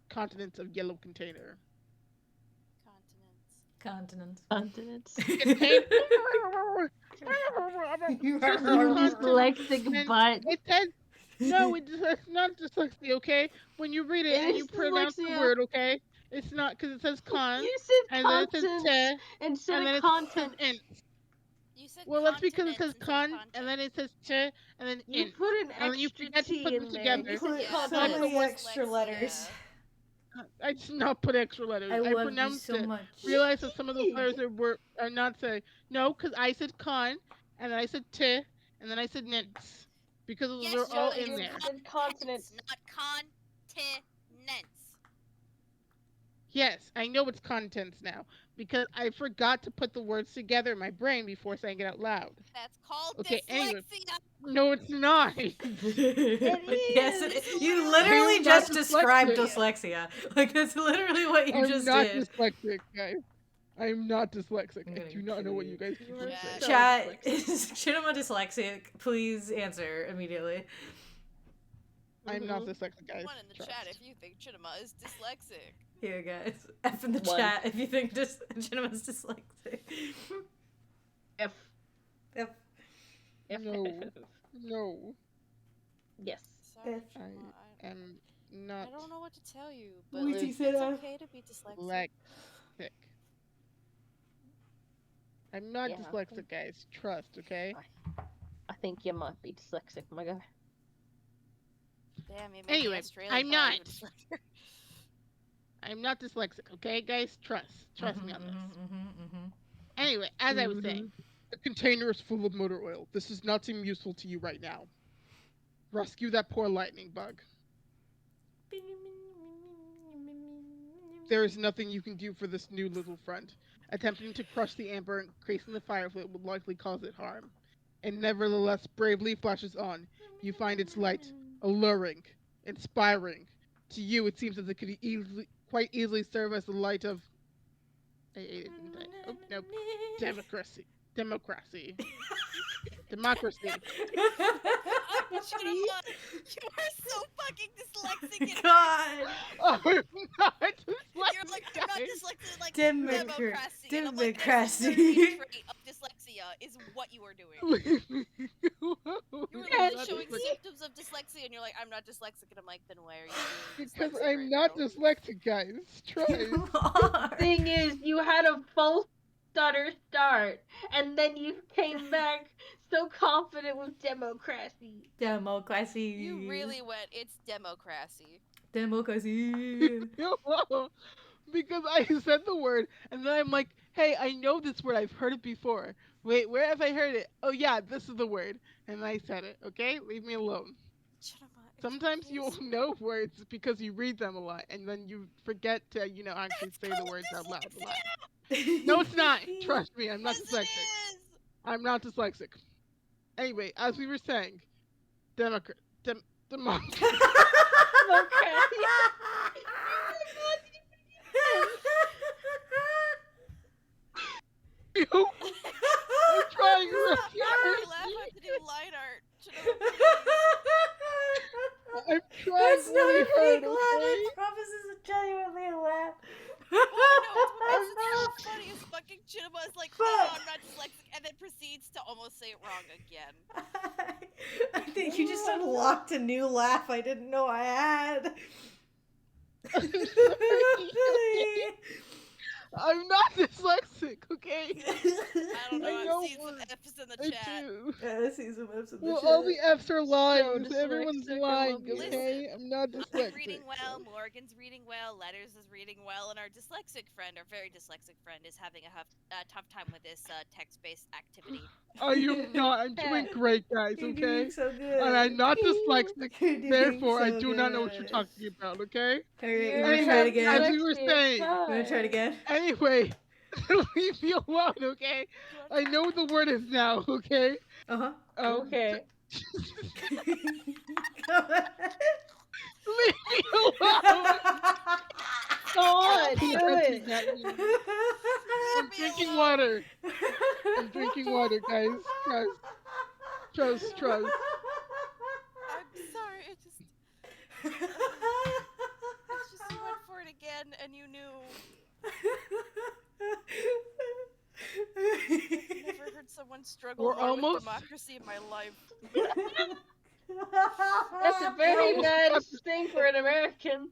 contents of yellow container. Continents. Continents. Continents. You Dyslexic butt. It says no. It's not dyslexia. Okay, when you read it It and is you pronounce the dyslexia. word, okay, it's not because it says con You said and then it says contents te instead and then of it content. says int. You said Well, that's because it continents says instead of con content. and then it says te and then You int. put an And you extra forget to T put them in there. together. You Put said Yeah, so content. many that's extra dyslexia. letters. I did not put extra letters. I I love you pronounced so it. much. Realized that some of those letters are not saying no, because I said con and then I said te and then I said nits because those Yes, are all but in it's there. And consonants. not continents. Yes, I know it's contents now because I forgot to put the words together in my brain before saying it out loud. That's called Okay, anyway. dyslexia. No, it's not. Yes, is. you literally I'm just not described dyslexic. dyslexia. Like that's literally what you I'm just not did. dyslexic, guys. I'm not dyslexic. I'm I getting do not know what you guys You keep are saying. so Chat, dyslexic. is Chinema dyslexic? Please answer immediately. I'm not dyslexic, guys. One in the Trust. chat if you think Chinema is dyslexic. Here, guys. F in the One. chat if you think Chinema's dyslexic. F. F. F. No. No, Yes. Sorry, F. Chinema, I am I not don't know what to tell you, but Wait, like, he it's said F. okay to be dyslexic. dyslexic. I'm not Yeah. dyslexic, guys. Trust, okay? I think you might be dyslexic, my guy. Damn, you made Anyway, the Australian I'm part not. even further. I'm not dyslexic, okay, guys? Trust me on this. Mm-hmm. Anyway, as I was saying, the container is full of motor oil. This does not seem useful to you right now. Rescue that poor lightning bug. There is nothing you can do for this new little friend. Attempting to crush the amber and increasing the fire flame would likely cause it harm. And nevertheless bravely flashes on. You find its light alluring, inspiring. To you, it seems as it could quite easily serve as the light of... Oh, nope. Democracy. Democracy. Chinema, you are so fucking dyslexic. And God. Oh, I'm not you're like, I'm not guys. dyslexic, like Democracy. democracy. And I'm like, Democracy. that's the third trait of dyslexia is what you are doing. Leave me alone. You were I'm literally not showing dyslexic. symptoms of dyslexia, and you're like, I'm not dyslexic, and I'm like, then why are you doing Because dyslexic I'm right not now? dyslexic, guys. Try. You are. Thing is, you had a false stutter start, and then you came back so confident with democracy. Democracy. You really went, it's democracy. Democracy. Because I said the word, and then I'm like, hey, I know this word. I've heard it before. Wait, where have I heard it? Oh, yeah, this is the word. And I said it, okay? Leave me alone. Chinema, it's Sometimes okay, you'll so- know words because you read them a lot, and then you forget to, actually That's say the called words out loud a lot. dyslexia! No, it's not. Trust me, I'm not Yes, dyslexic. it is! I'm not dyslexic. Anyway, as we were saying, democracy. Democracy. I'm trying to Stop making me laugh, I have to do line art. Chinema, please. I'm trying That's not really a hard, fake laugh. okay? I promise this is genuinely a laugh. Oh, I know, it's what makes it so funny is fucking Chinema is like, oh, Fuck. I'm not dyslexic, and then proceeds to almost say it wrong again. I think you just unlocked a new laugh I didn't know I had. I'm sorry. I'm not dyslexic, okay? I don't know, I I'm know seeing some words. F's in the I chat. do. I see some F's in the Well, chat. all the F's are lying. So Everyone's dyslexic, I lying, love you. okay? I'm not I'm dyslexic. reading well, Morgan's reading well, Letters is reading well, and our dyslexic friend, our very dyslexic friend, is having a tough time with this text-based activity. I am not. I'm doing great, guys, You're okay? doing so good. And I'm not dyslexic. You're doing Therefore, I so do not know what you're good. talking about, okay? Alright, you You're wanna try it Anyhow, as again? we were saying, You wanna try it again? anyway, leave me alone, okay? I know what the word is now, okay? Uh-huh. Okay. Leave me alone! I'm drinking water. I'm drinking water, guys. Trust. I'm sorry. It's just you went for it again, and you knew. I've never heard someone struggle We're more almost- with democracy in my life. That's a very almost bad up- thing for an American.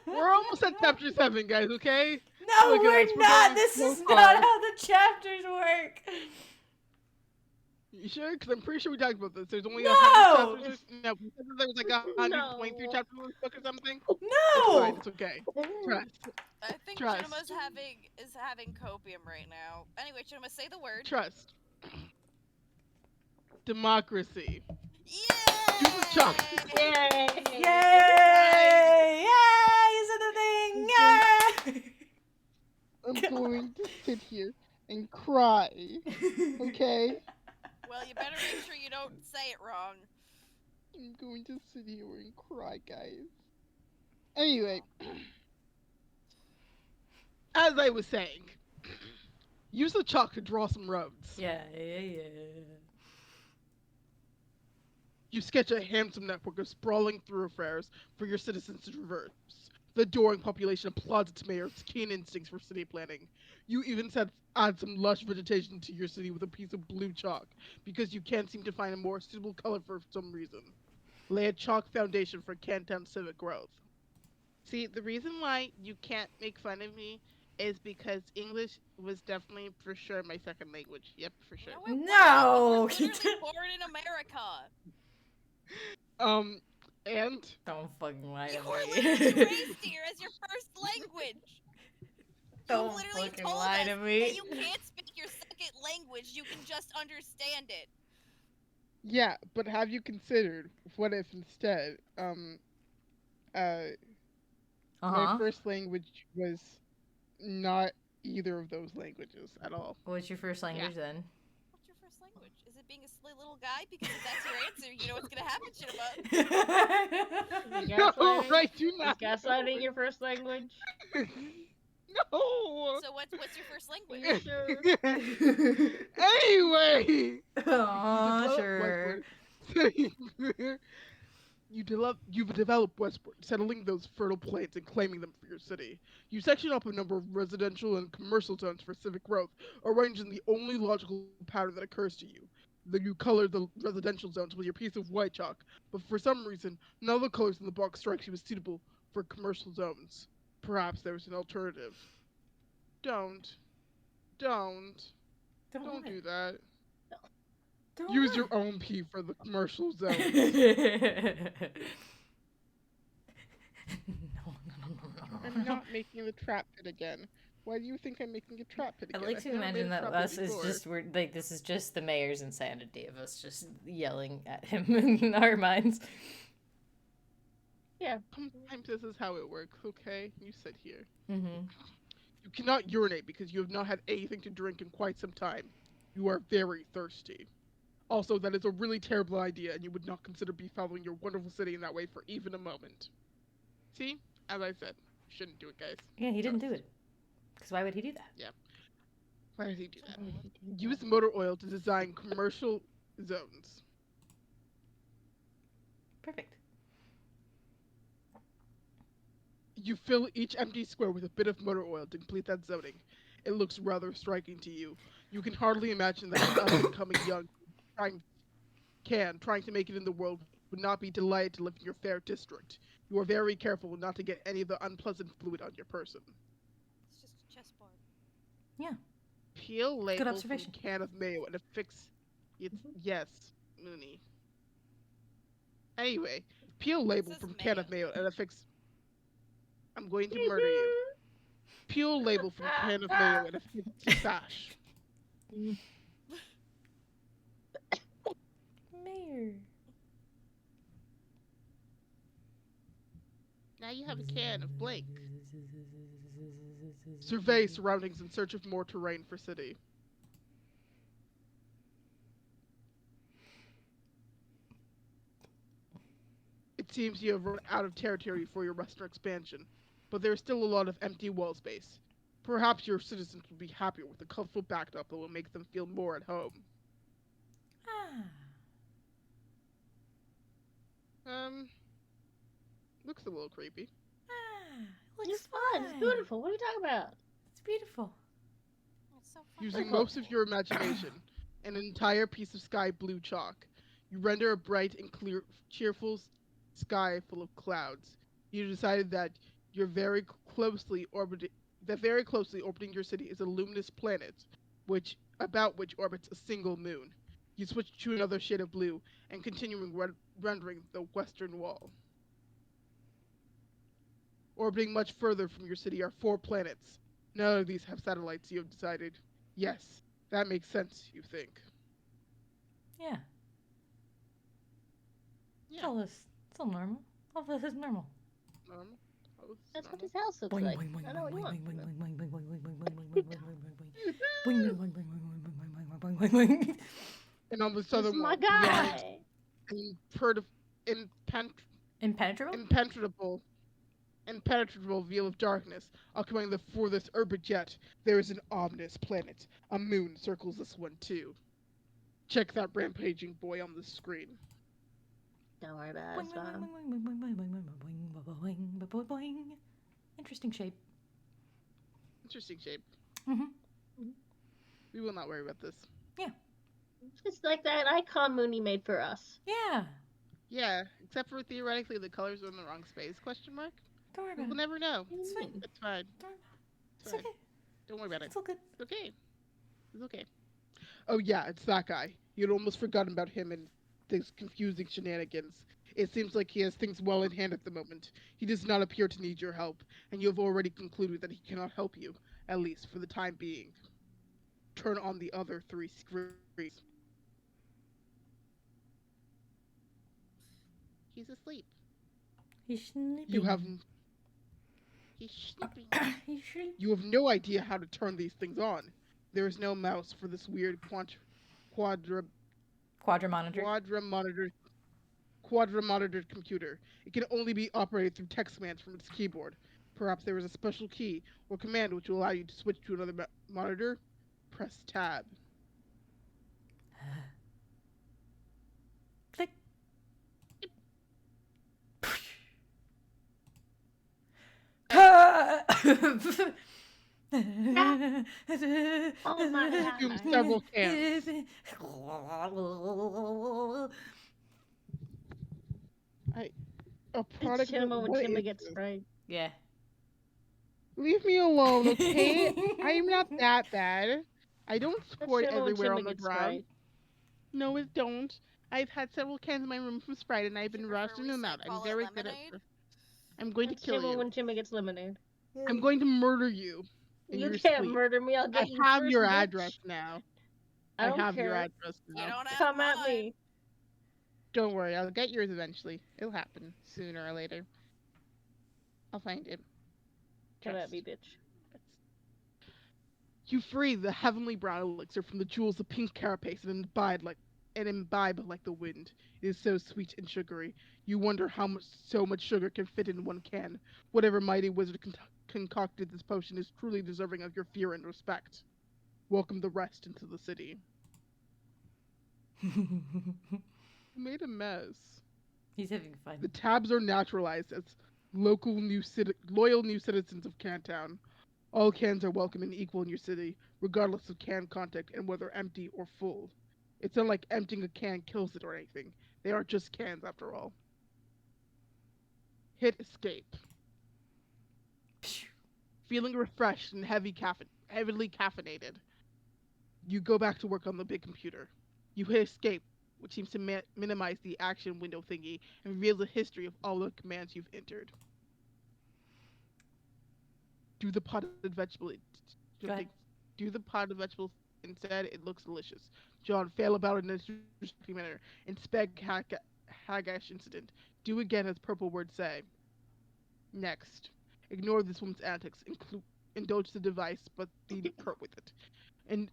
We're almost at chapter 7, guys, okay? No, Look at we're us, we're not. going This so is far. not how the chapters work. You sure? Because I'm pretty sure we talked about this. There's only No! 100 chapters. No, we said that there was like 123 No. chapters in this book or something. No. It's fine. It's okay. Trust. I think Trust. Chinima's having copium right now. Anyway, Chinima, say the word. Trust. Democracy. Yay! Use the chalk. Yay! Yay! Yay! You said the thing! Yay! I'm going to sit here and cry. Okay? Well, you better make sure you don't say it wrong. I'm going to sit here and cry, guys. Anyway, as I was saying, use the chalk to draw some roads. Yeah. You sketch a handsome network of sprawling thoroughfares for your citizens to traverse. The adoring population applauds its mayor's keen instincts for city planning. You even add some lush vegetation to your city with a piece of blue chalk, because you can't seem to find a more suitable color for some reason. Lay a chalk foundation for Cantown civic growth. See, the reason why you can't make fun of me is because English was definitely for sure my second language. Yep, for sure. No, it wasn't. No! You were literally born in America. And Don't fucking lie You to were me. literally raised here as your first language. Don't You literally fucking told lie us to me. that you can't speak your second language. You can just understand it. yeah, but have you considered what if instead, my first language was not either of those languages at all. What's your first language then? What's your first language? Is it being a silly little guy? Because if that's your answer, you know what's gonna happen, Chinaba. Is No, gaslighting? I do Is not. gaslighting your first language? No. So what's your first Are language? you sure? Anyway. Aw, sure. You've developed Westport, settling those fertile plains and claiming them for your city. You section up a number of residential and commercial zones for civic growth, arranged in the only logical pattern that occurs to you. Then you color the residential zones with your piece of white chalk, but for some reason, none of the colors in the box strikes you as suitable for commercial zones. Perhaps there's an alternative. Don't do that. Don't Use what? your own P for the commercial zones. I'm not making the trap pit again. Why do you think I'm making a trap pit I'd again? like to haven't made imagine a that trap pit us is before. just we're like this is just the mayor's insanity of us just yelling at him in our minds. Sometimes this is how it works, okay? You sit here. Mm-hmm. You cannot urinate because you have not had anything to drink in quite some time. You are very thirsty. Also, that is a really terrible idea, and you would not consider befogging your wonderful city in that way for even a moment. See? As I said, you shouldn't do it, guys. Yeah, he didn't do it. Because why would he do that? Why did he do that? Use motor oil to design commercial zones. Perfect. You fill each empty square with a bit of motor oil to complete that zoning. It looks rather striking to you. You can hardly imagine that an up-and-coming young trying to make it in the world would not be delighted to live in your fair district. You are very careful not to get any of the unpleasant fluid on your person. It's just a chessboard. Peel label from observation. can of mayo and affix. Yes, Mooney. Anyway, peel label says from can of mayo. mayo and affix. I'm going to murder you. Peel label from can of mayo and affix to sash. Mayor. Now you have a can of blank. Survey surroundings in search of more terrain for city. It seems you have run out of territory for your western expansion, but there's still a lot of empty wall space. Perhaps your citizens will be happier with a colorful backdrop that will make them feel more at home. Ah. Looks a little creepy. Ah. It's Looks fun. It's beautiful. What are you talking about? It's beautiful. It's so fun. Using Cool. most of your imagination, an entire piece of sky blue chalk, you render a bright and clear, cheerful sky full of clouds. You decided that very closely orbiting your city is a luminous planet, which orbits a single moon. You switch to another shade of blue and continuing rendering the western wall. Orbiting much further from your city are 4 planets. None of these have satellites, you have decided. Yes, that makes sense, you think. Yeah. It's Yeah. all this. It's all normal. All this is normal. Normal. Oh, it's That's what normal. his house looks Boing, like. boing, boing, I know what you boing, want. boing, boing, boing, boing, boing, boing, boing, boing, boing, boing, boing, boing, boing, boing, boing, boing, boing, boing, boing, boing. And on the This is southern my wall, guy. Impenetrable? impenetrable veil of darkness, occupying the furthest orbit yet, there is an ominous planet. A moon circles this one too. Check that rampaging boy on the screen. Don't worry about it. Boing, It's boing, fine. boing, boing, boing, boing, boing, boing, boing, boing, boing, boing, boing. Interesting shape. Interesting shape. Mhm. We will not worry about this. It's like that icon Mooney made for us. Yeah. Yeah, except for theoretically the colors are in the wrong space, question mark? Don't worry We about will it. never know. What do you It's fine. mean? It's fine. It's fine. okay. Don't worry about it. It's all good. It's okay. It's okay. Oh yeah, it's that guy. You'd almost forgotten about him and these confusing shenanigans. It seems like he has things well in hand at the moment. He does not appear to need your help, and you have already concluded that he cannot help you, at least for the time being. Turn on the other 3 screens. He's asleep. He's sleeping. You have He's sleeping. He's sleeping. You have no idea how to turn these things on. There is no mouse for this weird quadra monitored computer. It can only be operated through text commands from its keyboard. Perhaps there is a special key or command which will allow you to switch to another monitor. Press tab. Click. Oh my Consume god. several cans. A It's product. Chimma when what Chimma is gets this? sprayed. Yeah. Leave me alone, okay? I'm not that bad. I don't That's squirt Chimma when everywhere Chimma on the gets ground. sprayed. No, it don't. I've had several cans in my room from Sprite, and I've been You prefer rushing we them say out. I'm call it very good at. lemonade? I'm going to That's kill Chimma you. when Chimma gets lemonade. I'm going to murder you. In You your can't sleep. murder me. I'll get I you have first, your bitch. address now. I don't have care. your address You now. don't have Come at mine. me. Don't worry, I'll get yours eventually. It'll happen sooner or later. I'll find it. Come at Trust. me, bitch. You free the heavenly brown elixir from the jewels of pink carapace and imbibe like the wind. It is so sweet and sugary. You wonder how so much sugar can fit in one can. Whatever mighty wizard concocted this potion is truly deserving of your fear and respect. Welcome the rest into the city. You made a mess. He's having fun. The tabs are naturalized as loyal new citizens of Cantown. All cans are welcome and equal in your city, regardless of can content and whether empty or full. It's not like emptying a can kills it or anything. They are just cans after all. Hit escape. Feeling refreshed and heavily caffeinated, you go back to work on the big computer. You hit escape, which seems to minimize the action window thingy and reveals the history of all the commands you've entered. Do the potted vegetable. Go ahead. Do the potted vegetable instead. It looks delicious. John, fail about it in a disrespectful manner. Inspect Hagash incident. Do again as purple words say. Next. Ignore this woman's antics. Indulge the device, but be pert with it.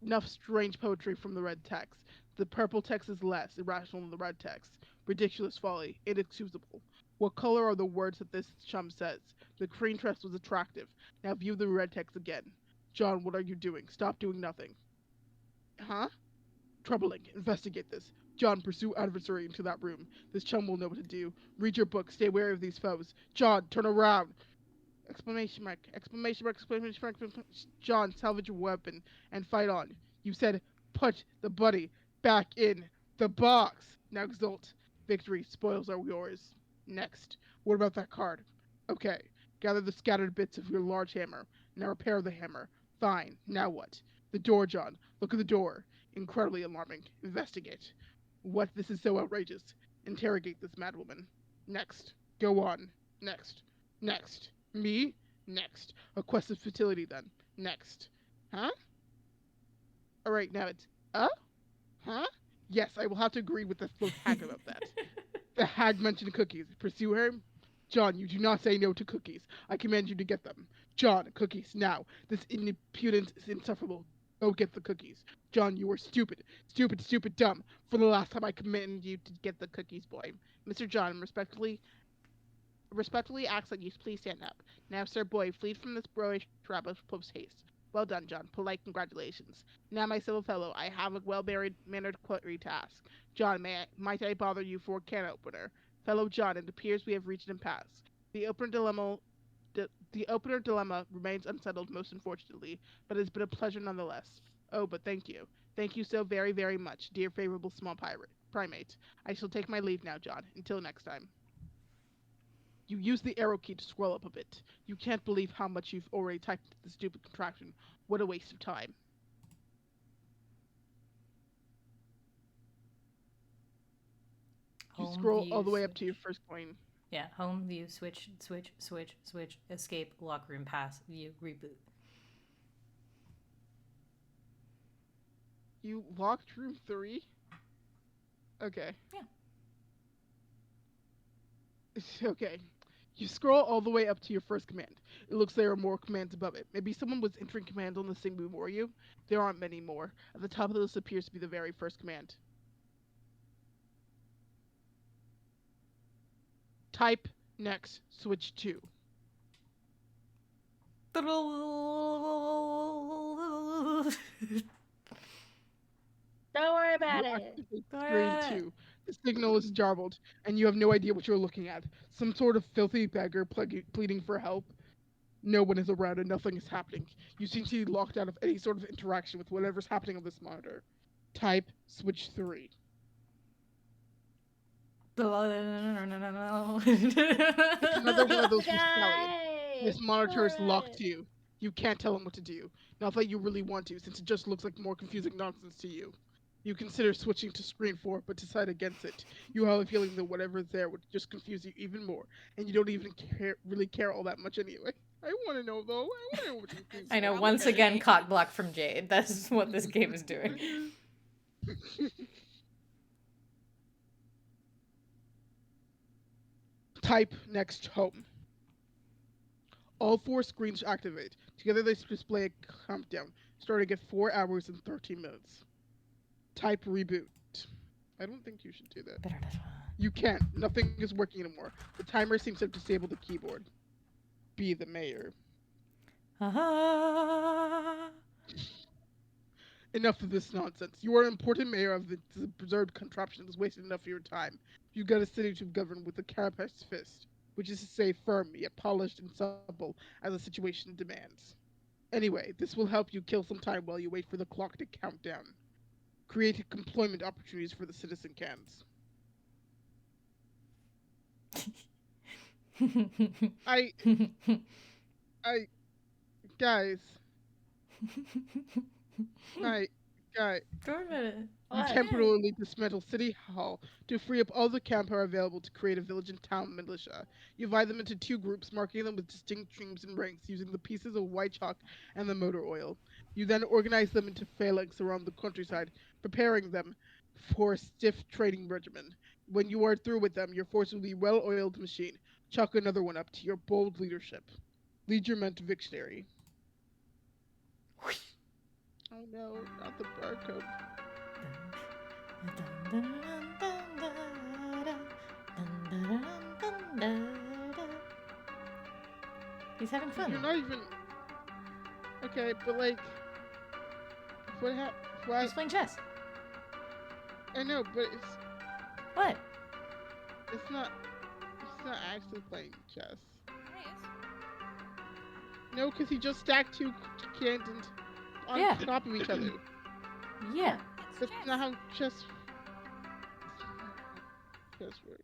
Enough strange poetry from the red text. The purple text is less irrational than the red text. Ridiculous folly. Inexcusable. What color are the words that this chum says? The green dress was attractive. Now view the red text again. John, what are you doing? Stop doing nothing. Huh? Troubling. Investigate this. John, pursue adversary into that room. This chum will know what to do. Read your book. Stay wary of these foes. John, turn around. Exclamation mark. Exclamation mark. Exclamation mark. John, salvage your weapon and fight on. You said put the buddy back in the box. Now exult. Victory. Spoils are yours. Next. What about that card? Okay. Gather the scattered bits of your large hammer. Now repair the hammer. Fine. Now what? The door, John. Look at the door. Incredibly alarming. Investigate. What? This is so outrageous. Interrogate this madwoman. Next. Go on. Next. Next. Me? Next. A quest of fertility, then. Next. Huh? Alright, now it's, Huh? Yes, I will have to agree with the hag about that. The hag mentioned cookies. Pursue her? John, you do not say no to cookies. I command you to get them. John, cookies, now. This impudence is insufferable. Go get the cookies. John, you are stupid. Stupid, stupid, dumb. For the last time I command you to get the cookies, boy. Mr. John, respectfully asks that you please stand up. Now, sir boy, flee from this boyish rabble post haste. Well done, John. Polite congratulations. Now, my civil fellow, I have a well-mannered query to ask. John, might I bother you for a can opener? Fellow John, it appears we have reached an impasse. The opener dilemma remains unsettled, most unfortunately, but it has been a pleasure nonetheless. Oh, but thank you. Thank you so very, very much, dear favorable small primate. I shall take my leave now, John. Until next time. You use the arrow key to scroll up a bit. You can't believe how much you've already typed into the stupid contraction. What a waste of time. You scroll all the way up to your first coin. Yeah, home, view, switch, escape, lock room, pass, view, reboot. You locked room 3? Okay. Yeah. Okay. You scroll all the way up to your first command. It looks there are more commands above it. Maybe someone was entering commands on the thing before you. There aren't many more. At the top of the list appears to be the very first command. Type next, switch 2. Don't worry about You it. activate screen 2. The signal is jarbled, and you have no idea what you're looking at. Some sort of filthy beggar pleading for help. No one is around and nothing is happening. You seem to be locked out of any sort of interaction with whatever's happening on this monitor. Type switch 3. It's another one of those from Sally. This monitor is locked to you. You can't tell him what to do. Not that you really want to, since it just looks like more confusing nonsense to you. You consider switching to screen 4, but decide against it. You have a feeling that whatever's there would just confuse you even more, and you don't even really care all that much anyway. I want to know, though. I want to know what you think. I know, once again, cock block from Jade. That's what this game is doing. Type next home. All 4 screens activate. Together they display a countdown, starting at 4 hours and 13 minutes. Type reboot. I don't think you should do that. You can't. Nothing is working anymore. The timer seems to have disabled the keyboard. Be the mayor. Enough of this nonsense. You are an important mayor of the preserved contraption that's wasted enough of your time. You've got a city to govern with a carapace fist, which is to say firm, yet polished and supple as the situation demands. Anyway, this will help you kill some time while you wait for the clock to count down. Create employment opportunities for the citizen cans. Guys. Guys. Go a minute. You temporarily dismantle City Hall to free up all the camp available to create a village and town militia. You divide them into 2 groups, marking them with distinct streams and ranks using the pieces of white chalk and the motor oil. You then organize them into phalanx around the countryside, preparing them for a stiff training regimen. When you are through with them, your force will be a well-oiled machine. Chalk another one up to your bold leadership. Lead your men to victory. Oh no, not the barcode. Da-da. He's having You're fun. not even. Okay, but like, what happened? Why? He's playing chess. I know, but What? it's not. It's not actually playing chess. No, because he just stacked two cans on Yeah. top of each other. Yeah. It's That's not how chess works.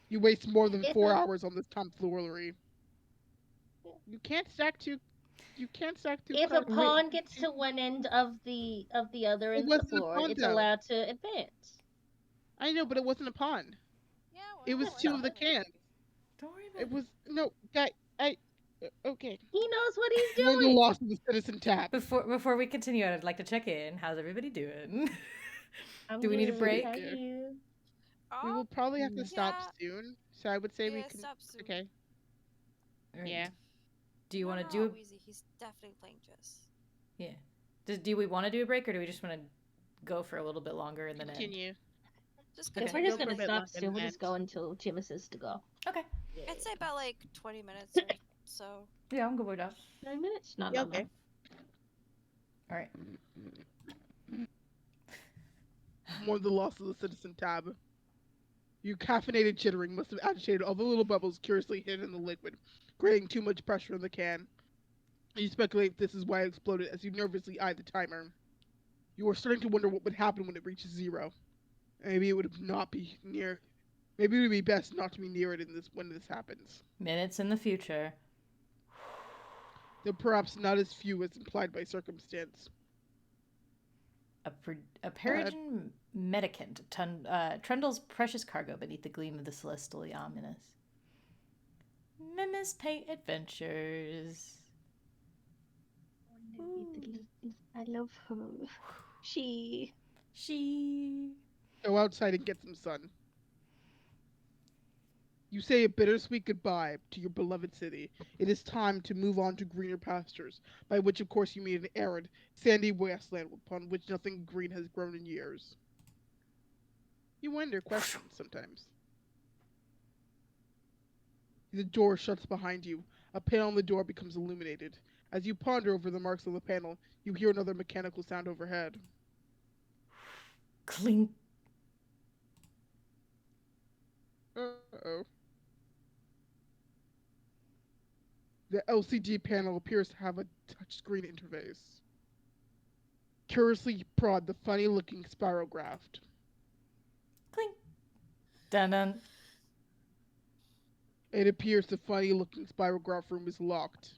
You waste more than If 4 a- hours on this tomfoolery. You can't stack two. You can't stack two If a cards. pawn gets to one end of the other It end of the wasn't a board, pawn, it's though. allowed to advance. I know, but it wasn't a pawn. Yeah, It was why two not? of the cans. Don't worry about It was no guy. Okay. He knows what he's Won the doing. loss of the citizen tap. Before we continue, I'd like to check in. How's everybody doing? I'm Do we need a good. break? How you? We will probably have to stop yeah. soon, so I would say we Yeah, can. stop soon. Okay. Alright. Yeah. Do you want to No, do? Wheezy, he's definitely playing chess. Yeah. Do we want to do a break, or do we just want to go for a little bit longer and then end? Continue. Just Okay. If we're continue. just Go for gonna a bit stop longer soon, we'll than just go until Jim says to go. Okay. I'd say about like 20 minutes or so. Yeah, I'm good with that. 9 minutes? Not Yeah, long okay. enough. All right. Won the loss of the citizen tab. Your caffeinated chittering must have agitated all the little bubbles curiously hidden in the liquid, creating too much pressure in the can. You speculate this is why it exploded as you nervously eye the timer. You are starting to wonder what would happen when it reaches 0. Maybe it would not be near. Maybe it would be best not to be near it when this happens. Minutes in the future. Though perhaps not as few as implied by circumstance. A Peregrine medicant, Trundle's precious cargo beneath the gleam of the celestially ominous. Mimis Paint Adventures. I love her. She. Go outside and get some sun. You say a bittersweet goodbye to your beloved city. It is time to move on to greener pastures, by which of course you mean an arid, sandy wasteland upon which nothing green has grown in years. You wonder questions sometimes. The door shuts behind you. A panel on the door becomes illuminated. As you ponder over the marks on the panel, you hear another mechanical sound overhead. Clink. Uh-oh. The LCD panel appears to have a touchscreen interface. Curiously prod the funny-looking spirograph. Clink. Dun dun. It appears the funny-looking spirograph room is locked.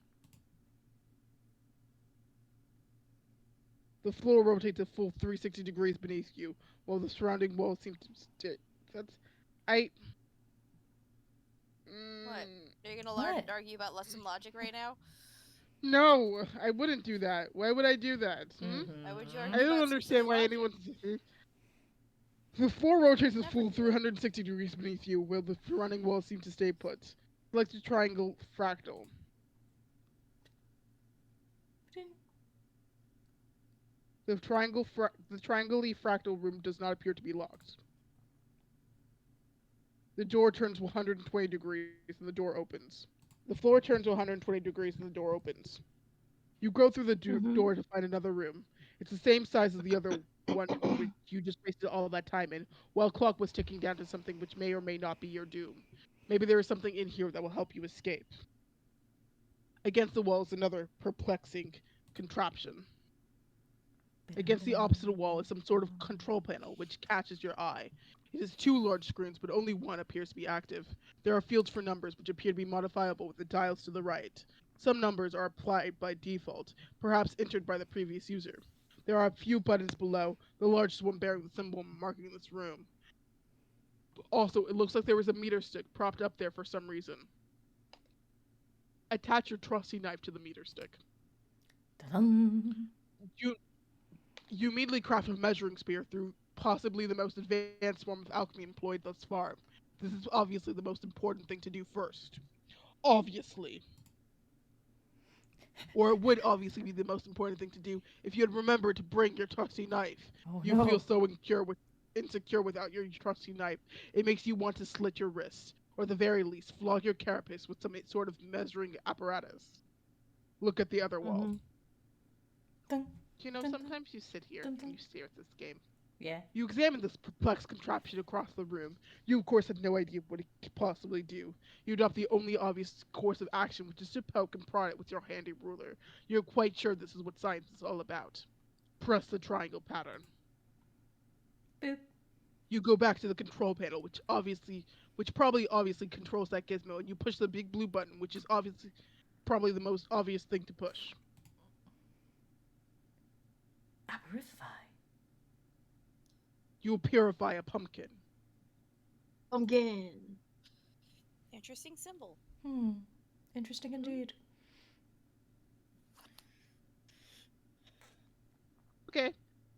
The floor rotates a full 360 degrees beneath you, while the surrounding walls seem to stay. What? Are you gonna What? argue about lesson logic right now? No, I wouldn't do that. Why would I do that? Why would you Mhm. argue I don't about understand why logic? anyone's. The floor rotates a Never full do. 360 degrees beneath you, while the surrounding walls seem to stay put. Like the triangle fractal. The triangle-y fractal room does not appear to be locked. The door turns 120 degrees and the door opens. The floor turns 120 degrees and the door opens. You go through the door to find another room. It's the same size as the other one which you just wasted all that time in, while clock was ticking down to something which may or may not be your doom. Maybe there is something in here that will help you escape. Against the wall is another perplexing contraption. Against the opposite wall is some sort of control panel, which catches your eye. It has 2 large screens, but only one appears to be active. There are fields for numbers, which appear to be modifiable with the dials to the right. Some numbers are applied by default, perhaps entered by the previous user. There are a few buttons below, the largest one bearing the symbol marking this room. Also, it looks like there was a meter stick propped up there for some reason. Attach your trusty knife to the meter stick. Dun-dun. You immediately craft a measuring spear through possibly the most advanced form of alchemy employed thus far. This is obviously the most important thing to do first. Obviously. Or it would obviously be the most important thing to do if you had remembered to bring your trusty knife. Oh, You no. feel so insecure with insecure without your trusty knife, it makes you want to slit your wrist, or at the very least, flog your carapace with some sort of measuring apparatus. Look at the other wall. Mm-hmm. Dun, You know, dun, sometimes you sit here dun, dun. and you stare at this game. Yeah. You examine this perplexed contraption across the room. You, of course, have no idea what it could possibly do. You adopt the only obvious course of action, which is to poke and prod it with your handy ruler. You're quite sure this is what science is all about. Press the triangle pattern. Boop. You go back to the control panel, which probably obviously controls that gizmo, and you push the big blue button, which is obviously probably the most obvious thing to push. Aperify. You will purify a pumpkin. Pumpkin. Interesting symbol. Interesting indeed. Okay.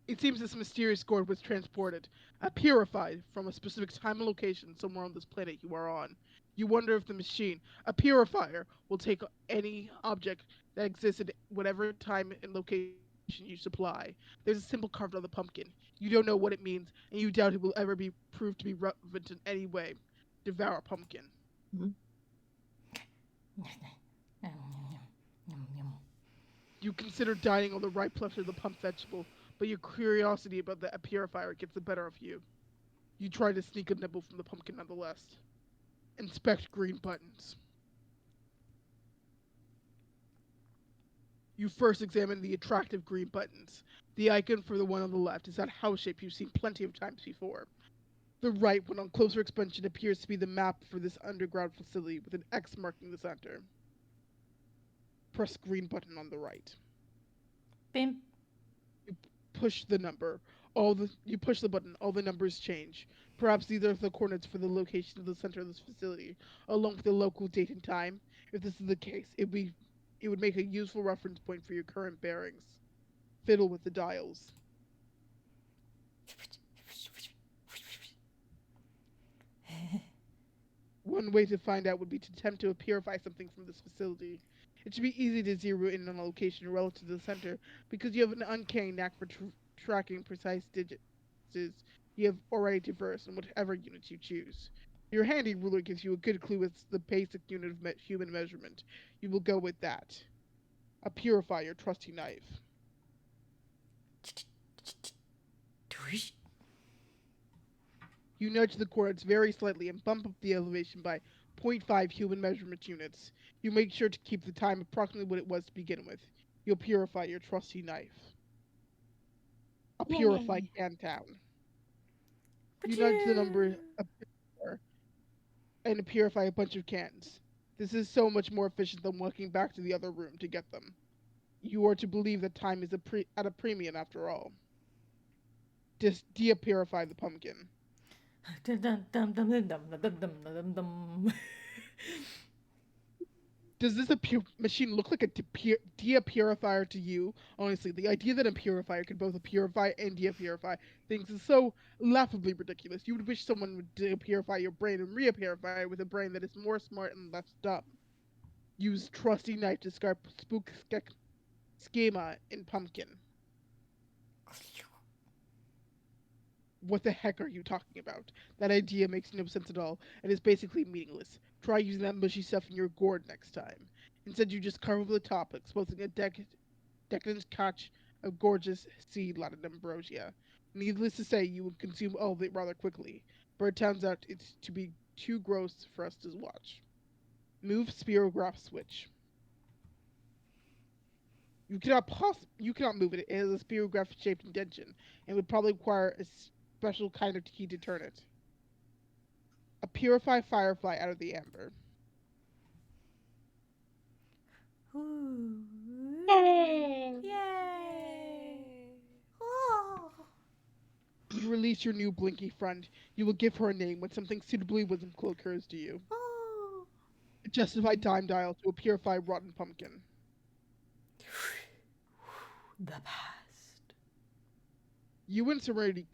It seems this mysterious gourd was transported, purified from a specific time and location somewhere on this planet you are on. You wonder if the machine, a purifier, will take any object that exists at whatever time and location you supply. There's a symbol carved on the pumpkin. You don't know what it means, and you doubt it will ever be proved to be relevant in any way. Devour a pumpkin. You consider dining on the ripe flesh of the pump vegetable, but your curiosity about the purifier gets the better of you. You try to sneak a nibble from the pumpkin nonetheless. Inspect green buttons. You first examine the attractive green buttons. The icon for the one on the left is that house shape you've seen plenty of times before. The right one on closer inspection appears to be the map for this underground facility with an X marking the center. Press green button on the right. Bim. Push the number. You push the button, all the numbers change. Perhaps these are the coordinates for the location of the center of this facility, along with the local date and time. If this is the case, it would make a useful reference point for your current bearings. Fiddle with the dials. One way to find out would be to attempt to purify something from this facility. It should be easy to zero in on a location relative to the center, because you have an uncanny knack for tracking precise digits you have already traversed in whatever units you choose. Your handy ruler gives you a good clue as the basic unit of human measurement. You will go with that. Purify your trusty knife. You nudge the coordinates very slightly and bump up the elevation by 0.5 human measurement units. You make sure to keep the time approximately what it was to begin with. You'll purify your trusty knife. Purify Cantown. You nudge the number a bit more and purify a bunch of cans. This is so much more efficient than walking back to the other room to get them. You are to believe that time is at a premium after all. Just de-purify the pumpkin. Does this machine look like a de-purifier to you? Honestly, the idea that a purifier could both purify and de-purify things is so laughably ridiculous. You would wish someone would de-purify your brain and re-purify it with a brain that is more smart and less dumb. Use trusty knife to scarp spook schema in pumpkin. What the heck are you talking about? That idea makes no sense at all, and is basically meaningless. Try using that mushy stuff in your gourd next time. Instead, you just carve over the top, exposing a decadent catch of gorgeous seed Latin ambrosia. Needless to say, you would consume all of it rather quickly, but it turns out it's to be too gross for us to watch. Move spirograph switch. You cannot move it. It has a spirograph-shaped indentation, and would probably require a special kind of key to turn it. Purify firefly out of the amber. Ooh. Yay! Yay! Oh. You release your new Blinky friend. You will give her a name when something suitably whimsical occurs to you. Oh. Justify time dial to purify rotten pumpkin. The past. You and Serenity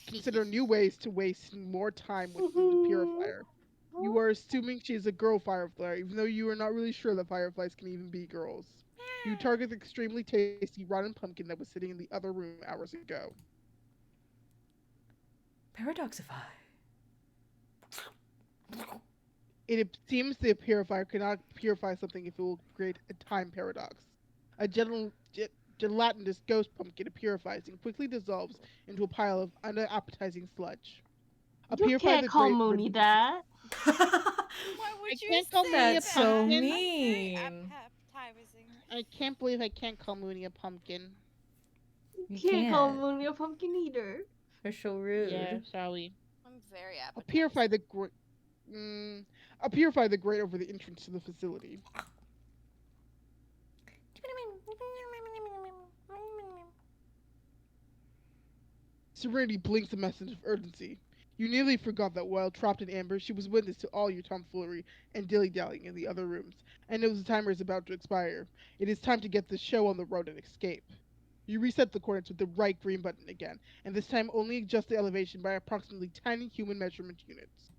consider new ways to waste more time with the purifier. You are assuming she is a girl firefly, even though you are not really sure that fireflies can even be girls. You target the extremely tasty rotten pumpkin that was sitting in the other room hours ago. Paradoxify. It seems the purifier cannot purify something if it will create a time paradox. A gelatinous ghost pumpkin purifies and quickly dissolves into a pile of unappetizing sludge. You can't call Mooney that. Why would I you can't call say Mooney a That's that? so pumpkin. That's very mean. appetizing. I can't believe I can't call Mooney a pumpkin. You Can't call can't. Mooney a pumpkin either. You're so rude. Yeah, sorry. I'm very I'll appetizing. purify the I'll purify the grate over the entrance to the facility. Serenity blinks a message of urgency. You nearly forgot that while trapped in amber, she was witness to all your tomfoolery and dilly-dallying in the other rooms, and knows the timer is about to expire. It is time to get the show on the road and escape. You reset the coordinates with the right green button again, and this time only adjust the elevation by approximately 10 human measurement units.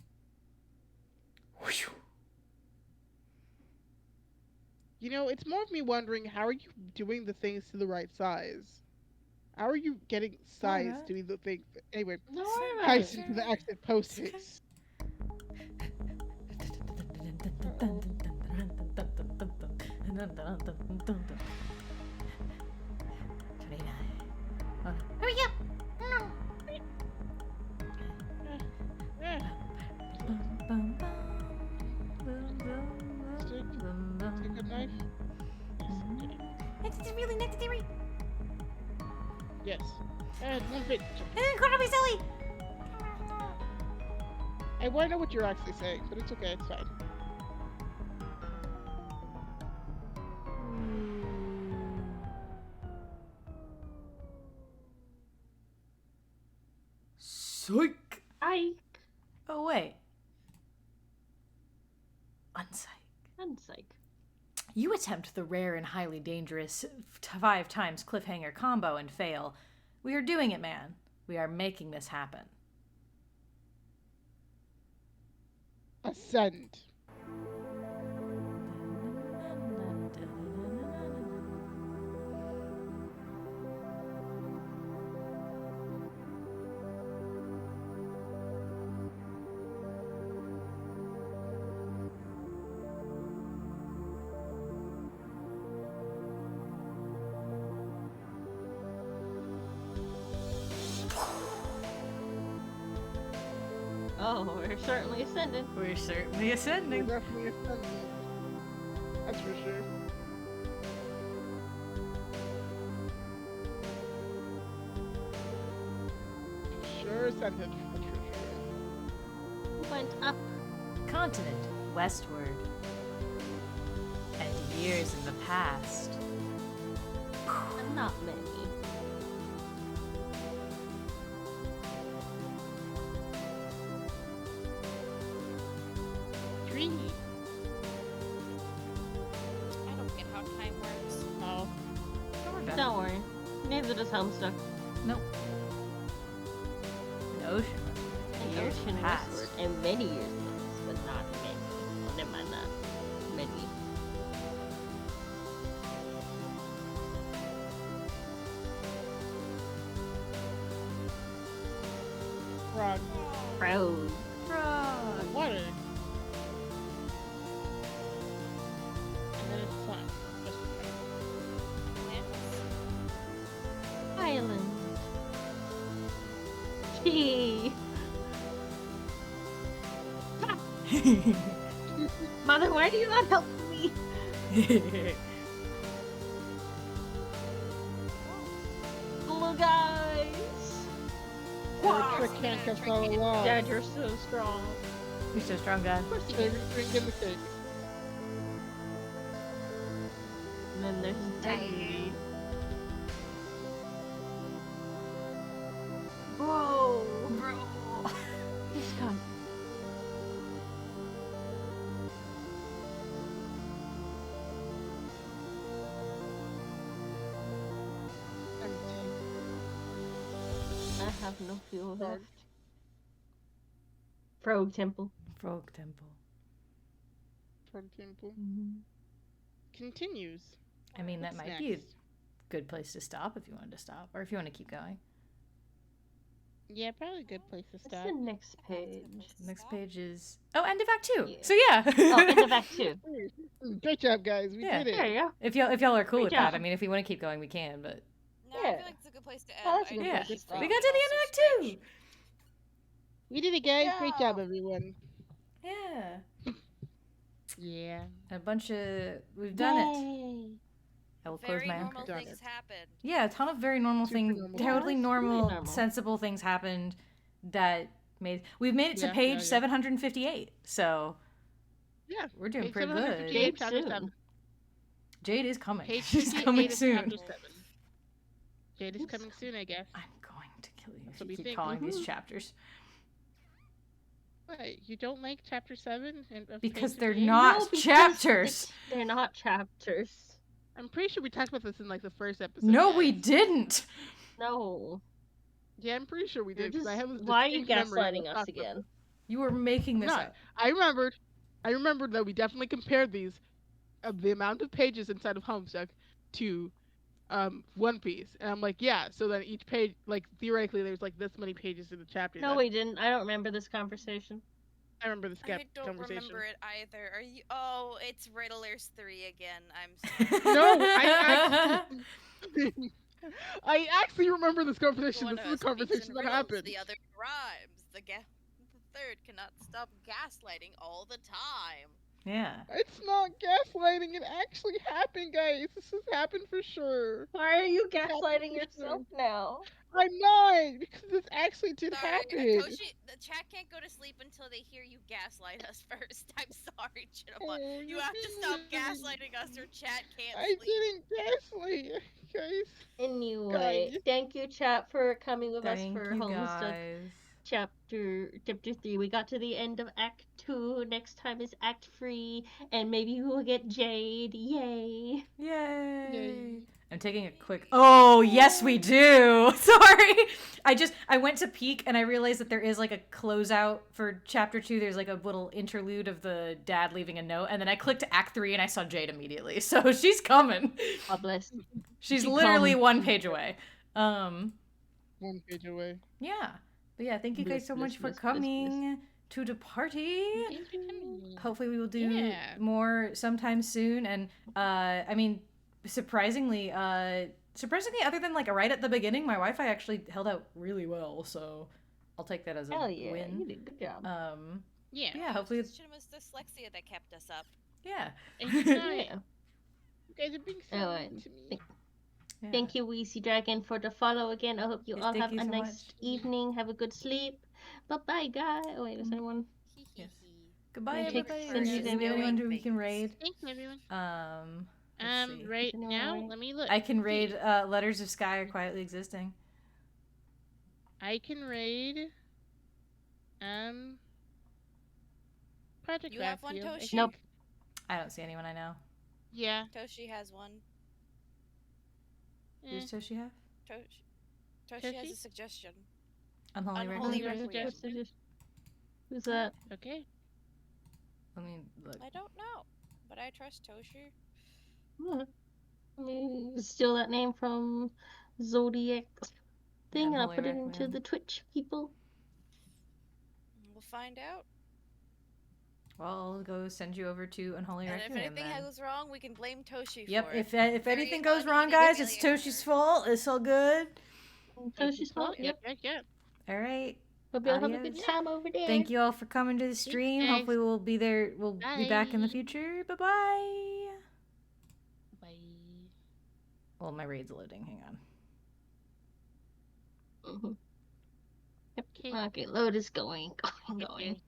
You know, it's more of me wondering, how are you doing the things to the right size? How are you getting size Alright. to be the thing? Anyway, No worry about heist it. into the exit post haste. Hurry up! Eh, take a knife. It's really necessary. Yes. And one bit. Incredibly silly. I want to know what you're actually saying, but it's okay. It's fine. Psych. Oh wait. Unpsych. Unpsych. You attempt the rare and highly dangerous 5 times cliffhanger combo and fail. We are doing it, man. We are making this happen. Ascend. Oh, we're certainly ascending. We're certainly We're ascending. definitely ascending. That's for sure. Sure ascended. That's for sure. Went up. Continent westward. And years in the past. Not many. Tree. I don't get how time works. Oh. Don't worry. Neither does Homestuck. Nope. An ocean. An Years ocean past. westward. And many years ago, but not many. Oh, never mind that. Many. Frog. Road. Frog. Water. And then it's fun. Just Island. Tea. Mother, why do you not help me? Little guys. Trick can't catch all along. Dad, you're so strong. You're so strong, guy. Of course you Favorite can. drink in the cake. And then there's Daddy. Bro. Bro. He's gone. Empty. I have no fuel Frog. left. Frog Temple. Frog Temple. Frog Temple. Mm-hmm. Continues. I mean, that What's might be a next? good place to stop if you wanted to stop, or if you want to keep going. Yeah, probably a good place to What's stop. the next page? Next page is end of Act 2. Yeah. So yeah. Oh, end of Act 2. Great job, guys. We Yeah. did There it. you go. If y'all are cool Great with that, I job. mean, if we want to keep going, we can. But No, I Yeah. feel like it's a good place to end. Oh, that's a I good know place to this stop. we thing got to the can end of also Act stretch. 2. We did it, guys. Great job, Yeah. everyone. Yeah. Yeah. A bunch of we've done it. Yay. I will close Very my own. normal Done things it. happen. Yeah, a ton of very normal Super things, normal. totally Yeah, that's really normal, normal. sensible things happened that we've made it to Yeah, page yeah. 758. So Yeah. we're doing Page pretty 758, good. Jade chapter soon. 7. Jade is coming. Page She's 58 coming is soon. chapter 7. Jade is coming soon, I guess. I'm going to kill you That's if what you we keep think. calling these Mhm. chapters. What? You don't like chapter 7? Of Because page they're 58? not No, because chapters. They're not chapters. I'm pretty sure we talked about this in like the first episode. No, we guys. didn't. No. Yeah, I'm pretty sure we You're did. 'Cause I just- have this why are you distinct memory of gaslighting us talking about again? You were making this No. up. I remembered that we definitely compared these of the amount of pages inside of Homestuck to One Piece. And I'm like, yeah, so then each page, like, theoretically there's like this many pages in the chapter. No, we didn't. I don't remember this conversation. I remember this I don't conversation. remember it either. Are you? Oh, it's Riddlers 3 again. I'm sorry. No, I actually remember this conversation. One This of is a us speaks in conversation that riddles, happened. The other rhymes. The third cannot stop gaslighting all the time. Yeah. It's not gaslighting. It actually happened, guys. This has happened for sure. Why are you Happened gaslighting for yourself sure. now? I'm not, because this actually did Sorry, happen. Toshi, the chat can't go to sleep until they hear you gaslight us first. I'm sorry, Chitama. Oh, You have to stop gaslighting us or chat can't I sleep. didn't gaslight, guys. Anyway, Guys. thank you, chat, for coming with Thank us for you Homestuck guys. chapter 3. We got to the end of Act 2. Next time is Act 3, and maybe we will get Jade. Yay! Yay. Yay. I'm taking a quick. Oh, yes, we do. Sorry. I went to peek and I realized that there is like a closeout for chapter 2. There's like a little interlude of the dad leaving a note. And then I clicked Act 3 and I saw Jade immediately. So she's coming. God bless. She's She literally come. 1 page away. One page away. Yeah. But yeah, thank you guys so much for Bliss. coming to the party. Thanks for coming. Hopefully we will do Yeah. more sometime soon. And I mean, surprisingly, other than like right at the beginning, my Wi-Fi actually held out really well. So I'll take that as a Hell yeah, you win. did a good job. Yeah. Yeah, hopefully, It's Chitama's dyslexia that kept us up. yeah. And you guys, Yeah. you guys are being so Alright. mean to me. Yeah. Thank you, Weezy Dragon, for the follow again. I hope you Yes, all thank have you a so nice much. evening. Have a good sleep. Bye-bye, guys. Oh, wait, was anyone? Yes. Goodbye, Can I take everybody. Cindy Is then? there anyone who we Things. can raid? Thanks, everyone. Let's see. Right You know now, what? let me look. I can raid Letters of Sky Are Quietly Existing. I can raid. Project You have one, Raphael, I Toshi? Nope. think. I don't see anyone I know. Yeah. Toshi has one. Eh. Who's Toshi have? Toshi has Toshi? a suggestion. Unholy Unholy Requiem? Requiem. Who's that? Okay. I mean, look. I don't know, but I trust Toshi. I mean, steal that name from Zodiac thing, and I'll Unholy put it into Requiem. the Twitch people. We'll find out. Well, I'll go send you over to Unholy And if Requiem anything then. goes wrong, we can blame Toshi Yep, for it. if Very anything goes wrong, uneven guys, it's failure. Toshi's fault. It's all good. Toshi's fault. Yep. Yep. All right. Hope you all have a good Adios. time over there. Thank you all for coming to the stream. guys. Hopefully we'll be there. We'll be back in the Bye. future. Bye-bye. Bye. Well, my raid's loading. Hang on. Mhm. Yep. Okay. Okay, load is going. Going.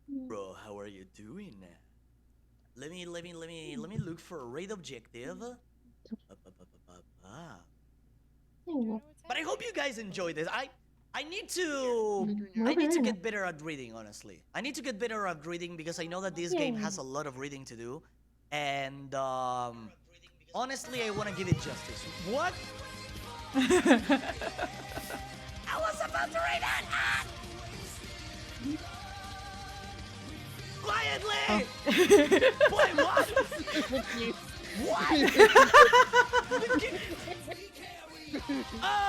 Bro, how are you doing? Let me look for a raid objective. But I hope you guys enjoy this. I need to get better at reading, honestly. I need to get better at reading because I know that this game has a lot of reading to do. And honestly, I want to give it justice. What? I was about to read it! Ah! Quietly! Wait, what? What? Oh!